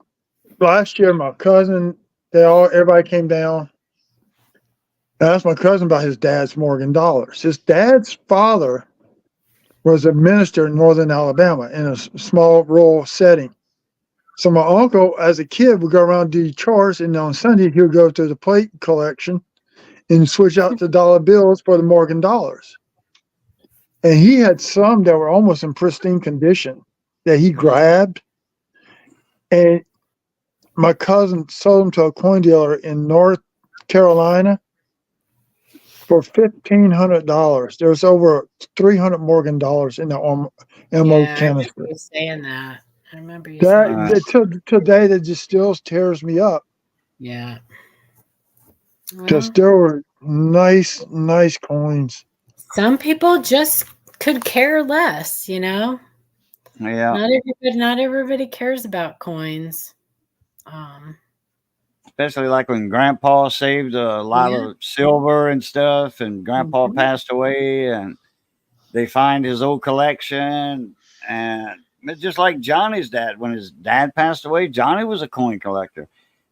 last year, my cousin, everybody came down. I asked my cousin about his dad's Morgan dollars. His dad's father was a minister in northern Alabama in a small rural setting. So my uncle, as a kid, would go around and do chores, and on Sunday he would go to the plate collection and switch out the dollar bills for the Morgan dollars. And he had some that were almost in pristine condition that he grabbed. And my cousin sold them to a coin dealer in North Carolina for $1,500. There's over 300 Morgan dollars in the ammo Yeah, I remember canister. you saying that. I remember you saying that. That today that just still tears me up Yeah. because Well, there were nice coins. some people just could care less, you know. Yeah. Not everybody cares about coins. Especially like when Grandpa saved a lot of silver and stuff, and Grandpa passed away, and they find his old collection. And it's just like Johnny's dad. When his dad passed away, Johnny was a coin collector,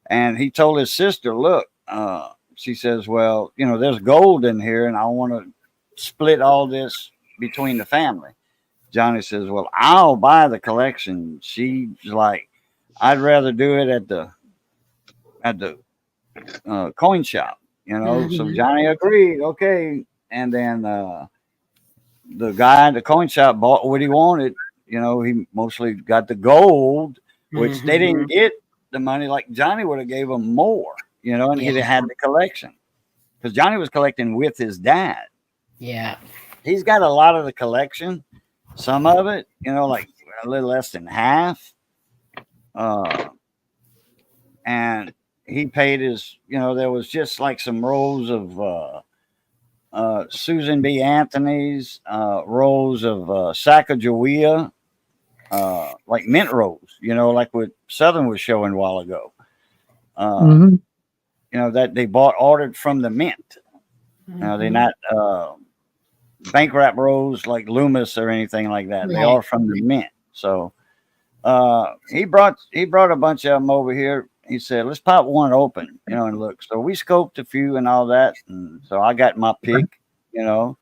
and he told his sister, "Look," she says, "Well, you know, there's gold in here, and I want to split all this between the family." Johnny says, "Well, I'll buy the collection." She's like, "I'd rather do it at the coin shop, you know." So Johnny agreed, okay. And then the guy at the coin shop bought what he wanted. You know, he mostly got the gold, which they didn't get the money. Like Johnny would have gave them more, you know, and he'd have had the collection because Johnny was collecting with his dad. Yeah. He's got a lot of the collection, some of it, you know, like a little less than half. And he paid his, you know, there was just like some rolls of Susan B. Anthony's, rolls of Sacagawea, like mint rolls, you know, like what Southern was showing a while ago. You know, that they ordered from the mint. They're not bank wrap rolls like Loomis or anything like that. They are from the mint. So he brought a bunch of them over here. He said, "Let's pop one open, you know, and look." So we scoped a few and all that, and so I got my pick, you know,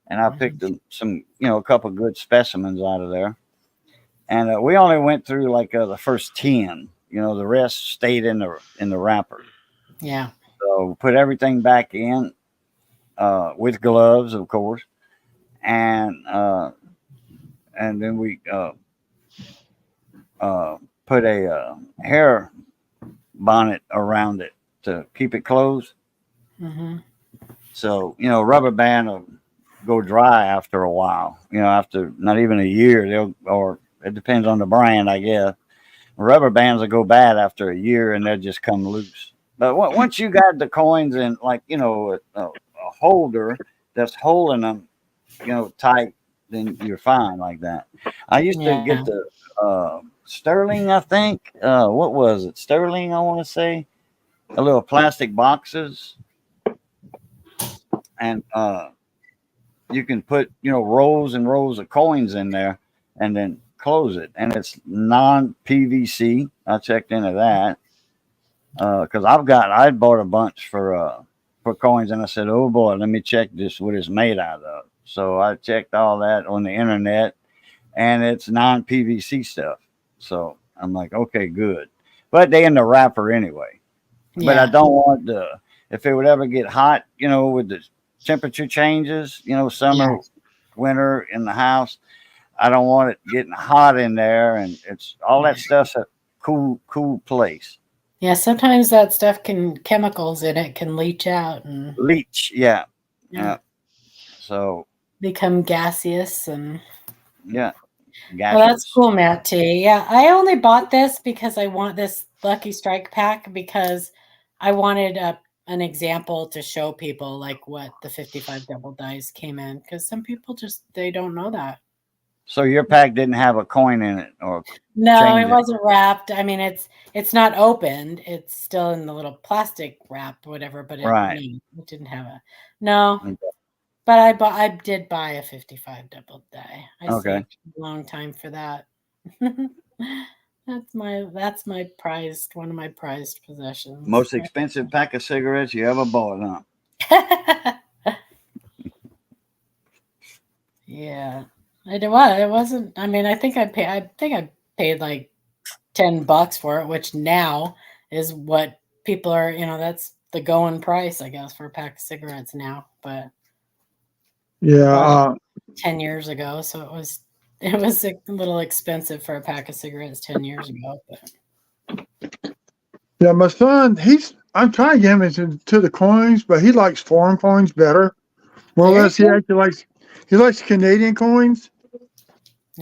and I picked some, you know, a couple of good specimens out of there. And we only went through like the first 10, you know, the rest stayed in the wrapper. Yeah. So put everything back in with gloves, of course, and then we put a hair bonnet around it to keep it closed. So, you know, rubber band will go dry after a while, you know, after not even a year, or it depends on the brand, I guess. Rubber bands will go bad after a year and they'll just come loose. But once you got the coins in, like, you know, a holder that's holding them, you know, tight, then you're fine like that. I used to get the Sterling, I think. What was it? Sterling, I want to say. A little plastic boxes. And you can put, you know, rows and rows of coins in there and then close it. And it's non-PVC. I checked into that because I bought a bunch for coins, and I said, "Oh boy, let me check this what it's made out of." So I checked all that on the internet, and it's non-PVC stuff. So I'm like, okay, good. But they in the wrapper anyway. But I don't want if it would ever get hot, you know, with the temperature changes, you know, summer, winter in the house, I don't want it getting hot in there, and it's all that stuff's a cool place. Yeah, sometimes that stuff chemicals in it can leach out and yeah. So become gaseous and gaseous. Well, that's cool, Matt T. Yeah, I only bought this because I want this Lucky Strike pack because I wanted an example to show people like what the 55 double dice came in, because some people just they don't know that. So your pack didn't have a coin in it, or No, change it it. wasn't wrapped. I mean, it's not opened. It's still in the little plastic wrap, whatever. But Right. it didn't have a no. Okay. But I did buy a 55 double die. I Okay. saved a long time for that. That's my prized one of my prized possessions. Most expensive pack of cigarettes you ever bought, huh? Yeah. It wasn't. I mean, I think I paid like $10 for it, which now is what people are. That's the going price, I guess, for a pack of cigarettes now. But Yeah. 10 years ago, so it was a little expensive for a pack of cigarettes 10 years ago. But Yeah, my son, I'm trying to get him into the coins, but he likes foreign coins better. More or Very less, he likes Canadian coins.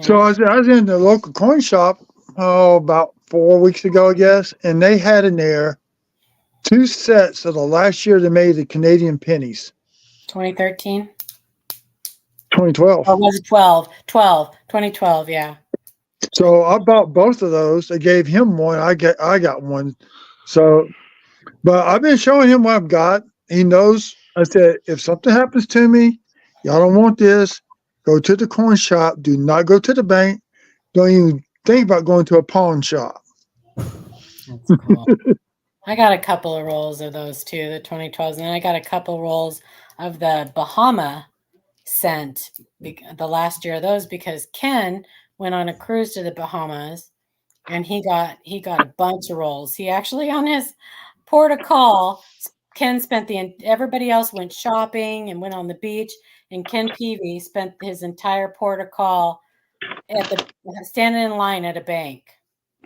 So yeah. I was in the local coin shop about 4 weeks ago, I guess, and they had in there 2 sets of the last year they made the Canadian pennies, 2013. 2012. Or was it 12? 2012, yeah. So I bought both of those. I gave him one. I got one. So, but I've been showing him what I've got. He knows. I said, if something happens to me, y'all don't want this, go to the coin shop. Do not go to the bank. Don't even think about going to a pawn shop. That's cool. I got a couple of rolls of those too, the 2012s, and then I got a couple rolls of the Bahama scent the last year of those, because Ken went on a cruise to the Bahamas and he got a bunch of rolls. He actually, on his port of call, Ken spent everybody else went shopping and went on the beach, and Ken Peavy spent his entire port of call standing in line at a bank.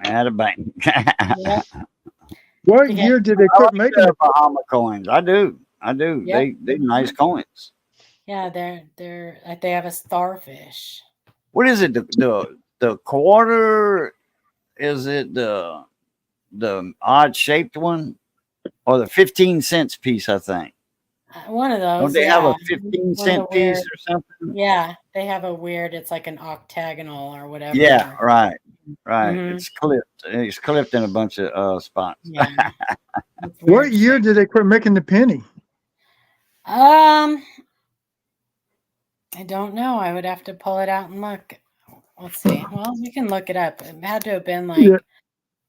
At a bank. Yep. What year did they quit making the the Bahama coins? I do. Yep. They nice coins. Yeah, they have a starfish. What is it? The quarter? Is it the odd shaped one, or the 15 cents piece? I think. One of those. Don't they have a 15-cent piece weird, or something? Yeah, they have a weird. It's like an octagonal or whatever. Yeah, right. Mhm. It's clipped. It's clipped in a bunch of spots. Yeah. What year did they quit making the penny? I don't know. I would have to pull it out and look. Let's see. Well, we can look it up. It had to have been like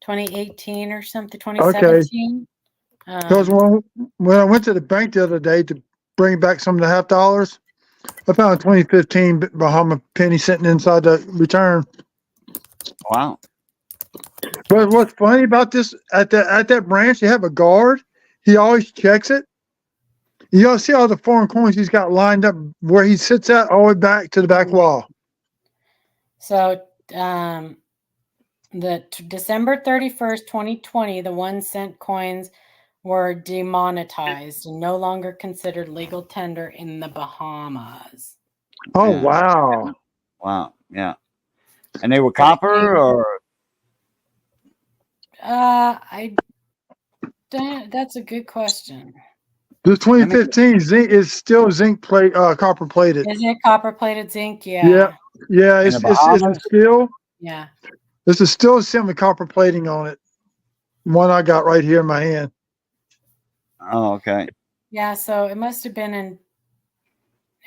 2018 or something. 2017. Because when I went to the bank the other day to bring back some of the half dollars, I found a 2015 Bahama penny sitting inside the return. Wow. But what's funny about this, at that branch, they have a guard. He always checks it. You all see all the foreign coins he's got lined up where he sits at all the way back to the back wall. So the December 31st, 2020, the 1 cent coins were demonetized and no longer considered legal tender in the Bahamas. Oh, Yeah. wow. Wow. Yeah. And they were copper, or? That's a good question. The 2015 zinc is still copper plated. Is it copper plated zinc? Yeah. Yeah. It's a steel. Yeah. This is still semi copper plating on it. One I got right here in my hand. Oh, okay. Yeah. So it must have been in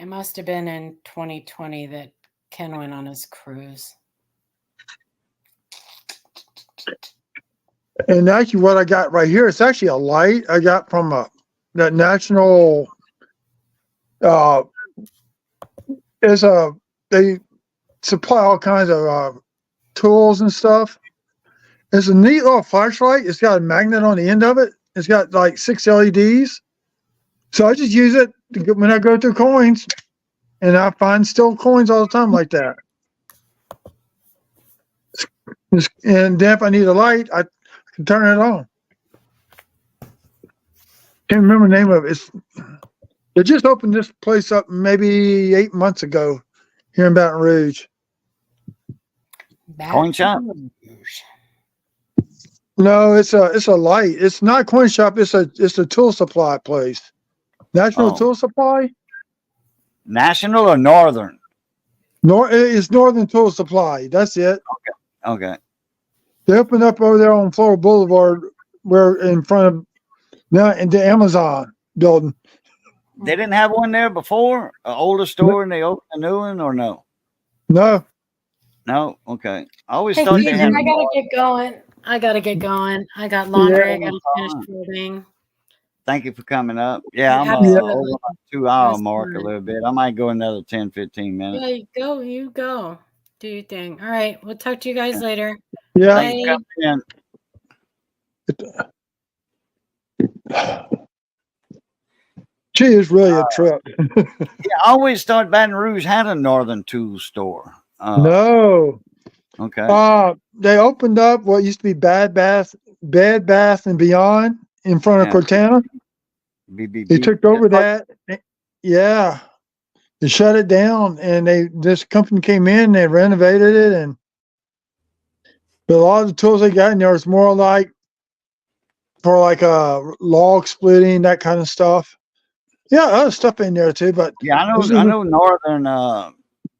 2020 that Ken went on his cruise. And actually, what I got right here, it's actually a light I got from that national. They supply all kinds of tools and stuff. It's a neat little flashlight. It's got a magnet on the end of it. It's got like 6 LEDs. So I just use it when I go through coins, and I find still coins all the time like that. And then if I need a light, I can turn it on. Can't remember the name of it. They just opened this place up maybe 8 months ago here in Baton Rouge. Coin shop? No, it's a light. It's not a coin shop. It's a tool supply place. National Oh, Tool Supply. national or northern? It's Northern Tool Supply. That's it. Okay. They opened up over there on Florida Boulevard, where in front of now in the Amazon building. They didn't have one there before? An older store and they opened a new one, or no? No, No? Okay. I always Hey, thought we they Keaton, had I a gotta northern. get going. I gotta get going. I got yeah, laundry. I gotta finish folding. Thank you for coming up. Yeah, I'm yeah. over Absolutely. my That 2 hour was mark a fun. little bit. I might go another 10, 15 Yeah, minutes. you go. You go. Do your thing. All right. We'll talk to you guys later. Yeah. Thank you Bye. for coming in. She is really a trip. Yeah, I always thought Baton Rouge had a northern tool store. No. Okay. They opened up what used to be Bed Bath and Beyond in front of Yeah. Cortana. They BBB. took over that. Yeah. They shut it down, and this company came in, they renovated it, and but a lot of the tools they got in there is more like for like log splitting, that kind of stuff. Yeah, other stuff in there too, but Yeah, this I is know northern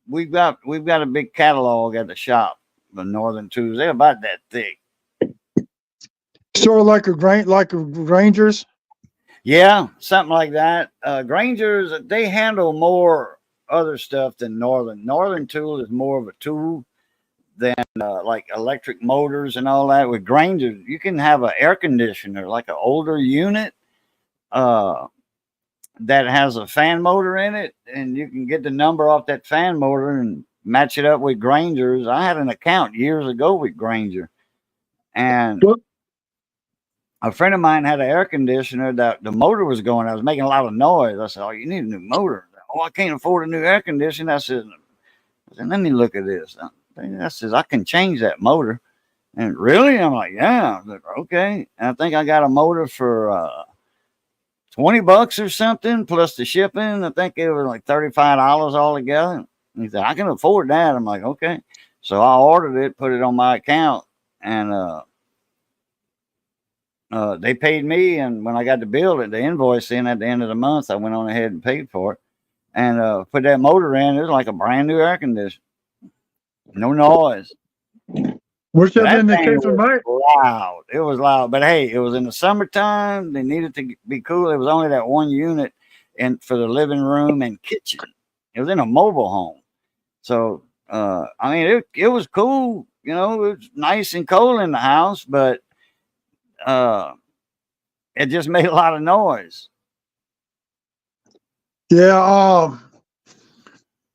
we've got a big catalog at the shop. The northern tools. They're about that thick. sort of like a Granger's. Yeah, something like that. Grangers, they handle more other stuff than Northern. Northern Tool is more of a tool than like electric motors and all that. With Grangers, you can have an air conditioner, like an older unit uh, that has a fan motor in it, and you can get the number off that fan motor and match it up with Grangers. I had an account years ago with Granger, and But a friend of mine had an air conditioner that the motor was going. I was making a lot of noise. I said, "Oh, you need a new motor." Oh, I can't afford a new air conditioner. I said, "Let me look at this." I says, "I can change that motor." And really, I'm like, "Yeah." I said, okay. And I think I got a motor for $20 or something plus the shipping. I think it was like $35 altogether. And he said, "I can afford that." I'm like, "Okay." So I ordered it, put it on my account, and they paid me, and when I got the bill, the invoice in at the end of the month, I went on ahead and paid for it, and put that motor in. It was like a brand new air conditioner, no noise. which But have that been the thing case with was my. loud. It was loud. But hey, it was in the summertime. They needed to be cool. It was only that one unit, and for the living room and kitchen. It was in a mobile home, so I mean, it was cool. You know, it was nice and cold in the house, but uh, it just made a lot of noise. Yeah,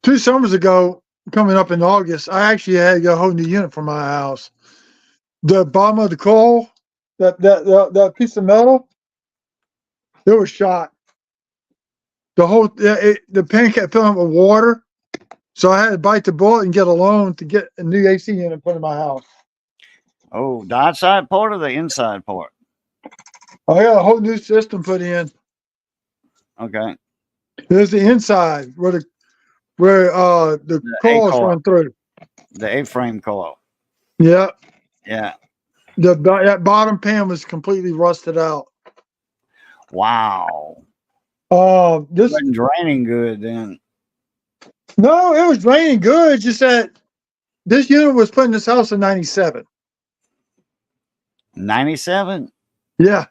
2 summers ago, coming up in August, I actually had to get a whole new unit for my house. The bottom of the coil, that piece of metal, it was shot. The pan kept filling up with water, so I had to bite the bullet and get a loan to get a new AC unit put in my house. Oh, the outside part or the inside part? I got a whole new system put in. Okay. There's the inside where the The A coils coil, run through. the A frame coil. Yeah, Yeah. that bottom pan was completely rusted out. Wow. This Wasn't draining good then. No, it was raining good. Just that this unit was put in this house in '97. 97? Yeah,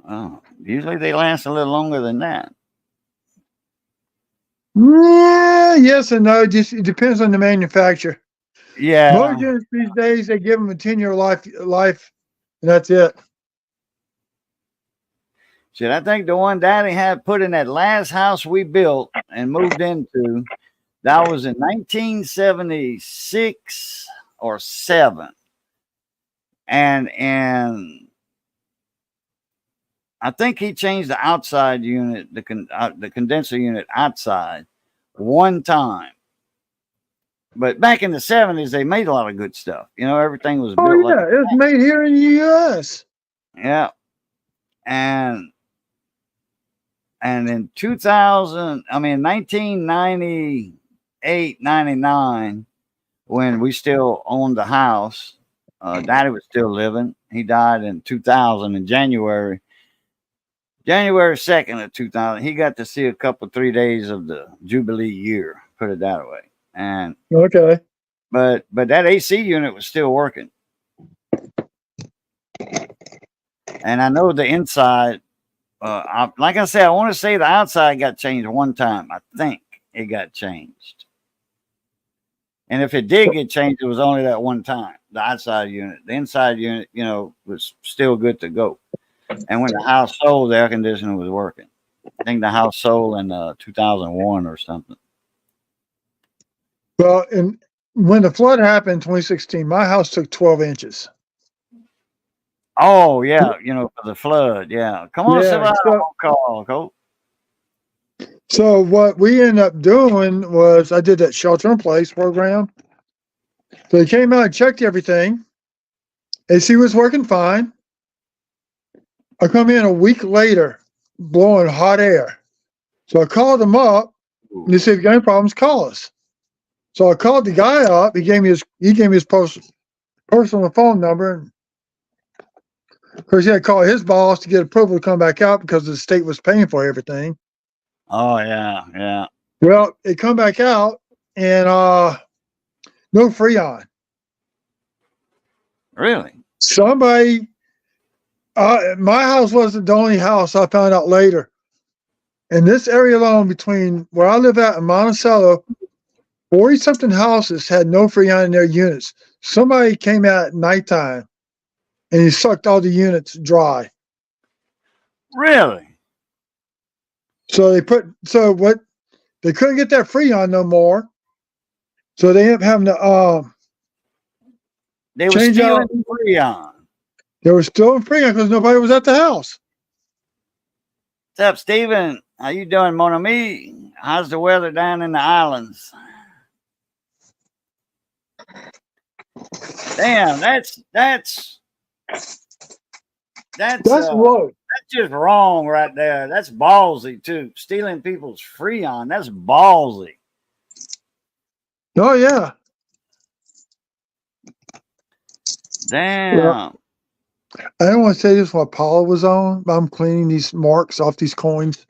Oh, usually they last a little longer than that. yeah, yes and no. Just it depends on the manufacturer. Most Yeah. units these days they give them a 10-year life, and that's it. Shit, I think the one Daddy had put in that last house we built and moved into, that was in 1976 or 7. And I think he changed the outside unit, the condenser unit outside one time. But back in the 70s, they made a lot of good stuff. You know, everything was Oh built like, yeah, it's made here in the U.S. yeah. And in 2000, I mean, 1998, 99, when we still owned the house, Daddy was still living. He died in 2000 in January 2nd of 2000. He got to see a couple 3 days of the Jubilee year, put it that way. And Okay. but that AC unit was still working. And I know the inside, like I said, I want to say the outside got changed one time. I think it got changed. And if it did get changed, it was only that one time, the outside unit. The inside unit, was still good to go. And when the house sold, the air conditioner was working. I think the house sold in 2001 or something. Well, and when the flood happened in 2016, my house took 12 inches. Oh, yeah, for the flood. Yeah. Come on, Yeah. call, Colt. So what we ended up doing was I did that shelter in place program. So they came out and checked everything. AC was working fine. I come in a week later, blowing hot air. So I called them up and they said, if you got any problems, call us. So I called the guy up. He gave me his personal phone number. And of course, he had to call his boss to get approval to come back out because the state was paying for everything. Oh, yeah. Well, they come back out and no Freon. Really? Somebody, my house wasn't the only house. I found out later. In this area alone, between where I live at and Monticello, 40-something houses had no Freon in their units. Somebody came out at nighttime and he sucked all the units dry. Really? So they couldn't get that Freon no more. So they ended up having to They were change out. stealing Freon. They were still in Freon because nobody was at the house. What's up, Steven? How you doing, mon ami? How's the weather down in the islands? Damn, that's Low. that's just wrong right there. That's ballsy too. Stealing people's Freon. That's ballsy. Oh yeah. Damn. Yeah. I don't want to say this while Paula was on, but I'm cleaning these marks off these coins.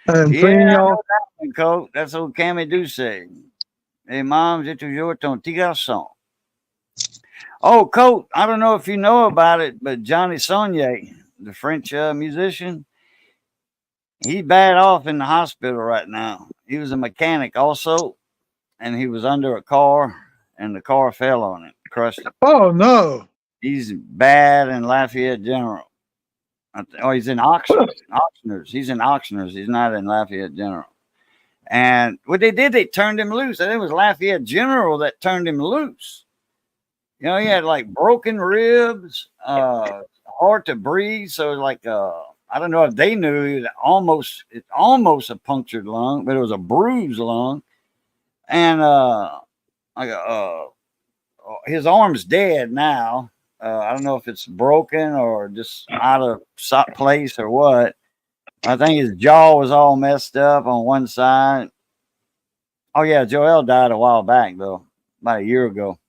I'm cleaning off. Coach. That's what Cammy do say. Hey, mom, c'est toujours ton petit garçon. Oh, Coach, I don't know if you know about it, but Johnny Saunier, the French musician, he's bad off in the hospital right now. He was a mechanic also, and he was under a car, and the car fell on him, crushed him. Oh no. He's bad in Lafayette General. He's in Auctioners. He's in Auctioners. He's not in Lafayette General. And what they did, they turned him loose. I think it was Lafayette General that turned him loose. He had like broken ribs, hard to breathe. So like, I don't know if they knew it almost a punctured lung, but it was a bruised lung. And his arm's dead now. I don't know if it's broken or just out of place or what. I think his jaw was all messed up on one side. Oh yeah, Joel died a while back though, about a year ago.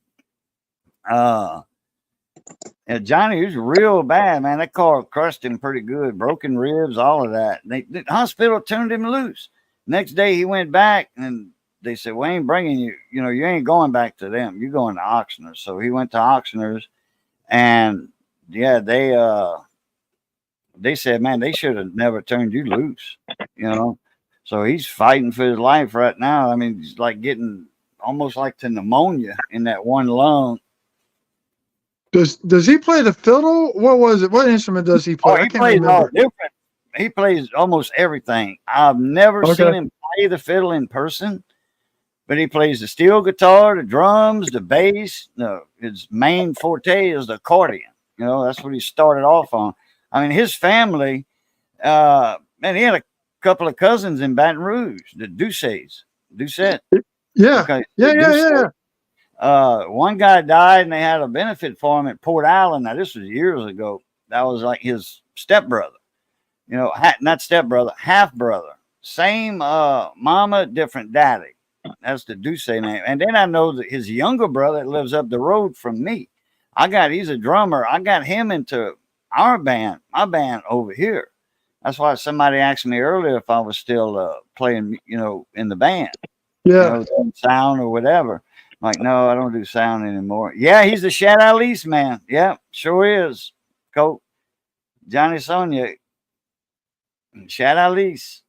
Johnny was real bad, man. That car crushed him pretty good, broken ribs, all of that. The hospital turned him loose. Next day he went back and they said, "We ain't bringing you. You ain't going back to them. You're going to Auctioners." So he went to Auctioners. And yeah, they said, man, they should have never turned you loose, So he's fighting for his life right now. I mean, he's like getting almost like to pneumonia in that one lung. Does he play the fiddle? What was it? What instrument does he play? Oh, he plays all different. He plays almost everything. I've never seen him play the fiddle in person. But he plays the steel guitar, the drums, the bass. His main forte is the accordion. That's what he started off on. I mean, his family, man, he had a couple of cousins in Baton Rouge, the Doucette. Yeah. Okay. Yeah. One guy died and they had a benefit for him at Port Allen. Now, this was years ago. That was like his stepbrother. Not stepbrother, half brother. Same mama, different daddy. That's the Duce name. And then I know that his younger brother that lives up the road from me. He's a drummer. I got him into our band, my band over here. That's why somebody asked me earlier if I was still playing, in the band, Yeah. doing sound or whatever. I'm like, no, I don't do sound anymore. Yeah, he's the Shadow Lease man. Yeah, sure is. Coach Johnny Sonia, Shadow Lease.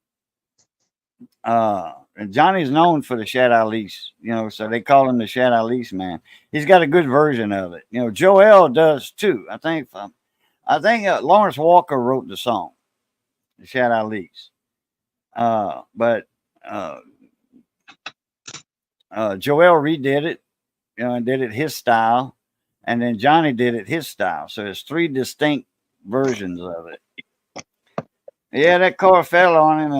And Johnny's known for the Shadow Lease, so they call him the Shadow Lease man. He's got a good version of it. Joel does too. I think Lawrence Walker wrote the song, the Shadow Lease. But Joel redid it, and did it his style, and then Johnny did it his style. So there's 3 distinct versions of it. Yeah, that car fell on him,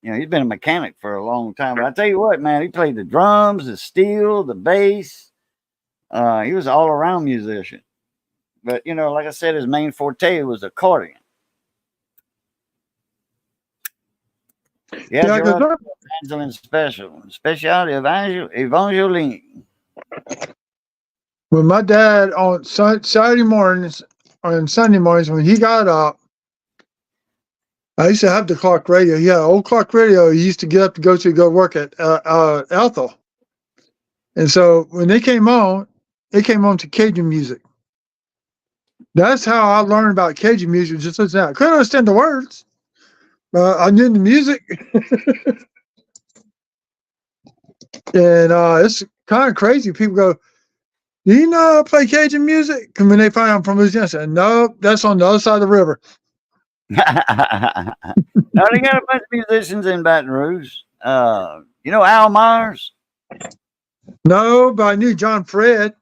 and he's been a mechanic for a long time. But I tell you what, man, he played the drums, the steel, the bass. He was an all-around musician. But, like I said, his main forte was accordion. Yeah, Evangeline specialty of Evangeline. When my dad on Saturday mornings and Sunday mornings, when he got up, I used to have the clock radio. Yeah, old clock radio. He used to get up to go work at Ethel. And so when they came on to Cajun music. That's how I learned about Cajun music. Just listening. I couldn't understand the words, but I knew the music. And it's kind of crazy. People go, "Do you know how to play Cajun music?" And when they find I'm from Louisiana, I said, "No, that's on the other side of the river." No, they got a bunch of musicians in Baton Rouge. Al Myers? No, but I knew John Fred.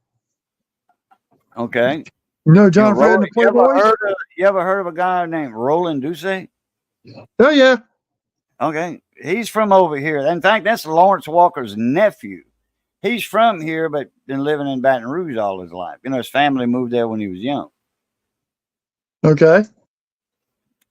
Okay. John Fred and the Playboys? You ever heard of a guy named Roland Duce? Oh, yeah. Okay. He's from over here. In fact, that's Lawrence Walker's nephew. He's from here, but been living in Baton Rouge all his life. His family moved there when he was young. Okay.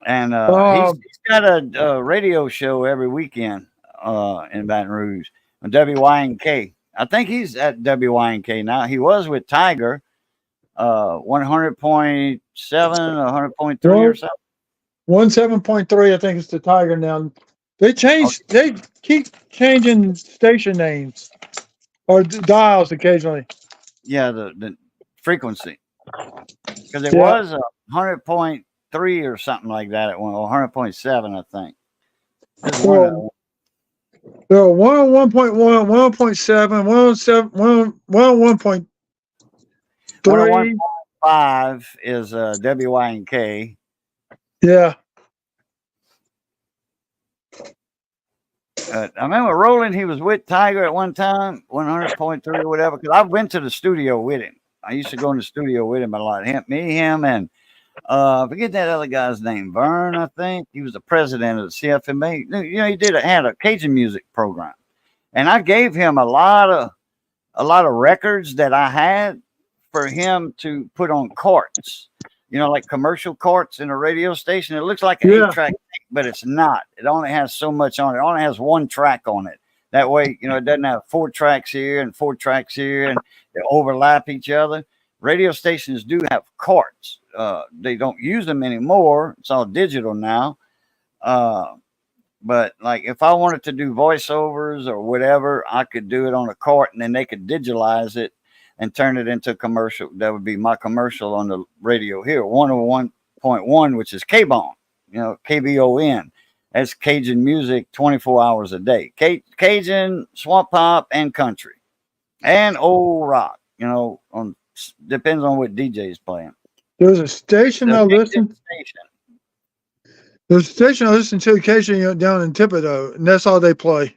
And he's got a radio show every weekend in Baton Rouge on WYNK. I think he's at WYNK now. He was with Tiger, 100.7 or 100.3 or something. 17.3, I think it's the Tiger now. They keep changing station names or dials occasionally. Yeah, the frequency. Because it was 100.3 or something like that at one, or 100.7, I think. There are 101.1, 101.7, 107, 101.3. 101.5 is WYNK. Yeah. I remember Roland, he was with Tiger at one time, 100.3 or whatever, because I went to the studio with him. I used to go in the studio with him a lot. Him, and I forget that other guy's name, Vern, I think. He was the president of the CFMA. He had a Cajun music program. And I gave him a lot of records that I had for him to put on carts. Like commercial carts in a radio station. It looks like an 8-track, but it's not. It only has so much on it. It only has 1 track on it. That way, it doesn't have 4 tracks here and 4 tracks here, and they overlap each other. Radio stations do have carts. They don't use them anymore. It's all digital now. But like if I wanted to do voiceovers or whatever, I could do it on a cart, and then they could digitalize it and turn it into a commercial. That would be my commercial on the radio here, 101.1, which is K-Bon, KBON. That's Cajun music 24 hours a day. Cajun, swamp pop, and country. And old rock, depends on what DJ is playing. There's a station I listen to occasionally down in Thibodaux, and that's all they play.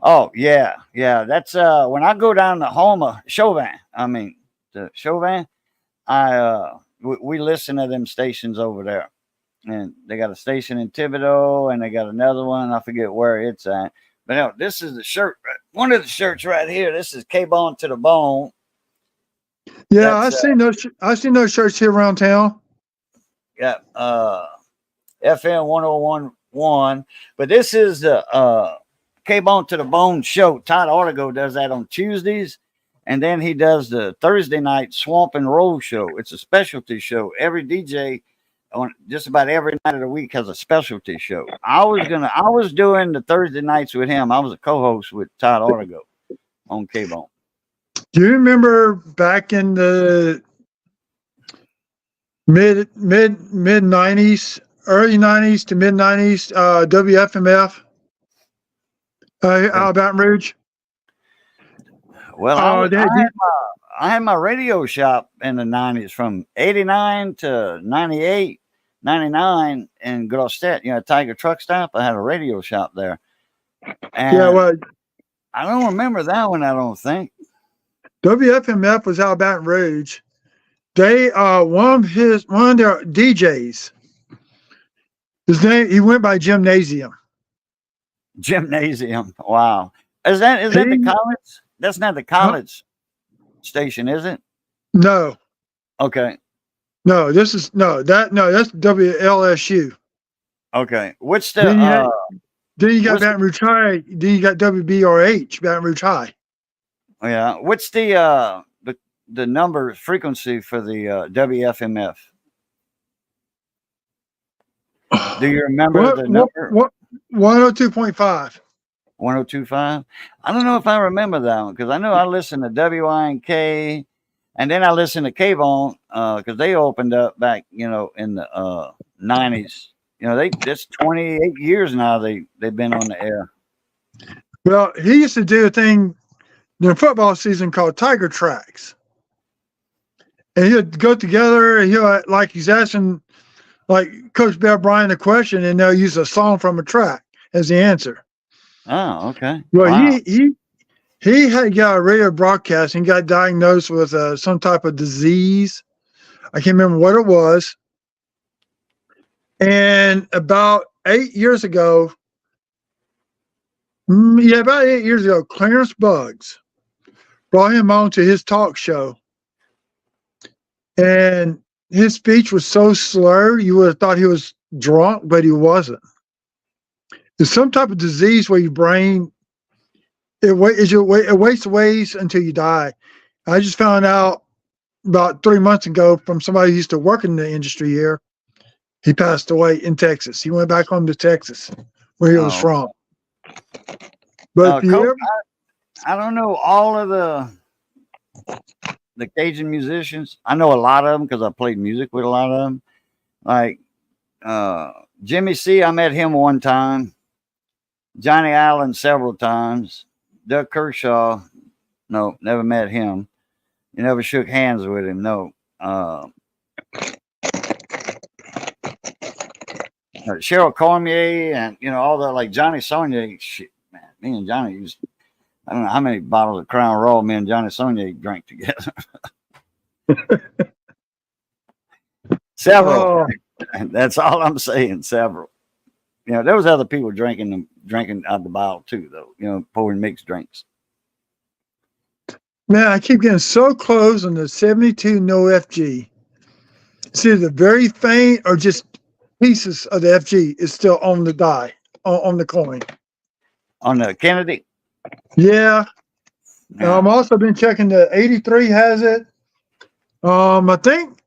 Oh, yeah. That's when I go down to Houma, Chauvin, we listen to them stations over there. And they got a station in Thibodaux, and they got another one. I forget where it's at. But this is the shirt. One of the shirts right here. This is K-Bon to the Bone. Yeah, I've seen those shirts here around town. Yeah, FM 101.1. But this is the K-Bone to the Bone show. Todd Artigo does that on Tuesdays. And then he does the Thursday night Swamp and Roll show. It's a specialty show. Every DJ on just about every night of the week has a specialty show. I was doing the Thursday nights with him. I was a co-host with Todd Artigo on K-Bone. Do you remember back in the mid 90s, early 90s to mid 90s, WFMF out of Baton Rouge? Well, I had my radio shop in the 90s from 89 to 98, 99 in Grossette, Tiger Truck Stop. I had a radio shop there. And Yeah, well, I don't remember that one, I don't think. WFMF was out of Baton Rouge. They one of their DJs, his name, he went by Gymnasium. Gymnasium. Wow. Is that the college? That's not the college station, is it? No. Okay. No, that's WLSU. Okay. What's the then you got Baton Rouge High, then you got WBRH, Baton Rouge High. Yeah. What's the number frequency for the WFMF? Do you remember the number? 102.5. 102.5. I don't know if I remember that one because I know I listened to WINK and then I listened to K-Bone because they opened up back, in the 90s. That's 28 years now they've been on the air. Well, he used to do a thing during football season called Tiger Tracks. And he'd go together and he's asking Coach Bear Bryant a question and they'll use a song from a track as the answer. Oh, okay. Well, wow. he had got a radio broadcast and got diagnosed with some type of disease. I can't remember what it was. And about 8 years ago, Clarence Buggs brought him on to his talk show. And his speech was so slurred, you would have thought he was drunk, but he wasn't. There's some type of disease where your brain, it wastes away until you die. I just found out about 3 months ago from somebody who used to work in the industry here. He passed away in Texas. He went back home to Texas, where he was from. But Coach, I don't know all of the Cajun musicians. I know a lot of them because I played music with a lot of them. Like Jimmy C, I met him one time. Johnny Allen several times. Doug Kershaw, no, never met him. You never shook hands with him, no. Cheryl Cormier and all that, like Johnny Saunier. Shit, man, me and Johnny used, I don't know how many bottles of Crown Royal me and Johnny Saunier drank together. Several. Oh. That's all I'm saying. Several. There was other people drinking out the bottle too, though. Pouring mixed drinks. Man, I keep getting so close on the 72 no FG. It's either very faint or just pieces of the FG is still on the die, on the coin. On the Kennedy? Yeah. I'm also been checking the 83 has it. I think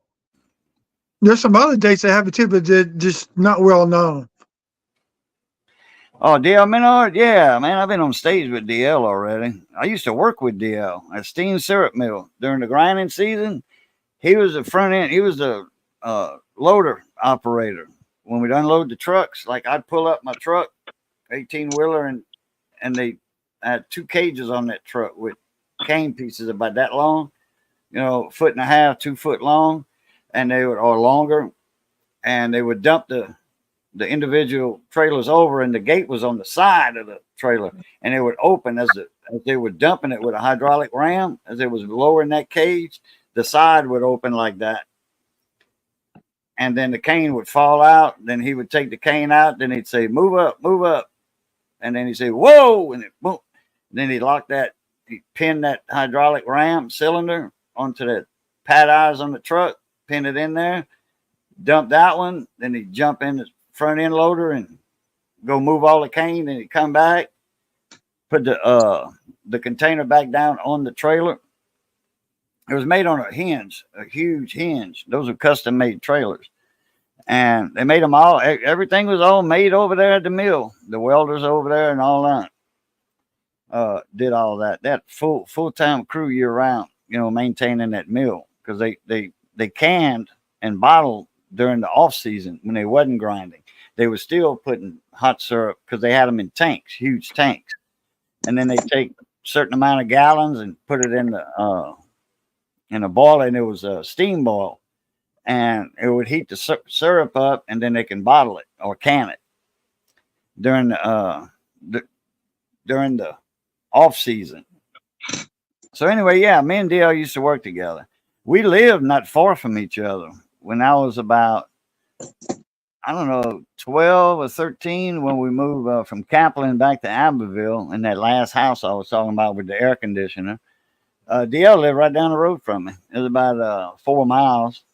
there's some other dates that have it too, but they're just not well known. Oh, DL Menard? Yeah, man, I've been on stage with DL already. I used to work with DL at Steen Syrup Mill during the grinding season. He was the front end. He was the loader operator. When we'd unload the trucks, like I'd pull up my truck, 18-wheeler, and they had 2 cages on that truck with cane pieces about that long, 1.5 feet, 2 foot long, and or longer, and they would dump the individual trailers over, and the gate was on the side of the trailer, and it would open as they were dumping it with a hydraulic ram. As it was lowering that cage, the side would open like that, and then the cane would fall out. Then he would take the cane out. Then he'd say, move up. And then he'd say, whoa. And boom. Then he'd he'd pin that hydraulic ram cylinder onto the pad eyes on the truck, pin it in there, dump that one. Then he'd jump in the front end loader and go move all the cane. Then he'd come back, put the container back down on the trailer. It was made on a hinge, a huge hinge. Those are custom made trailers. And they made them all, everything was all made over there at the mill. The welders over there and all that did all that. That full-time crew year round, maintaining that mill, because they canned and bottled during the off season when they wasn't grinding. They were still putting hot syrup because they had them in tanks, huge tanks. And then they take a certain amount of gallons and put it in a boiler, and it was a steam boil. And it would heat the syrup up, and then they can bottle it or can it during the off season. So anyway, yeah, me and DL used to work together. We lived not far from each other when I was about, I don't know, 12 or 13 when we moved from Kaplan back to Abbeville in that last house I was talking about with the air conditioner. DL lived right down the road from me. It was about 4 miles.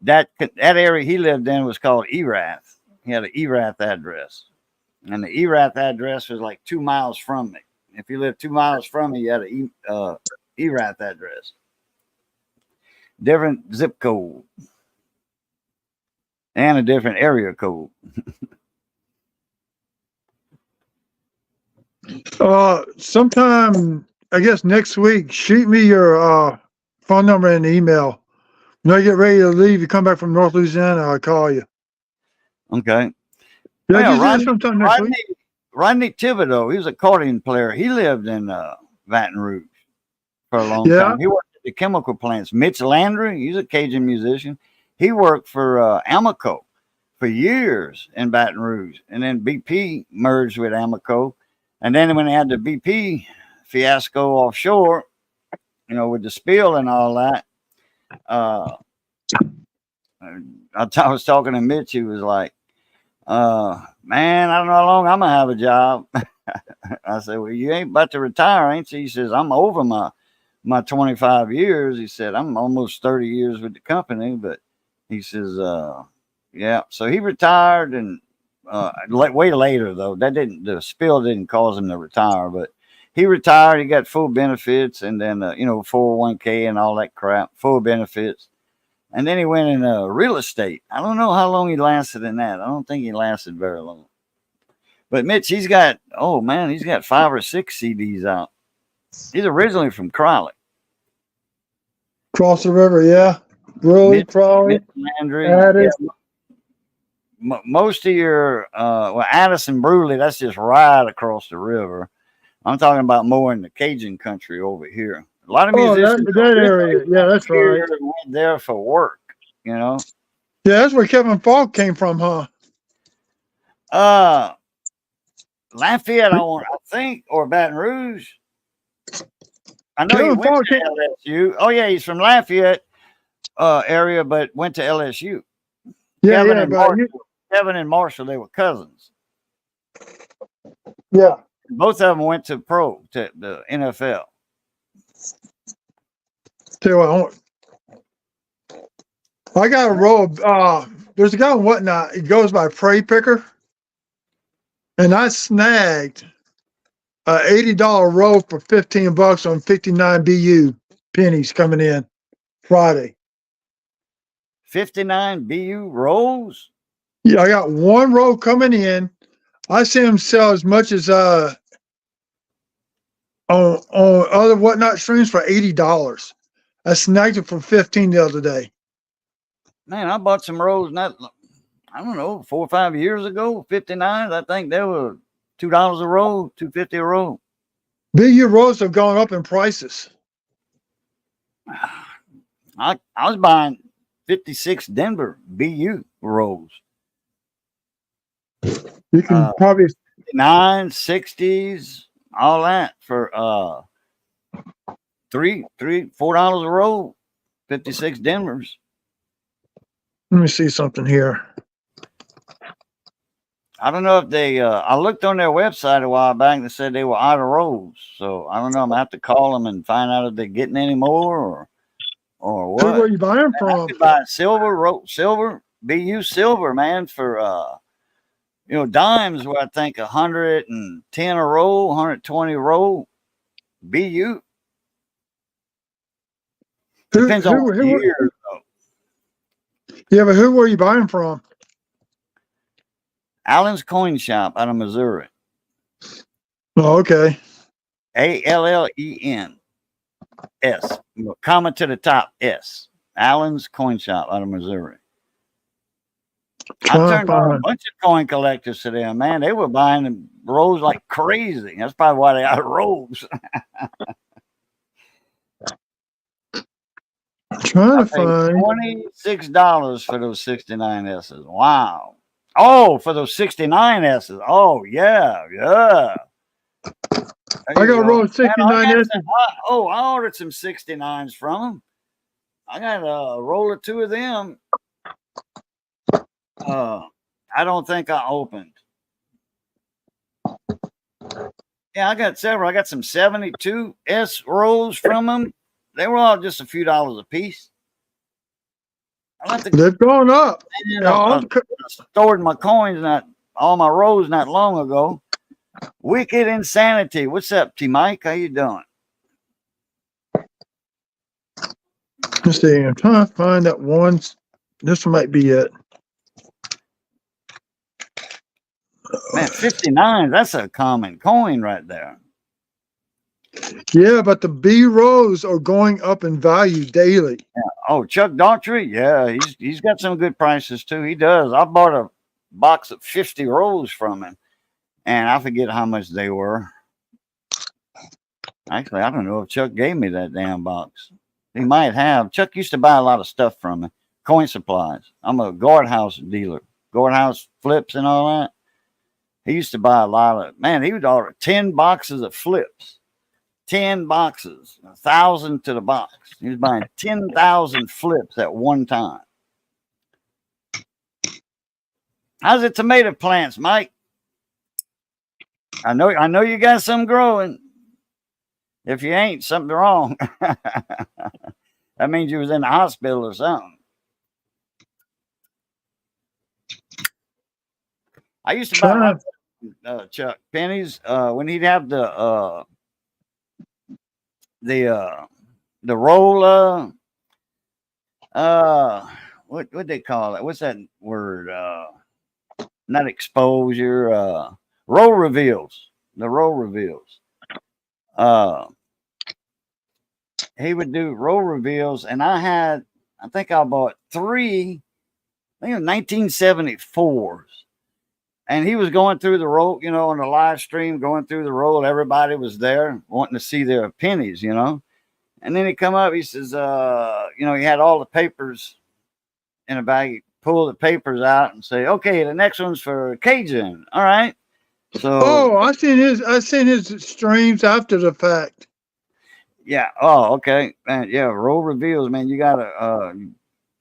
That area he lived in was called Erath. He had an Erath address. And the Erath address was like 2 miles from me. If you lived 2 miles from me, you had an Erath address. Different zip code. And a different area code. Sometime, I guess next week, shoot me your phone number and email. When I get ready to leave, you come back from North Louisiana, I'll call you. Okay. Yeah, just sometime next week. Rodney Thibodeau, he was an accordion player. He lived in Baton Rouge for a long time. He worked at the chemical plants. Mitch Landry, he's a Cajun musician. He worked for Amoco for years in Baton Rouge. And then BP merged with Amoco. And then when they had the BP fiasco offshore, with the spill and all that, I was talking to Mitch. He was like, man, I don't know how long I'm going to have a job. I said, well, you ain't about to retire, ain't you? He says, I'm over my 25 years. He said, I'm almost 30 years with the company. But he says, yeah. So he retired, and way later, though. The spill didn't cause him to retire, but he retired. He got full benefits, and then, 401k and all that crap, full benefits. And then he went in real estate. I don't know how long he lasted in that. I don't think he lasted very long. But Mitch, he's got 5 or 6 CDs out. He's originally from Crowley. Cross the river, yeah. Really, Crowley. Landry. Yeah. Most of your, Addison Bruley, that's just right across the river. I'm talking about more in the Cajun country over here. A lot of musicians. That area. Yeah, that's right. Went there for work, Yeah, that's where Kevin Falk came from, huh? Lafayette, I think, or Baton Rouge. I know Kevin he went to LSU. Oh, yeah, he's from Lafayette area, but went to LSU. Yeah, Kevin and Marshall, they were cousins. Yeah. Both of them went to the NFL. Tell you what, I got a roll of, there's a guy on Whatnot, he goes by Prey Picker, and I snagged a $80 roll for $15 on 59 BU pennies coming in Friday. 59 BU rolls? Yeah, I got one roll coming in. I see him sell as much as on other Whatnot streams for $80. I snagged it for $15 the other day. Man, I bought some rolls not, I don't know, 4 or 5 years ago, 59. I think they were $2 a roll, $2.50 a roll. BU rolls have gone up in prices. I was buying 56 Denver BU rolls. You can probably $9.60s, all that for $4 a roll, 56 Denvers. Let me see something here. I don't know if they, I looked on their website a while back and they said they were out of rolls. So I don't know. I'm going to have to call them and find out if they're getting any more or what. Where are you buying from? I could buy silver, BU silver, man, for You know, dimes were I think 110 a roll, 120 a roll. BU Who, depends on who, what who, year though. yeah, but who were you buying from? Allen's Coin Shop out of Missouri. Oh, okay. ALLEN S. Comma to the top S. Allen's Coin Shop out of Missouri. I Trying to turned on a find. bunch of coin collectors to them, man. They were buying the rolls like crazy. That's probably why they got rolls. Trying I to paid find. $26 for those 69 S's. Wow. Oh, for those 69 S's. Oh, yeah, yeah. There I you got go. roll Man, I 69 got S. some, I ordered some 69s from them. I got a roll or two of them. I don't think I opened. Yeah, I got several. I got some 72 S rolls from them. They were all just a few dollars a piece. I left the They've gone up. in Yeah, all the, stored my coins, not all my rolls, not long ago. Wicked Insanity. What's up, T Mike? How you doing? let's see. I'm trying to find that one. This might be it. Man, 59. That's a common coin right there. Yeah, but the B rolls are going up in value daily. Oh, Chuck Daughtry? Yeah, he's got some good prices too. He does. I bought a box of 50 rolls from him, and I forget how much they were. Actually, I don't know if Chuck gave me that damn box. He might have. Chuck used to buy a lot of stuff from me. Coin supplies. I'm a guardhouse dealer. Guardhouse flips and all that. He used to buy a lot of, man, he would order 10 boxes of flips. 10 boxes, 1,000 to the box. He was buying 10,000 flips at one time. How's the tomato plants, Mike? I know you got some growing. If you ain't, something wrong. That means you was in the hospital or something. I used to buy a lot of Chuck pennies when he'd have the roll. What they call it? What's that word? Not exposure. Roll reveals. The roll reveals. He would do roll reveals, and I think I bought three. I think it was 1974s. And he was going through the roll, on the live stream, going through the roll. Everybody was there wanting to see their pennies, And then he come up, he says, he had all the papers in a bag. He pull the papers out and say, okay, the next one's for Cajun. All right. So Oh, I seen his streams after the fact. yeah. Oh, okay. Man, yeah, roll reveals, man. You gotta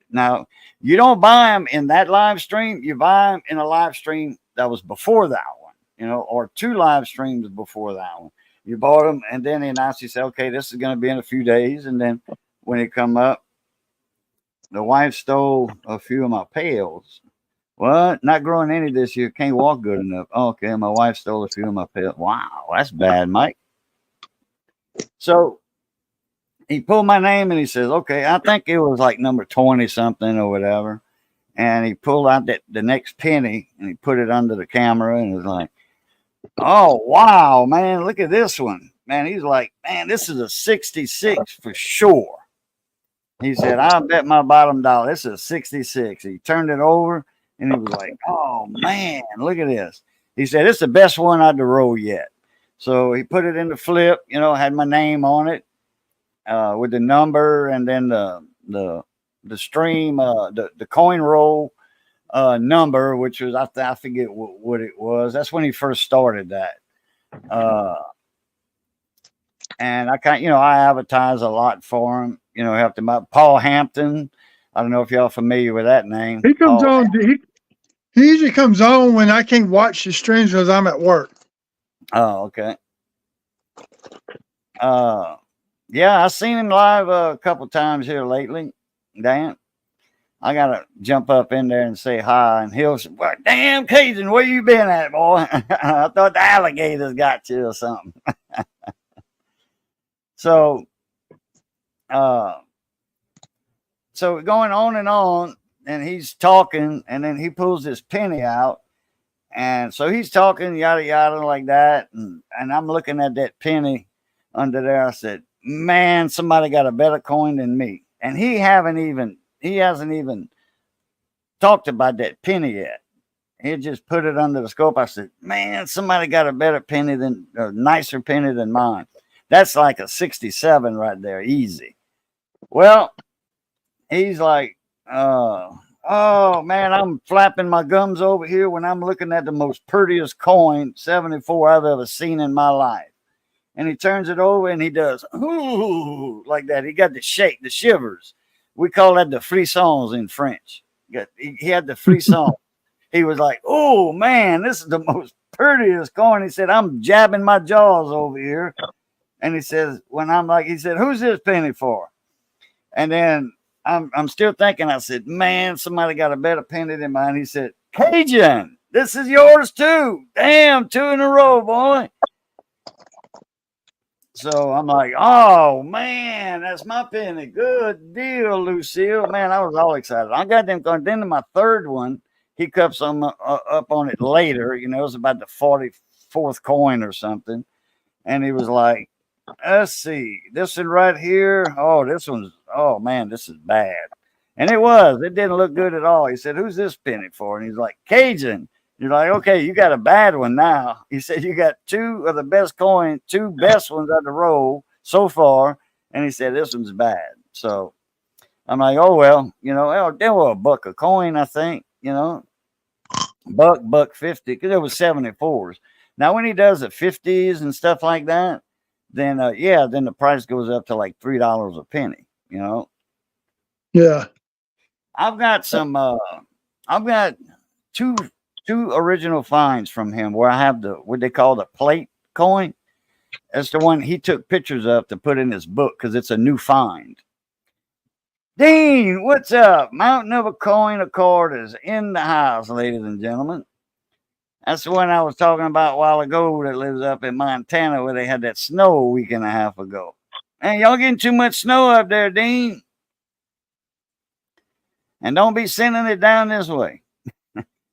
now you don't buy them in that live stream, you buy them in a live stream that was before that one, or two live streams before that one. You bought them, and then he announced, he said, okay, this is going to be in a few days. And then when it come up, the wife stole a few of my pails. What? Not growing any this year. Can't walk good enough. Okay, my wife stole a few of my pails. Wow, that's bad, Mike. So he pulled my name and he says, okay, I think it was like number 20 something or whatever. And he pulled out the next penny and he put it under the camera and was like, oh, wow, man, look at this one. Man, he's like, man, this is a 66 for sure. He said, I bet my bottom dollar, this is a 66. He turned it over and he was like, oh, man, look at this. He said, it's the best one I'd roll yet. So he put it in the flip, had my name on it with the number and then the stream, the coin roll number, which was, I forget what it was. That's when he first started that. And I advertise a lot for him, helped him out. Paul Hampton. I don't know if y'all familiar with that name. He comes Paul. on. He usually comes on when I can't watch the streams because I'm at work. Oh, okay. Yeah, I've seen him live a couple times here lately, Dan. I gotta jump up in there and say hi, and he'll say, "Well, damn Cajun, where you been at, boy? I thought the alligators got you or something." So, uh, so going on, and he's talking, and then he pulls this penny out, and so he's talking yada yada like that, and I'm looking at that penny under there. I said, "Man, somebody got a better coin than me," and he hasn't even talked about that penny yet. He just put it under the scope. I said, "Man, somebody got a better penny a nicer penny than mine." That's like a 67 right there, easy. Well, he's like, "Oh man, I'm flapping my gums over here when I'm looking at the most prettiest coin 74 I've ever seen in my life." And he turns it over and he does, ooh, like that. He got the shake, the shivers. We call that the frissons in French. He had the frisson. He was like, "Oh man, this is the most prettiest coin." He said, "I'm jabbing my jaws over here." And he says, when I'm like, he said, "Who's this penny for?" And then I'm still thinking, I said, "Man, somebody got a better penny than mine." He said, "Cajun, this is yours too. Damn, 2 in a row, boy." So I'm like, "Oh man, that's my penny. Good deal, Lucille." Man, I was all excited. I got them going. Then to my third one, he cups some up on it later. You know, it was about the 44th coin or something. And he was like, "Let's see, this one right here. Oh, this one's, oh man, this is bad." And it was. It didn't look good at all. He said, "Who's this penny for?" And he's like, "Cajun." You're like, "Okay, you got a bad one now." He said, "You got 2 of the best coins, 2 best ones of the roll so far." And he said, "This one's bad." So I'm like, "Oh, well, you know, they were a buck a coin, I think, you know, buck 50, because it was 74s. Now, when he does the 50s and stuff like that, then, yeah, then the price goes up to like $3 a penny, you know. Yeah. I've got I've got two original finds from him where I have what they call the plate coin. That's the one he took pictures of to put in his book because it's a new find. Dean, what's up? Mountain of a coin accord is in the house, ladies and gentlemen. That's the one I was talking about a while ago that lives up in Montana where they had that snow a week and a half ago. Man, y'all getting too much snow up there, Dean. And don't be sending it down this way.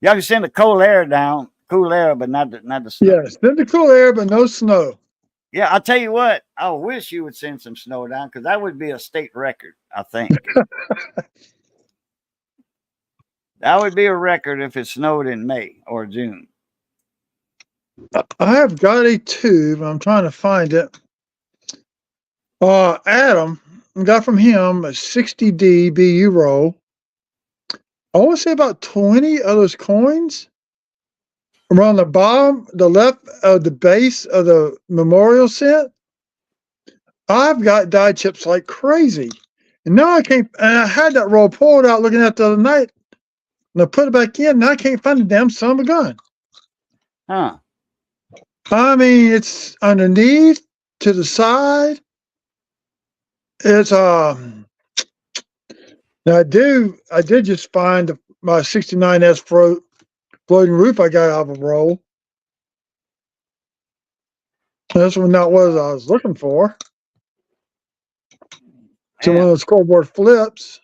Y'all can send the cold air down, but not the snow. Yes. Then the cool air, but no snow. Yeah, I'll tell you what. I wish you would send some snow down because that would be a state record, I think. That would be a record if it snowed in May or June. I have got a tube. I'm trying to find it. Adam got from him a 60D BU roll. I want to say about 20 of those coins around the bottom, the left of the base of the memorial set. I've got die chips like crazy. And now I can't, and I had that roll pulled out looking at the other night, and I put it back in. Now I can't find the damn son of a gun. Huh. I mean, it's underneath, to the side. It's now I did just find my 69S floating roof I got out of a roll. That's what I was looking for. So one of those scoreboard flips.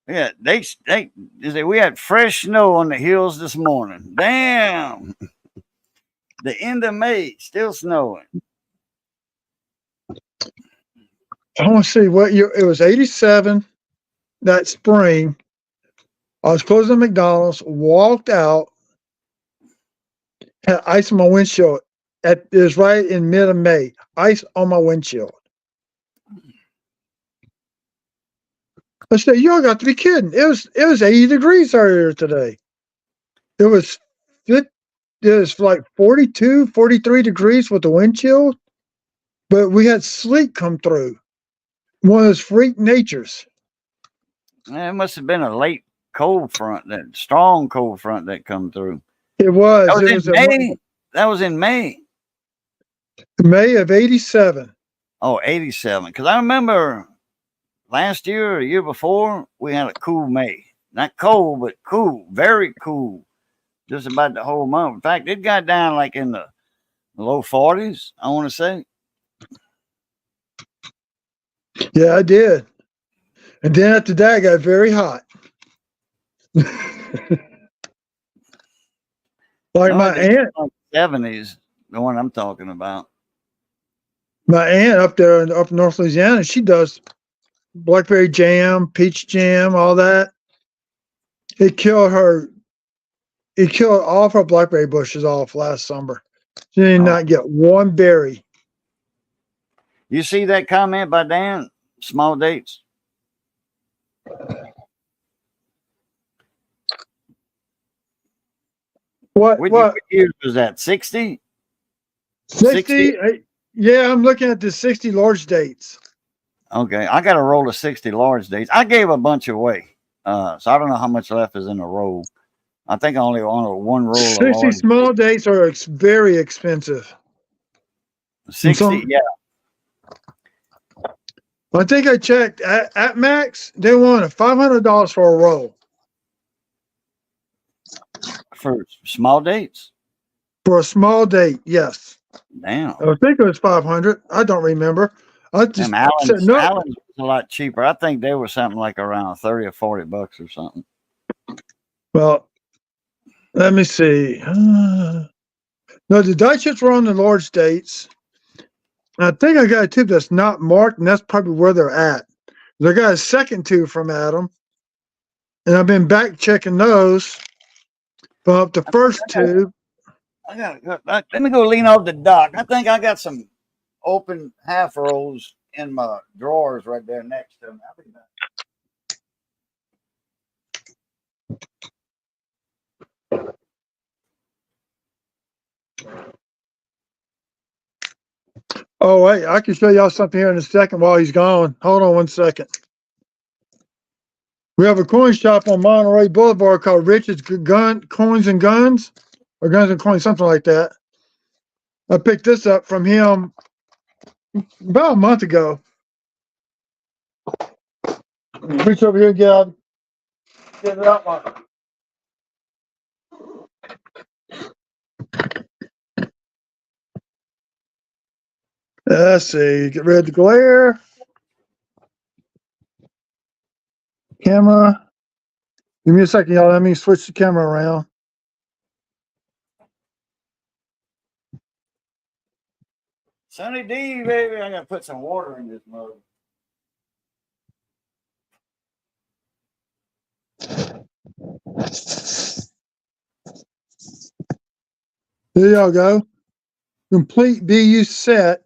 Yeah, they say we had fresh snow on the hills this morning. Damn. The end of May, still snowing. I want to see what year it was. 87 that spring. I was closing McDonald's, walked out, had ice on my windshield. It was right in mid of May. Ice on my windshield. I said, "Y'all got to be kidding. It was 80 degrees earlier today. It was like 42, 43 degrees with the wind chill, but we had sleet come through. One of those freak natures. It must have been a late cold front, that strong cold front that come through. It was. That was in May. That was in May. May of 87. Oh, 87. Because I remember last year or the year before, we had a cool May. Not cold, but cool. Very cool. Just about the whole month. In fact, it got down like in the low 40s, I want to say. Yeah, I did. And then after that, it got very hot. Like No, my it's aunt, like 70s, the one I'm talking about. up there in up North Louisiana, she does blackberry jam, peach jam, all that. It killed her. It killed all of her blackberry bushes off last summer. She did Oh. not get one berry. You see that comment by Dan? Small dates. What? What year was that? 60? 60? Yeah, I'm looking at the 60 large dates. Okay, I got a roll of 60 large dates. I gave a bunch away, so I don't know how much left is in the roll. I think I only on one roll of 60 large small dates are very expensive. 60, yeah. I think I checked at Max. They wanted $500 for a roll. For small dates. For a small date, yes. Damn. I think it was 500. I don't remember. I just said no. Allen's was a lot cheaper. I think they were something like around 30 or 40 bucks or something. Well, let me see. No, the Dutchess were on the large dates. I think I got a tube that's not marked, and that's probably where they're at. I got a second tube from Adam, and I've been back checking those. But the first tube. Let me go lean over the dock. I think I got some open half rolls in my drawers right there next to me. I'll be back. Oh, wait, I can show y'all something here in a second while he's gone. Hold on one second. We have a coin shop on Monterey Boulevard called Richard's Coins and Guns, or Guns and Coins, something like that. I picked this up from him about a month ago. Reach over here and get it out, Mike. Let's see. Get rid of the glare. Camera. Give me a second, y'all. Let me switch the camera around. Sunny D, baby. I gotta put some water in this mug. There y'all go. Complete BU set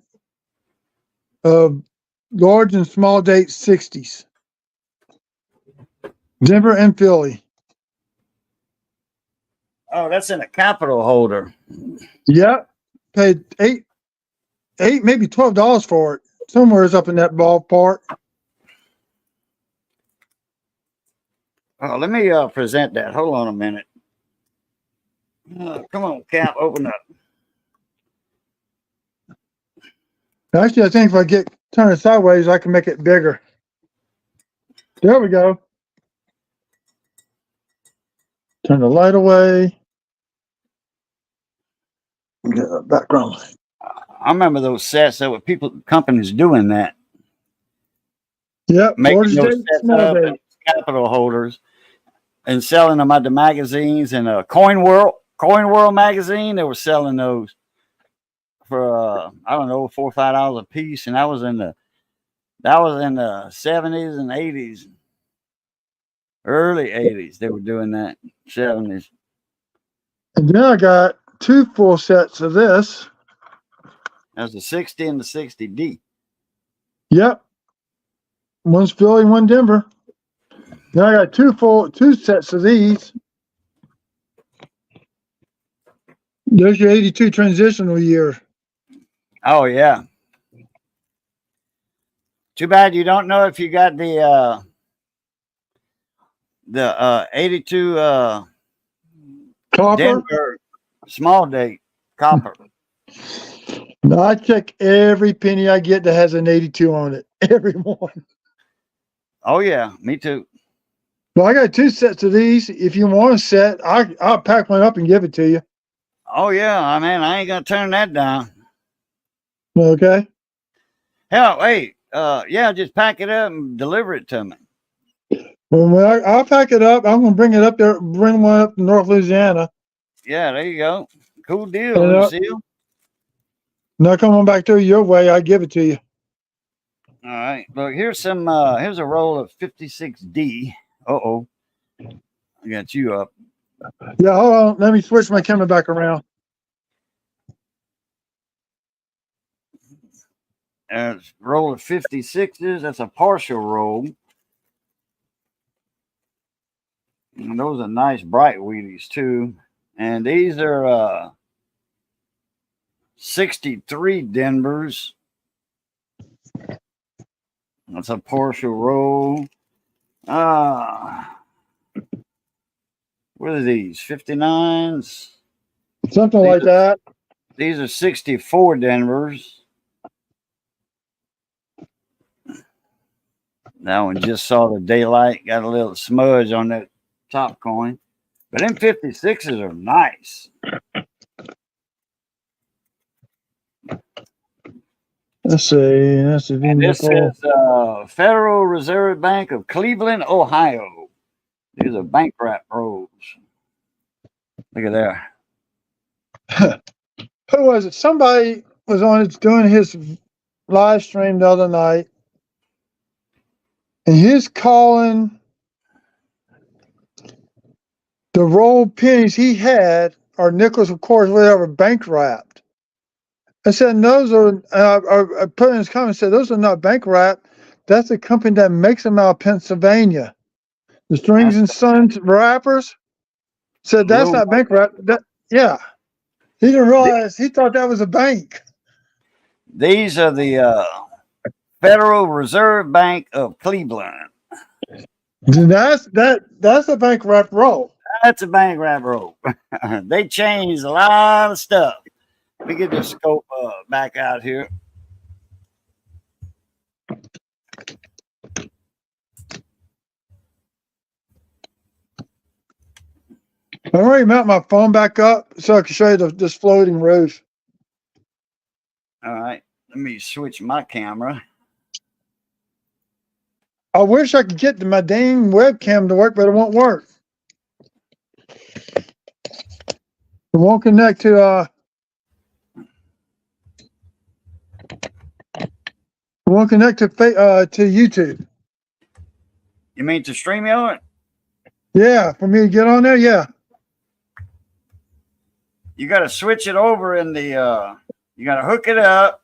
of large and small date 60s. Denver and Philly. Oh, that's in a capital holder. Yep. Paid eight, maybe $12 for it. Somewhere's up in that ballpark. Oh, let me present that. Hold on a minute. Come on, Cap, open up. Actually, I think if I turn it sideways, I can make it bigger. There we go. Turn the light away. Get a background light. I remember those sets. There were companies doing that. Yep. Making those sets up as capital holders and selling them at the magazines and Coin World magazine. They were selling those for I don't know, $4 or $5 a piece, and that was in the 70s and 80s, early 80s. They were doing that 70s. And then I got 2 full sets of this. That's the 60 and the 60D. Yep. One's Philly, one Denver. Then I got 2 sets of these. There's your 82 transitional year. Oh yeah. Too bad you don't know if you got the 82 Copper. Denver small date copper. No, I check every penny I get that has an 82 on it. Every one. Oh yeah, me too. Well, I got 2 sets of these. If you want a set, I'll pack one up and give it to you. Oh yeah, I ain't gonna turn that down. Okay. Hell, hey, yeah, just pack it up and deliver it to me. Well, I'll pack it up. I'm gonna bring it up there. Bring one up to North Louisiana. Yeah, there you go. Cool deal, And, Lucille. now come on back to your way. I give it to you. All right. Look, here's some. Here's a roll of 56D. Oh, I got you up. Yeah, hold on. Let me switch my camera back around. Roll of 56s. That's a partial roll. And those are nice bright wheaties too. And these are 63 Denvers. That's a partial roll. What are these? 59s? Something These like are, that. these are 64 Denvers. That one just saw the daylight. Got a little smudge on that top coin. But them 56s are nice. Let's see. That's a And this nickel. is Federal Reserve Bank of Cleveland, Ohio. These are bank wrap rolls. Look at there. Who was it? Somebody was on doing his live stream the other night, and he's calling the rolled pennies he had, or nickels, of course, whatever, bank wrapped. I said, those are, I put in his comment, said, those are not bank wrapped. That's the company that makes them out of Pennsylvania. The Strings and Sons wrappers. Said, that's Blue. not bank wrapped. Yeah. He didn't realize, he thought that was a bank. These are the Federal Reserve Bank of Cleveland. That's a bank wrapped roll. That's a bank wrap roll. They changed a lot of stuff. Let me get this scope back out here. I already mount my phone back up so I can show you this floating roof. All right. Let me switch my camera. I wish I could get my dang webcam to work, but it won't work. It won't connect to YouTube. You mean to StreamYard? Yeah, for me to get on there, yeah. You got to switch it over in the. You got to hook it up.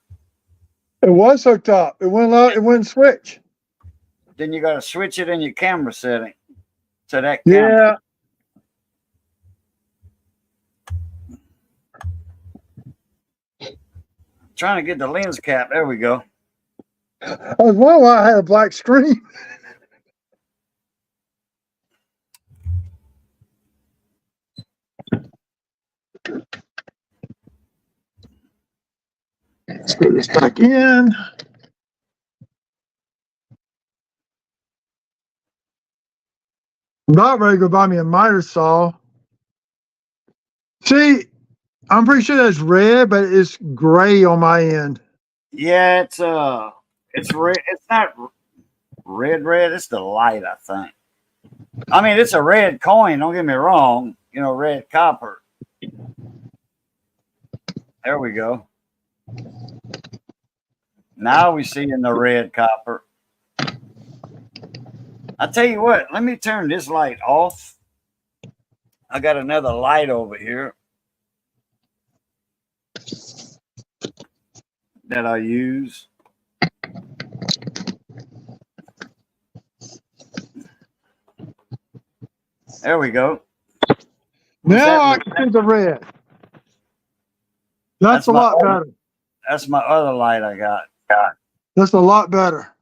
It was hooked up. It wouldn't switch. Then you got to switch it in your camera setting to that Yeah. camera. Trying to get the lens cap. There we go. I was wondering why I had a black screen. Let's put this back in. I'm about ready to go buy me a miter saw. See, I'm pretty sure that's red, but it's gray on my end. Yeah, it's red. It's not red. It's the light, I think. I mean, it's a red coin. Don't get me wrong. You know, red copper. There we go. Now we see in the red copper. I tell you what. Let me turn this light off. I got another light over here that I use. There we go. Now I can see the red. That's a lot better. That's my other light I got. That's a lot better.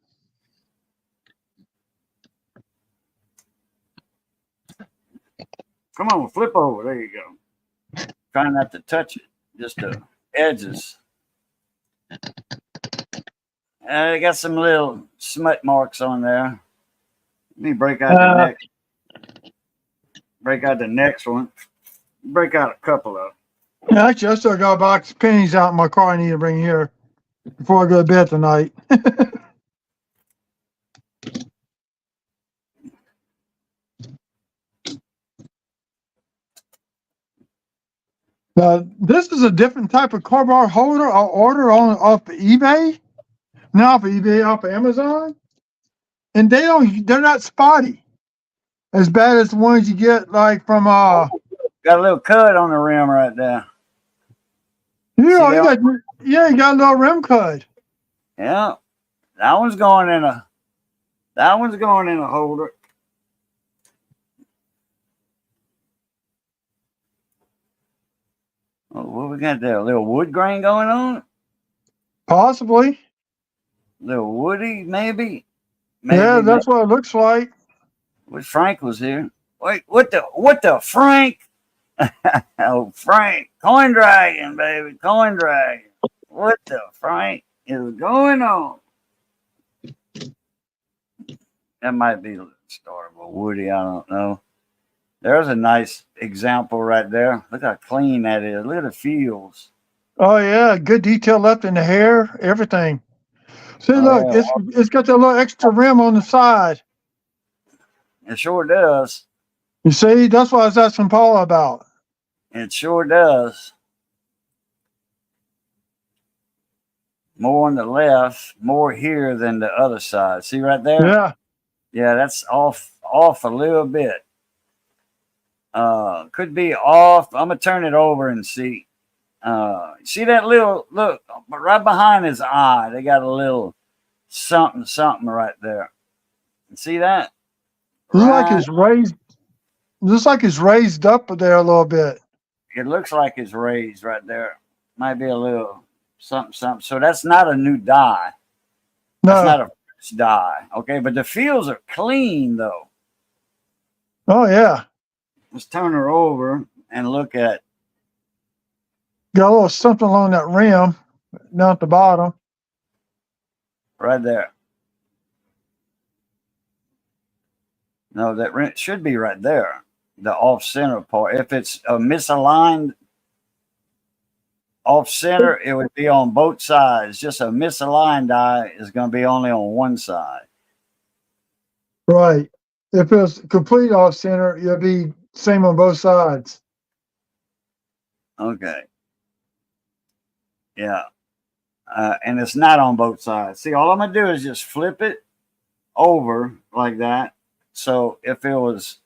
Come on, flip over. There you go. Trying not to touch it, just the edges. I got some little smut marks on there. Let me break out the next. break out the next one. Break out a couple of them. Yeah, actually, I still got a box of pennies out in my car I need to bring here before I go to bed tonight. This is a different type of car bar holder I order on off of eBay. Not off of eBay, off of Amazon. And they're not spotty as bad as the ones you get like from Got a little cut on the rim right there. yeah, See you that? got you got a little rim cut. Yeah, that one's going in a. That one's going in a holder. Oh, what we got there? A little wood grain going on. Possibly. Little woody, maybe. Yeah, Maybe. that's what it looks like. Wish Frank was here. Wait, what the Frank? Oh, Frank, coin dragon, baby, coin dragon. What the Frank is going on? That might be the start of a Woody. I don't know. There's a nice example right there. Look how clean that is. Look at the fields. Oh yeah, good detail left in the hair, everything. See, Oh look, yeah, it's got that little extra rim on the side. it sure does. You see, that's what I was asking Paula about. It sure does. More on the left, more here than the other side. See right there? Yeah. Yeah, that's off a little bit. Could be off. I'm gonna turn it over and see. See that little look right behind his eye? They got a little something right there. See that? Right. Looks like it's raised up there a little bit. It looks like it's raised right there. Might be a little something. So that's not a new dye. That's No. not a fresh dye. Okay, but the fields are clean though. Oh yeah. Let's turn her over and look at Got a little something along that rim down at the bottom. right there. No, that should be right there. The off center part. If it's a misaligned off center, it would be on both sides. Just a misaligned eye is going to be only on one side. Right. If it's complete off center, it'll be same on both sides. Okay. Yeah. And it's not on both sides. See, all I'm going to do is just flip it over like that. So if it was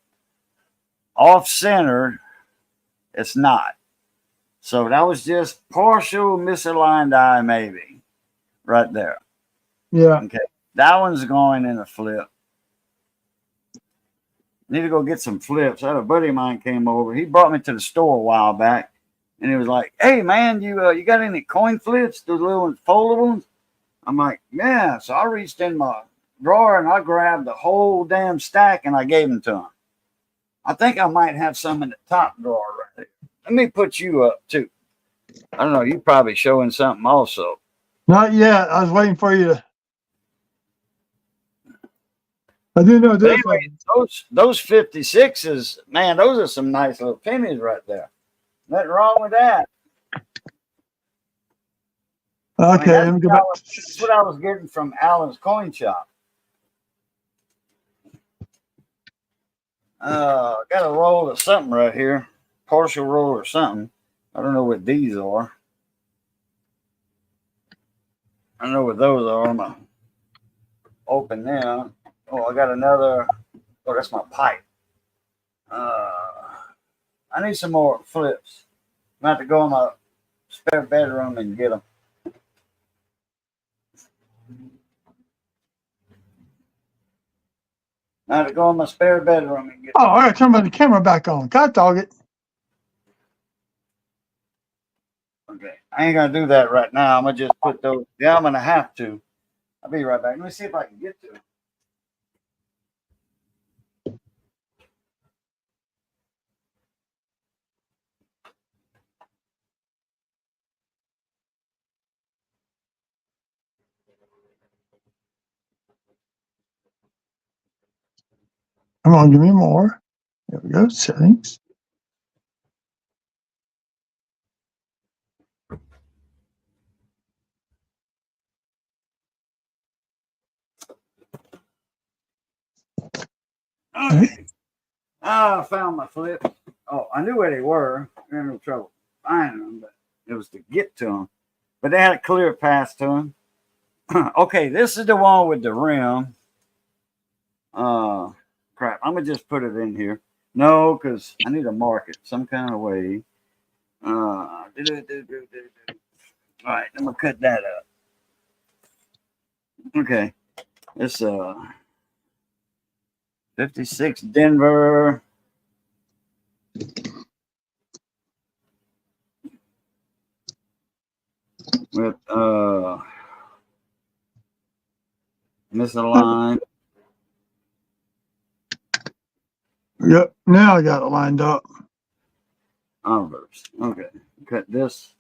off center, it's not. So that was just partial misaligned eye, maybe right there. Yeah. Okay. That one's going in a flip. Need to go get some flips. I had a buddy of mine came over. He brought me to the store a while back, and he was like, "Hey man, you got any coin flips? Those little foldable ones?" I'm like, "Yeah." So I reached in my drawer and I grabbed the whole damn stack and I gave them to him. I think I might have some in the top drawer right there. Let me put you up too. I don't know. You probably showing something also. Not yet. I was waiting for you to. I do know But this anyway, one. those 56s, man, those are some nice little pennies right there. Nothing wrong with that. Okay, let me go back. That's what I was getting from Allen's Coin Shop. Got a roll of something right here, partial roll or something. I don't know what these are. I don't know what those are. I'm gonna open them. Oh, I got another. Oh, that's my pipe. I need some more flips. I'm gonna have to go in my spare bedroom and get them. I have to go in my spare bedroom and get. Oh, I gotta turn the camera back on. God dog it. Okay, I ain't gonna do that right now. I'm gonna just put those. Yeah, I'm gonna have to. I'll be right back. Let me see if I can get to it. Come on, give me more. There we go. Settings. Okay. I found my flips. Oh, I knew where they were. I had no trouble finding them, but it was to get to them. But they had a clear path to them. Okay, this is the one with the rim. Crap. I'm gonna just put it in here. No, because I need to mark it some kind of way. All right, I'm gonna cut that up. Okay, it's 56 Denver. With misaligned. Yep. Now I got it lined up. Envelopes. Okay, cut this.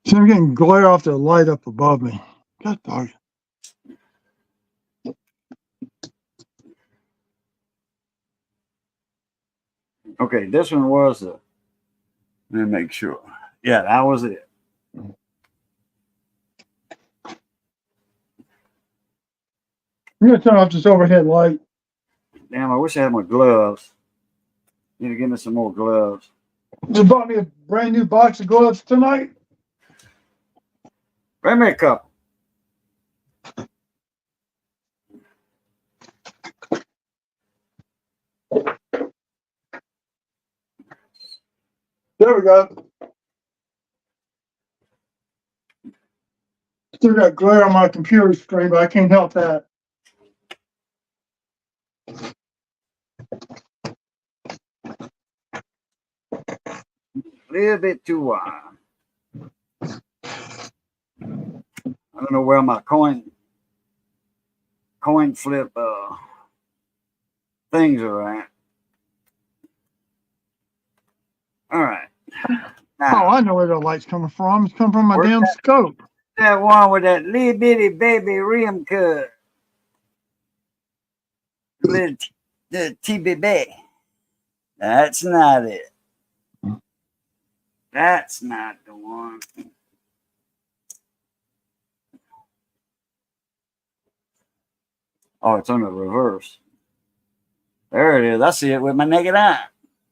See, I'm getting glare off the light up above me. God dog it. Okay, this one was let me make sure. Yeah, that was it. I'm gonna turn off this overhead light. Damn, I wish I had my gloves. Need to get me some more gloves. Just bought me a brand new box of gloves tonight. Bring me a couple. There we go. Still got glare on my computer screen, but I can't help that. A little bit too wide. I don't know where my coin flip things are at. All right. Now, Oh, I know where the light's coming from. It's coming from my where's damn scope. that one with that little bitty baby rim cut. Little the TBB. That's not it. That's not the one. Oh, it's on the reverse. There it is. I see it with my naked eye.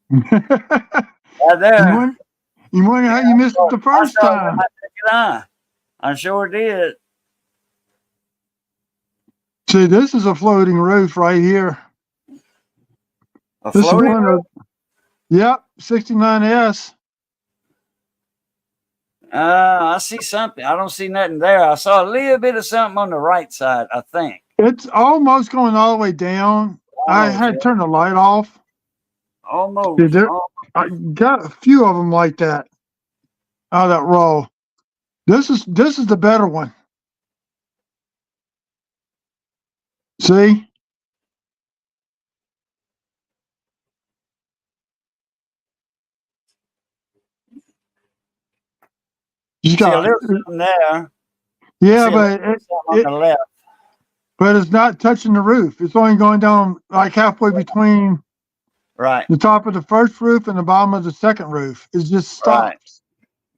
Right there. You wonder how you missed it the first I saw it with time. my naked eye. I sure did. See, this is a floating roof right here. A This is floating one roof? of, yep, 69S. I see something. I don't see nothing there. I saw a little bit of something on the right side, I think. It's almost going all the way down. I Almost, had to yeah. turn the light off. Almost. See, I got a few of them like that out of that row. This is the better one. See? You See a got, little something there. I yeah, see a little but something on the left. but it's not touching the roof. It's only going down like halfway between Right. the top of the first roof and the bottom of the second roof. It just stops. Right.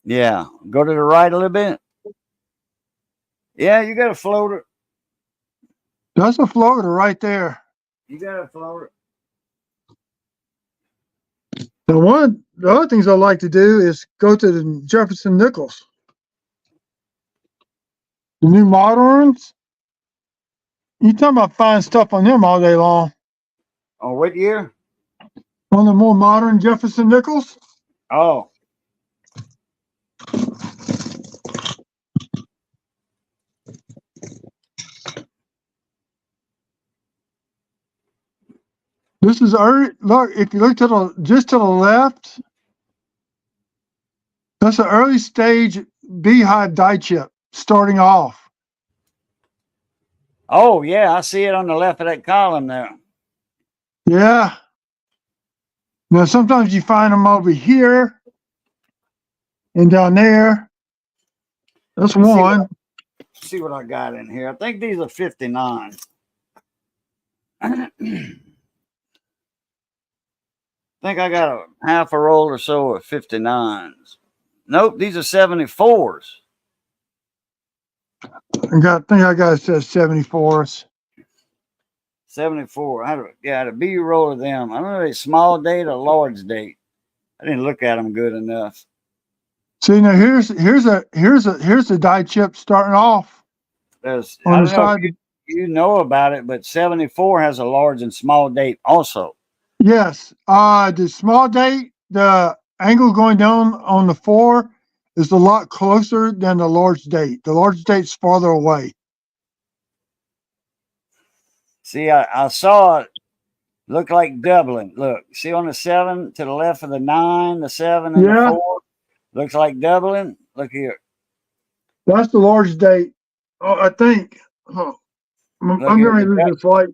Yeah. Go to the right a little bit. Yeah, you got a floater. That's a floater right there. You got a floater. The other things I like to do is go to the Jefferson Nichols. The new moderns. You talking about fine stuff on them all day long. Oh, what year? On the more modern Jefferson Nichols. Oh. This is look, if you look to just to the left, that's an early stage beehive die chip starting off. Oh, yeah. I see it on the left of that column there. Yeah. Now sometimes you find them over here and down there. That's one. See what I got in here. I think these are 59. think I got a half a roll or so of 59s. Nope, these are 74s. I think I got 74s. 74. I had a B roll of them. I don't know if it's small date or large date. I didn't look at them good enough. See, now here's the die chip starting off There's, on I the don't know side. if you know about it, but 74 has a large and small date also. Yes. The small date, the angle going down on the 4 is a lot closer than the large date. The large date's farther away. See, I saw it look like doubling. Look, see on the 7 to the left of the 9, the 7 and the Yeah, 4? Looks like doubling. Look here. that's the large date. Oh, I think. Huh. I'm Look here. going to lose this light.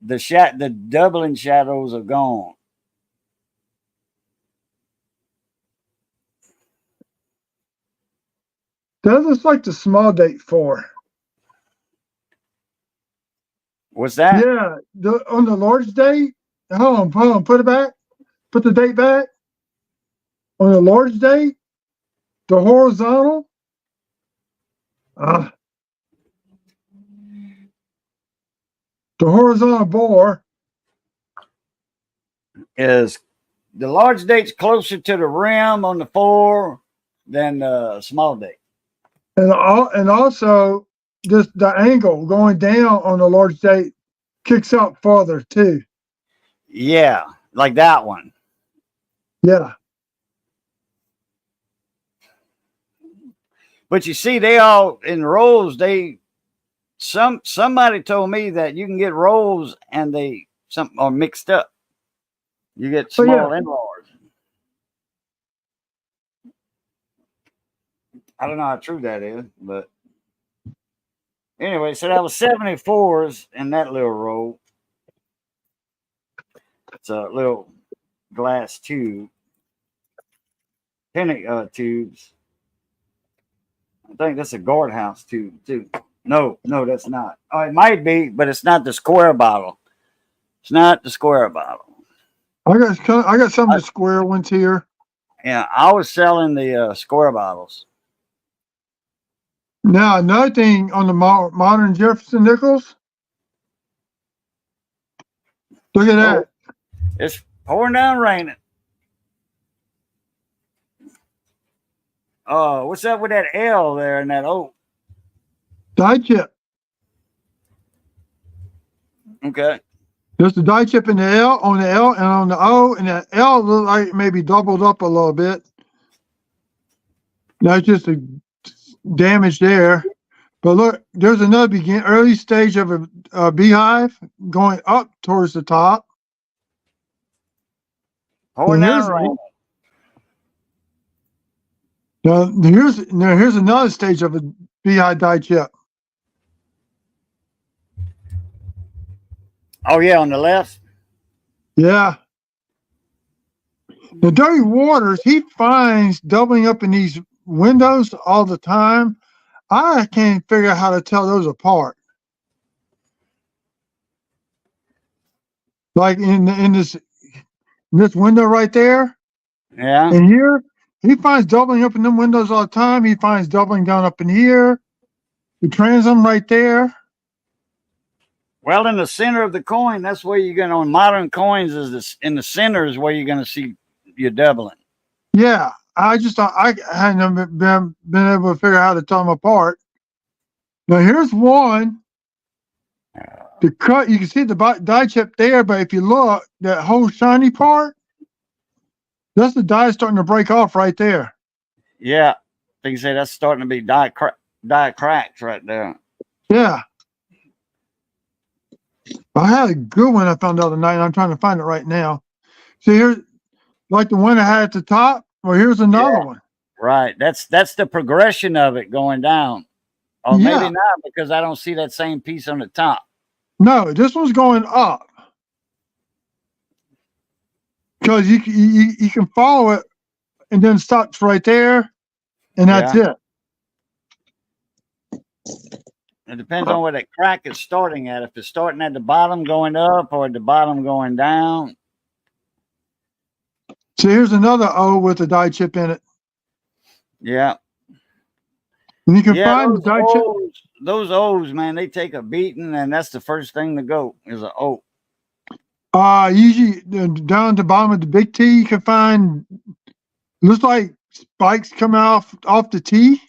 The doubling shadows are gone. That looks like the small date 4. What's that? Yeah, on the large date. Hold on, put it back. Put the date back. On the large date, the horizontal. The horizontal bar. Is the large date's closer to the rim on the 4 than the small date. And also just the angle going down on the large date kicks out farther too. Yeah, like that one. Yeah. But you see, they all in rolls. Somebody told me that you can get rolls and some are mixed up. You get Oh, small yeah. and large. I don't know how true that is, but anyway, so that was 74s in that little roll. It's a little glass tube, penny tubes. I think that's a guardhouse tube too. No, that's not. Oh, it might be, but it's not the square bottle. It's not the square bottle. I got some of the square ones here. Yeah, I was selling the square bottles. Now another thing on the modern Jefferson nickels. Look at that. It's pouring down raining. What's up with that L there and that O? Die chip. Okay. There's the die chip in the L on the L and on the O, and the L look like maybe doubled up a little bit. That's just a damage there. But look, there's another early stage of a beehive going up towards the top. Pouring down rain. Now here's another stage of a beehive die chip. Oh yeah, on the left. Yeah. The Dirty Waters, he finds doubling up in these windows all the time. I can't figure out how to tell those apart. Like in this window right there. Yeah. And here, he finds doubling up in them windows all the time. He finds doubling down up in here. The transom right there. Well, in the center of the coin, that's where you're gonna on modern coins is this in the center is where you're gonna see your doubling. Yeah. I hadn't been able to figure out how to tell them apart. Now here's one. The cut, you can see the die chip there, but if you look, that whole shiny part, that's the die starting to break off right there. Yeah, you can say that's starting to be die cracks right there. Yeah. I had a good one I found the other night, and I'm trying to find it right now. See here, like the one I had at the top. Well, here's another one. Right. That's the progression of it going down. Or maybe not because I don't see that same piece on the top. No, this one's going up. Because you can follow it and then stops right there, and that's it. It depends on where that crack is starting at. If it's starting at the bottom going up or at the bottom going down. So here's another O with a die chip in it. Yeah. And you can Yeah, find the die chip. those O's, man, they take a beating, and that's the first thing to go is an O. Usually down at the bottom of the big T, you can find, looks like spikes come off the T.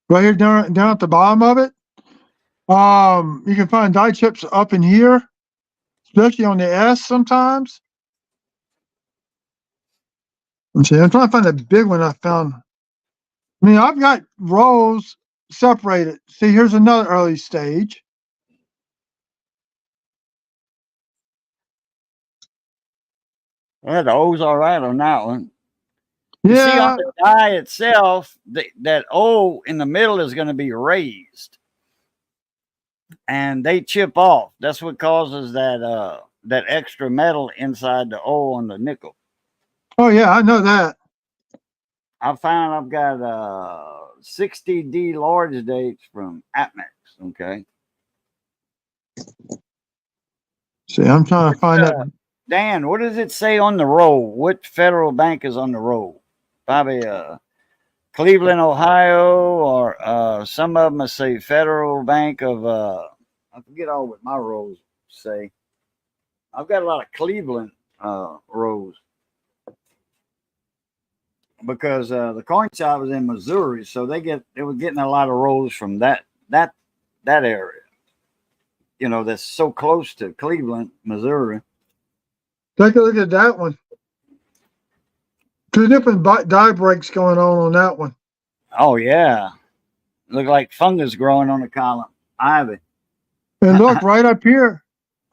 Right here down at the bottom of it. You can find die chips up in here, especially on the S sometimes. Let's see, I'm trying to find a big one I found. I mean, I've got rows separated. See, here's another early stage. Yeah, the O's all right on that one. You see, on Yeah, the die itself, that O in the middle is going to be raised, and they chip off. That's what causes that extra metal inside the O on the nickel. oh yeah, I know that. I found I've got 60D large dates from Atmex. Okay, See, I'm trying to find that. Dan, what does it say on the roll? What federal bank is on the roll? Probably Cleveland, Ohio, or some of them say Federal Bank of. I forget all what my rolls say. I've got a lot of Cleveland rolls because the coin shop was in Missouri, so they were getting a lot of rolls from that area. You know, that's so close to Cleveland, Missouri. Take a look at that one. Two different die breaks going on that one. Oh yeah, look like fungus growing on the column. Ivy. And look, right up here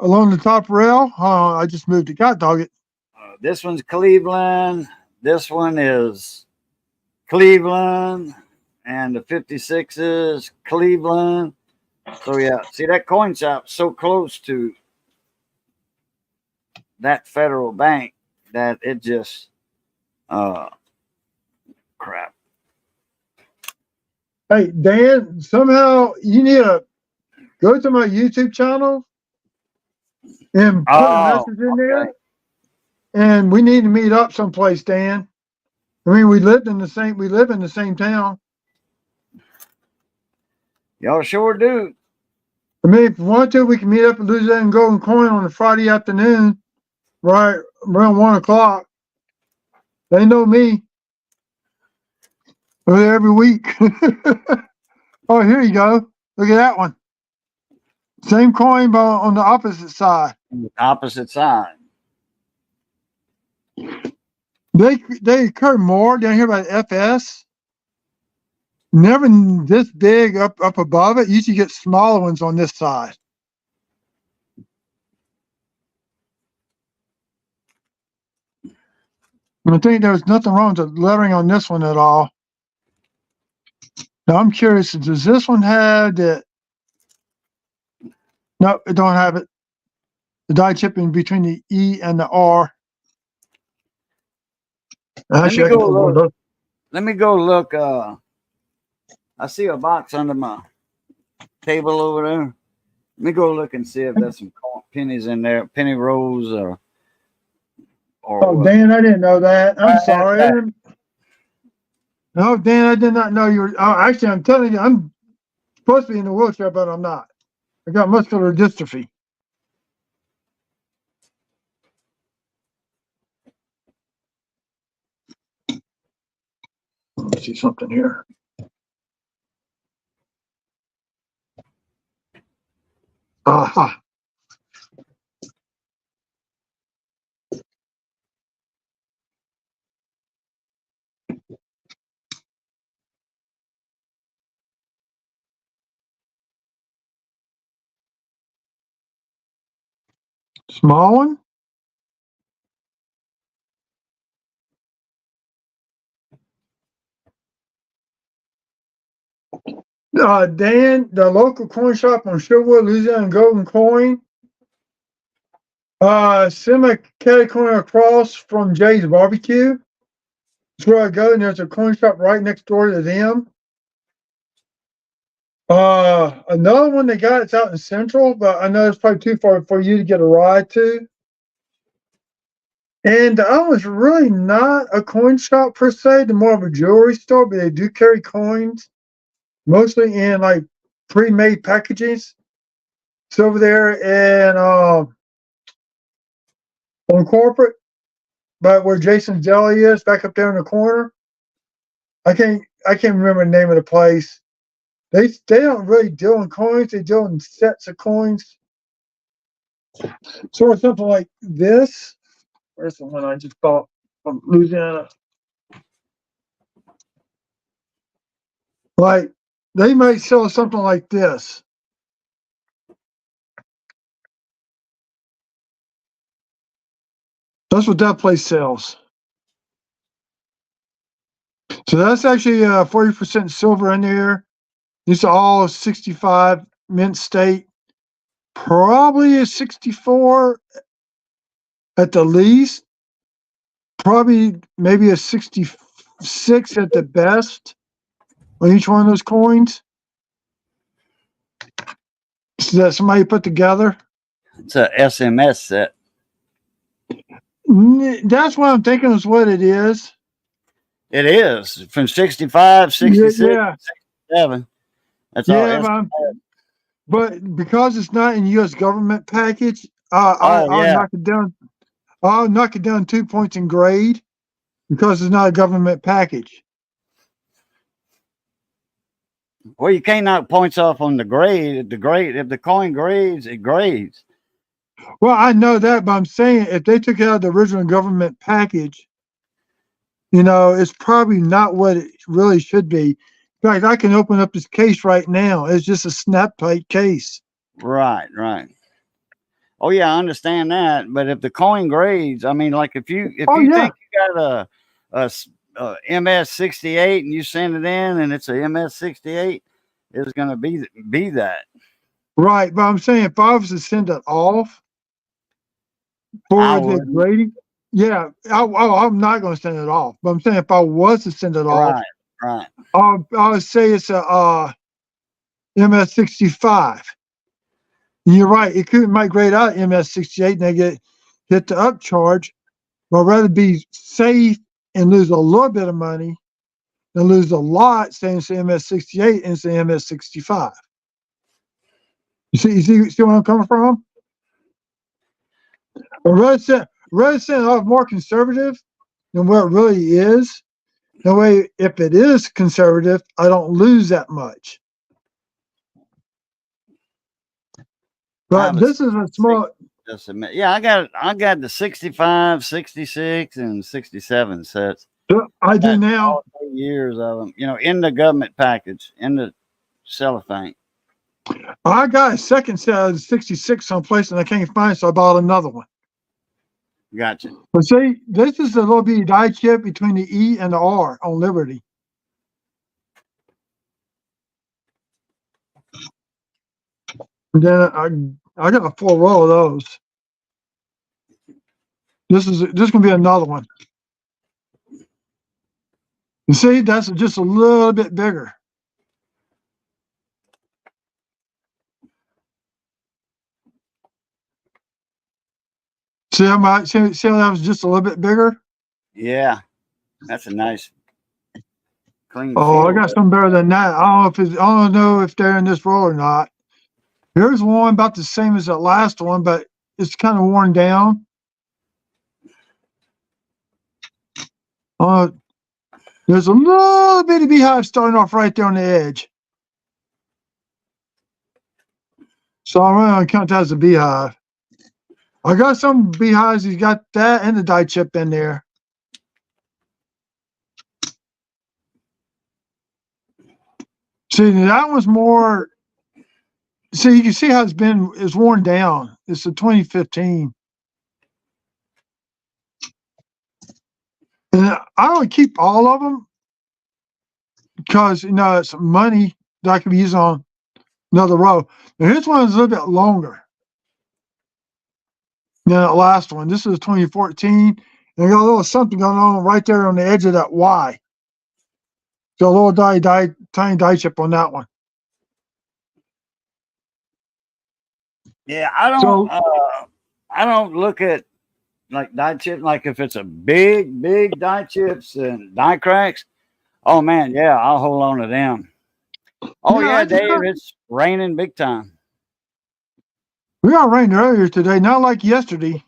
along the top rail. I just moved it. God dog it. This one's Cleveland. This one is Cleveland. And the 56 is Cleveland. So, yeah. See, that coin shop's so close to that federal bank that it just, crap. Hey, Dan, somehow you need to go to my YouTube channel and put a message in there. And we need to meet up someplace, Dan. I mean, we live in the same town. Y'all sure do. I mean, if you want to, we can meet up at Louisiana and Golden Coin on a Friday afternoon, right around 1 o'clock. They know me. We're there every week. Oh, here you go. Look at that one. Same coin, but on the opposite side. Opposite side. They occur more down here by FS. Never this big up above it. You usually get smaller ones on this side. I think there's nothing wrong with the lettering on this one at all. Now I'm curious, does this one have that? No, it don't have it. The die chipping between the E and the R. Let me go look. I see a box under my table over there. Let me go look and see if there's some pennies in there, penny rolls or oh, Dan, I didn't know that. I'm sorry. No, Dan, I did not know you were. Oh, actually, I'm telling you, I'm supposed to be in a wheelchair, but I'm not. I got muscular dystrophy. Let me see something here. Aha. Small one? Dan, the local coin shop on Sugarwood, Louisiana, and Golden Coin. Semi-catty-coin across from Jay's Barbecue. That's where I go, and there's a coin shop right next door to them. Another one they got, it's out in Central, but I know it's probably too far for you to get a ride to. And the other one's really not a coin shop per se, they're more of a jewelry store, but they do carry coins, mostly in like pre-made packages. It's over there in on Corporate, but where Jason's Deli is, back up there in the corner. I can't remember the name of the place. They don't really deal in coins, they deal in sets of coins. Sort of something like this. Where's the one I just bought from Louisiana? Like, they might sell something like this. That's what that place sells. So that's actually 40% silver in there. These are all 65 mint state. Probably a 64 at the least. Probably maybe a 66 at the best on each one of those coins. Is that somebody put together? It's a SMS set. That's what I'm thinking is what it is. It is from 65, 66, Yeah. 67. That's Yeah, all. but because it's not in U.S. government package, Oh, I'll yeah. knock it down. I'll knock it down 2 points in grade because it's not a government package. Well, you can't knock points off on the grade. If the coin grades, it grades. Well, I know that, but I'm saying if they took it out of the original government package, it's probably not what it really should be. In fact, I can open up this case right now. It's just a snap tight case. Right. Oh yeah, I understand that. But if the coin grades, I mean, like if you Oh, yeah. think you got a MS 68 and you send it in and it's a MS 68, it's gonna be that. Right, but I'm saying if I was to send it off I for the wouldn't. grading, yeah, I'm not going to send it off. But I'm saying if I was to send it off, Right. I'll say it's a MS65. You're right. It could might grade out MS68 and they get hit the upcharge. But I'd rather be safe and lose a little bit of money than lose a lot saying it's MS68 and it's MS65. You see where I'm coming from? But rather send it off more conservative than what it really is. That way, if it is conservative, I don't lose that much. But this is a small. Just a minute. Yeah, I got the 65, 66, and 67 sets. I do now. All 3 years of them, in the government package, in the cellophane. I got a second set of 66 someplace and I can't find it, so I bought another one. Gotcha. But see, this is a little bitty die chip between the E and the R on Liberty. And then I got a full row of those. This can be another one. You see, that's just a little bit bigger. See how that was just a little bit bigger? Yeah, that's a nice clean. Oh, I got some better than that. I don't know if they're in this row or not. Here's one about the same as that last one, but it's kind of worn down. There's a little bitty beehive starting off right there on the edge. So I'm going to count that as a beehive. I got some beehives. He's got that and the die chip in there. See, that was more. See, you can see how it's worn down. It's a 2015. And I don't keep all of them because, it's money that I could use on another row. Now, here's one that's a little bit longer than that last one. This is 2014. And I got a little something going on right there on the edge of that Y. Got a little tiny die chip on that one. Yeah, So I don't look at like die chips. Like if it's a big die chips and die cracks. Oh man, yeah, I'll hold on to them. Oh yeah, yeah, I just Dave, it's raining big time. we got rain earlier today, not like yesterday.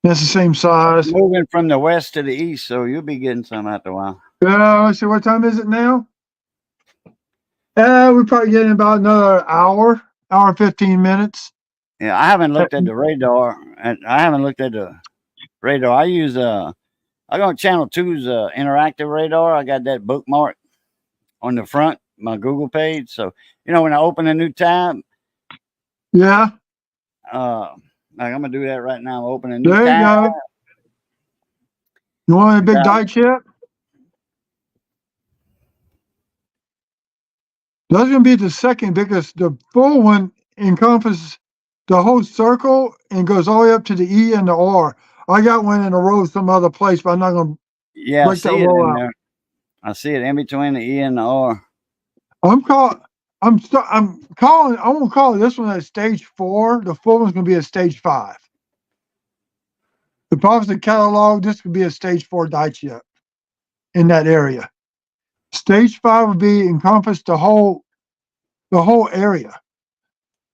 That's the same size. Moving from the west to the east, so you'll be getting some after a while. Let's see, what time is it now? We probably getting about another hour and 15 minutes. Yeah, I haven't looked at the radar, and I haven't looked at the radar. I use I go on Channel 2's interactive radar. I got that bookmark on the front, my Google page. So when I open a new tab, Yeah, like I'm gonna do that right now. Open a new there you tab. go. You want a big Yeah. die chip? That's going to be the second because the full one encompasses the whole circle and goes all the way up to the E and the R. I got one in a row some other place, but I'm not going to Yeah, I break that see it roll in out. there. I see it in between the E and the R. I'm calling. I'm calling. I'm gonna call this one at stage 4. The full one's gonna be at stage 5. The prophecy catalog. This could be a stage 4 die chip in that area. Stage 5 would be encompass the whole area.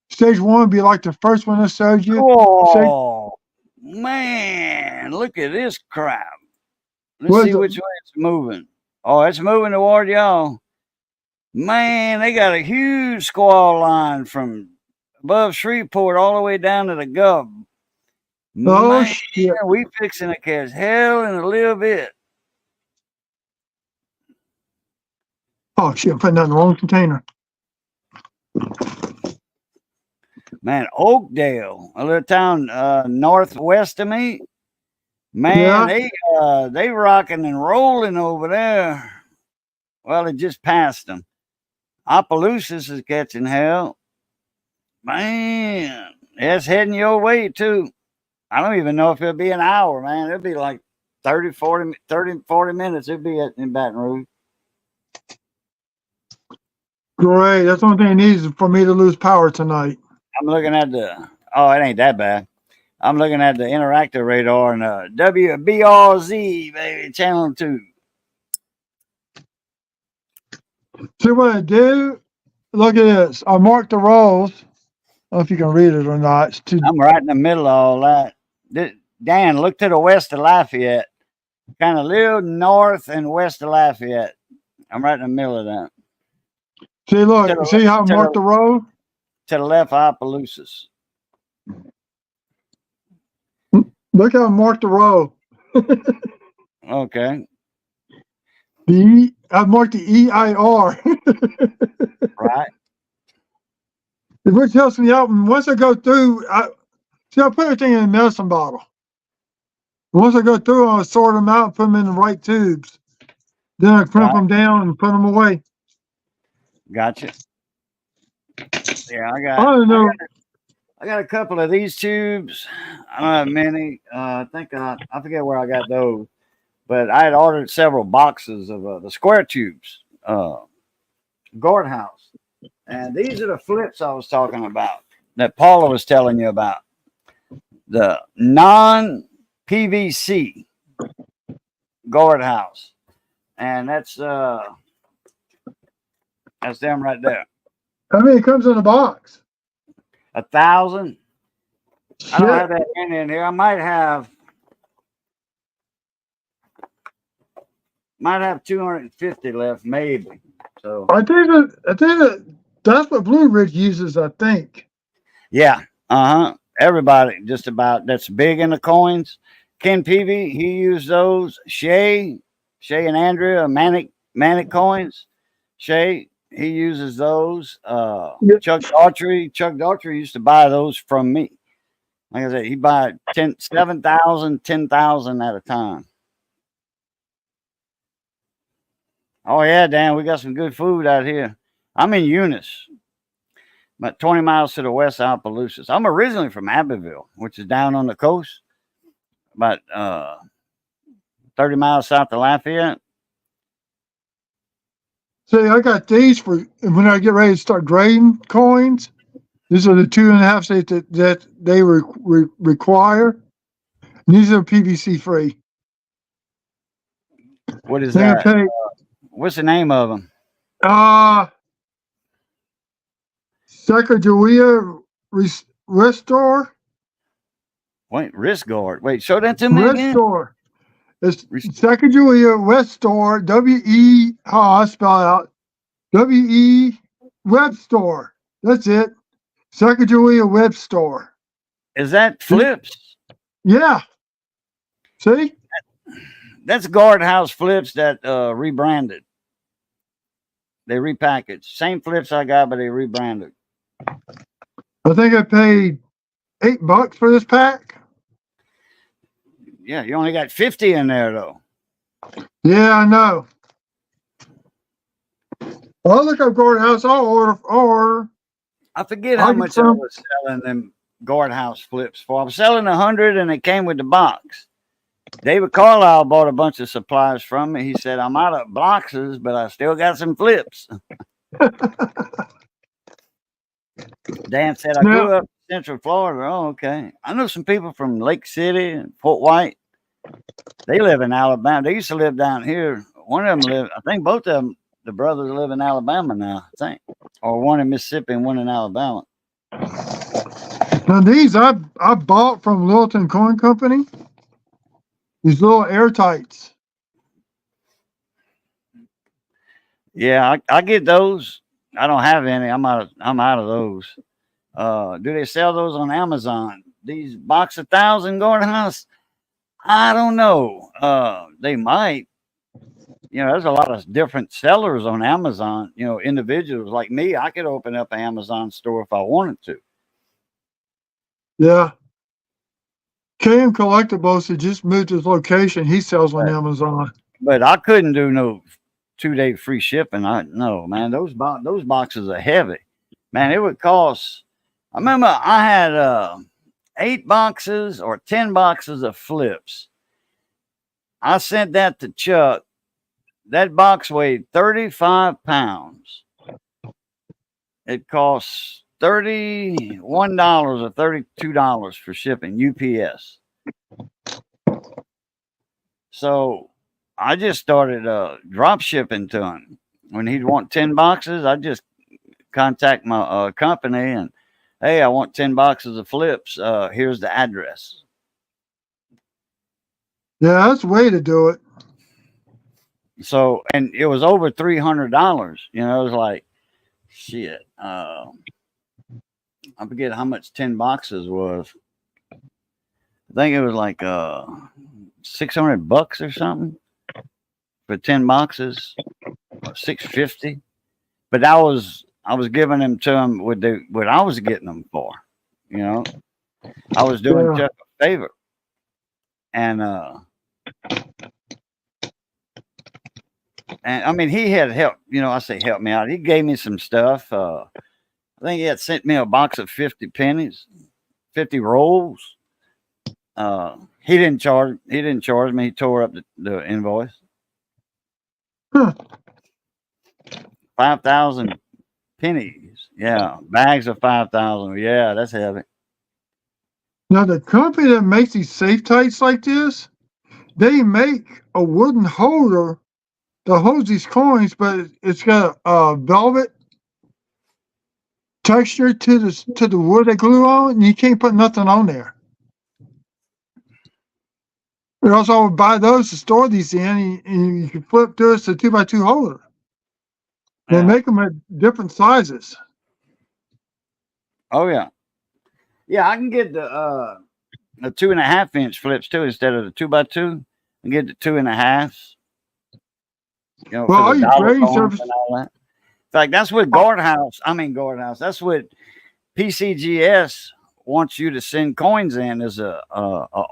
Stage 1 would be like the first one I showed you. Oh man, look at this crap. Let's What is see it? which way it's moving. Oh, it's moving toward y'all. Man, they got a huge squall line from above Shreveport all the way down to the Gulf. Oh Man, shit! we fixing to catch hell in a little bit. Oh shit! I'm putting that in the wrong container. Man, Oakdale, a little town northwest of me. Man, Yeah. they rocking and rolling over there. Well, it just passed them. Opelousas is catching hell. Man, it's heading your way too. I don't even know if it'll be an hour, man. It'll be like 40 minutes. It'll be in Baton Rouge. Great. That's the only thing it needs for me to lose power tonight. I'm looking at it ain't that bad. I'm looking at the interactive radar and WBRZ, baby, channel 2. See what I do? Look at this. I marked the rolls. I don't know if you can read it or not. It's too. I'm right in the middle of all that. Dan, look to the west of Lafayette. Kind of little north and west of Lafayette. I'm right in the middle of that. See, look. See how I marked the roll? To the left, Opelousas. Look how I marked the roll. Okay. I marked the EIR. Right. Which helps me out. And once I go through, I put everything in a medicine bottle. Once I go through, I'll sort them out and put them in the right tubes. Then I crimp them down and put them away. Gotcha. Yeah, I got a couple of these tubes. I don't have many. I think I forget where I got those, but I had ordered several boxes of the square tubes, gourd house, and these are the flips I was talking about that Paula was telling you about. The non PVC gourd house, and that's them right there. How many comes in a box? 1,000. Shit. I don't have that in here. I might have 250 left, maybe. So I think that that's what Blue Ridge uses. I think. yeah, everybody just about that's big in the coins. Ken Peavy, he used those. Shay and Andrea, Manic coins. Shay, he uses those. Yep. Chuck Daughtry used to buy those from me. Like I said, he buy 7,000, 10,000 at a time. Oh yeah, Dan, we got some good food out here. I'm in Eunice, about 20 miles to the west of Opelousas. I'm originally from Abbeville, which is down on the coast, about 30 miles south of Lafayette. See, I got these for when I get ready to start grading coins. These are the 2.5 that they require. And these are PVC free. What is They're that? gonna pay What's the name of them? Sacagawea Restore. Wait, wrist guard. Wait, show that to me again. Restore. It's Rest- Sacagawea Restore. How I spell it out. WE Web Store. That's it. Sacagawea Web Store. Is that flips? Yeah. See? That's guardhouse flips that rebranded. They repackaged. Same flips I got, but they rebranded. I think I paid $8 for this pack. Yeah, you only got 50 in there though. Yeah, I know. Well, look up guardhouse. I'll order. I forget I'll how get much I some. was selling them guardhouse flips for. I was selling 100 and it came with the box. David Carlisle bought a bunch of supplies from me. He said, I'm out of boxes, but I still got some flips. Dan said, I grew up in Central Florida. Oh, okay. I know some people from Lake City and Fort White. They live in Alabama. They used to live down here. One of them lived, I think both of them, the brothers live in Alabama now, I think. Or one in Mississippi and one in Alabama. Now these I bought from Littleton Coin Company. These little airtights. Yeah, I get those. I don't have any. I'm out of those. Do they sell those on Amazon? These box 1,000 guardhouse? I don't know. They might. You know, there's a lot of different sellers on Amazon. You know, individuals like me, I could open up an Amazon store if I wanted to. Yeah. KM Collectibles had just moved his location. He sells on Amazon. But I couldn't do no 2-day free shipping. No, man. Those boxes are heavy. Man, it would cost. I remember I had 8 boxes or 10 boxes of flips. I sent that to Chuck. That box weighed 35 pounds. It costs $31 or $32 for shipping, UPS. So I just started drop shipping to him. When he'd want 10 boxes, I just contact my company and, hey, I want 10 boxes of flips. Here's the address. Yeah, that's the way to do it. So, and it was over $300. You know, it was like, shit. I forget how much 10 boxes was. I think it was like $600 or something for 10 boxes, or $650. But I was giving them to him with what I was getting them for. You know, I was doing Chuck a favor, and I mean, he had helped. You know, I say help me out. He gave me some stuff. I think he had sent me a box of 50 pennies, 50 rolls. He didn't charge me. He tore up the invoice. 5,000 pennies. Yeah, bags of 5,000. Yeah, that's heavy. Now the company that makes these safe tights like this, they make a wooden holder that holds these coins, but it's got a velvet texture to the wood they glue on, and you can't put nothing on there. And also, I would buy those to store these in, and you can flip to it's a 2x2 holder. They make them at different sizes. Oh yeah, yeah. I can get the 2.5-inch flips too instead of the 2x2. I get the 2.5. You know, well, for all the your dollar trading coins service. and all that. In fact, that's what guardhouse. That's what PCGS wants you to send coins in as a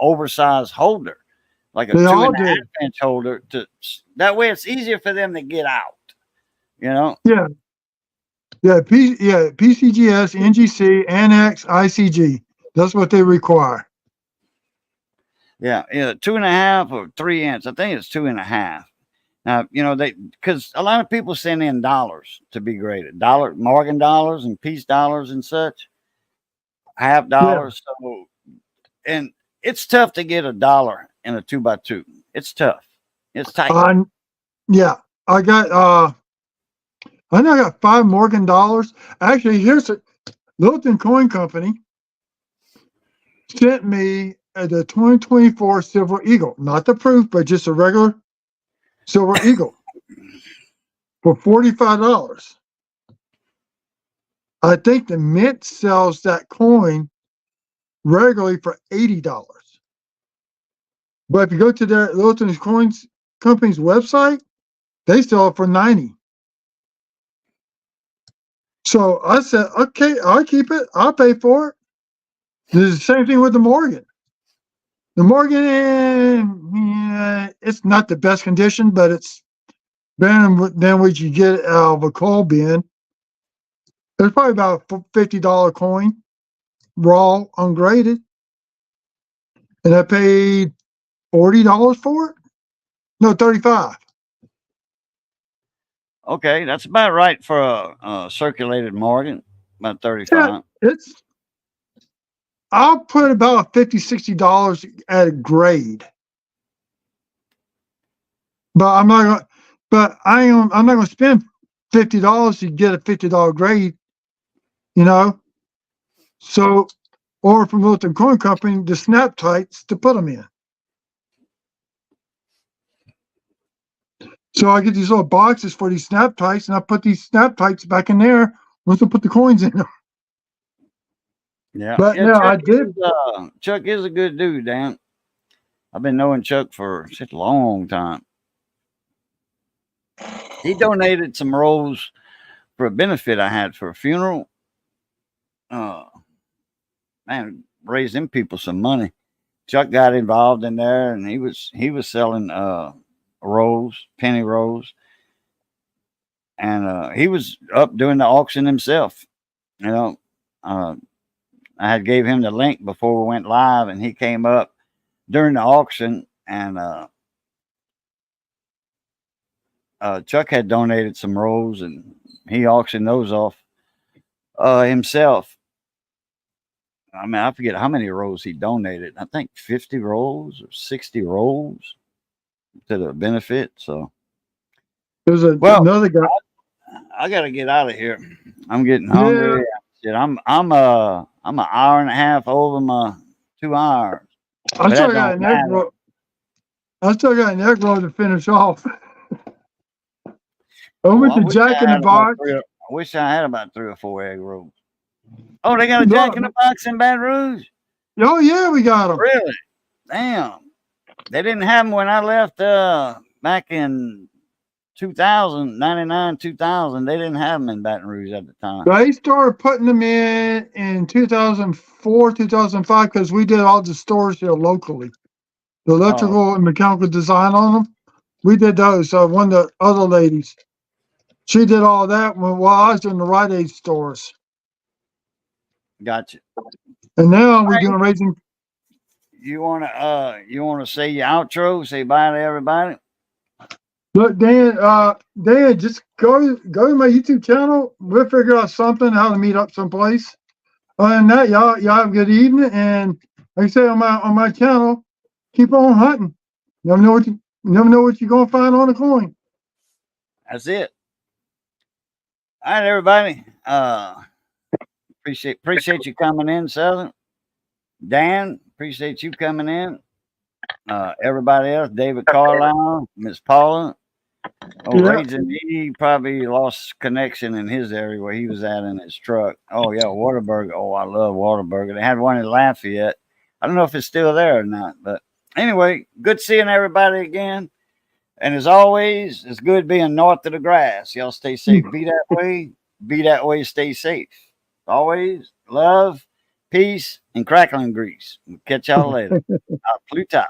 oversized holder, like a They all 2.5-inch holder. That way, it's easier for them to get out. You know. Yeah. PCGS, NGC, Annex, ICG. That's what they require. Yeah, 2.5 or 3 inch. I think it's 2.5. Now, because a lot of people send in dollars to be graded, Morgan dollars and peace dollars and such, half Yeah. dollars. So, and it's tough to get a dollar in a 2x2. It's tough. It's tight. Yeah. I know I got 5 Morgan dollars. Actually, here's a Littleton Coin Company sent me the 2024 Silver Eagle, not the proof, but just a regular Silver Eagle for $45. I think the mint sells that coin regularly for $80. But if you go to their Littleton Coins Company's website, they sell it for $90. So I said, okay, I'll keep it. I'll pay for it. There's the same thing with the Morgan. The Morgan, yeah, it's not the best condition, but it's better than what you get out of a coal bin. It's probably about a $50 coin, raw, ungraded. And I paid $40 for it? No, 35. Okay, that's about right for a circulated Morgan, about 35. Yeah, I'll put about $50, $60 at a grade. But I'm not gonna spend $50 to get a $50 grade, you know. So, or from Littleton Coin Company, the snap tights to put them in. So I get these little boxes for these snap tights, and I put these snap tights back in there once I put the coins in them. Yeah, But yeah. no, I did. Chuck is a good dude, Dan. I've been knowing Chuck for such a long time. He donated some rolls for a benefit I had for a funeral. Man, raised them people some money. Chuck got involved in there, and he was selling rolls, penny rolls, and he was up doing the auction himself. You know, I had gave him the link before we went live, and he came up during the auction, and Chuck had donated some rolls, and he auctioned those off himself. I mean, I forget how many rolls he donated. I think 50 rolls or 60 rolls to the benefit. So, There's well, another guy. I got to get out of here. I'm getting Yeah, hungry. Shit, I'm an hour and a half over my 2 hours. I But still that got don't an egg matter. roll. I still got an egg roll to finish off. I Oh, went I to wish I Jack in the had about Box. I wish I had about 3 or 4 egg rolls. Oh, they got a No, Jack in the Box in Baton Rouge? oh yeah, we got them. Really? Damn. They didn't have them when I left back in 2000, 99, 2000. They didn't have them in Baton Rouge at the time. They started putting them in 2004, 2005 because we did all the stores here locally. The electrical and mechanical design on them, we did those. So one of the other ladies, she did all that while I was doing the Rite Aid stores. Gotcha. And now we're doing raising. You wanna say your outro? Say bye to everybody. Look, Dan, just go to my YouTube channel. We'll figure out something how to meet up someplace. Other than that, y'all have a good evening. And like I say on my channel, keep on hunting. You never know what you're gonna find on a coin. That's it. All right, everybody. Appreciate you coming in, Southern. Dan, appreciate you coming in. Everybody else, David Carlisle, Miss Paula. Oh, Yeah. Raging E probably lost connection in his area where he was at in his truck. Oh yeah, Waterburger. Oh, I love Waterburger. They had one in Lafayette. I don't know if it's still there or not, but anyway, good seeing everybody again. And as always, it's good being north of the grass. Y'all stay safe. Be that way. Be that way. Stay safe. Always love, peace, and crackling grease. We'll catch y'all later. Pluto.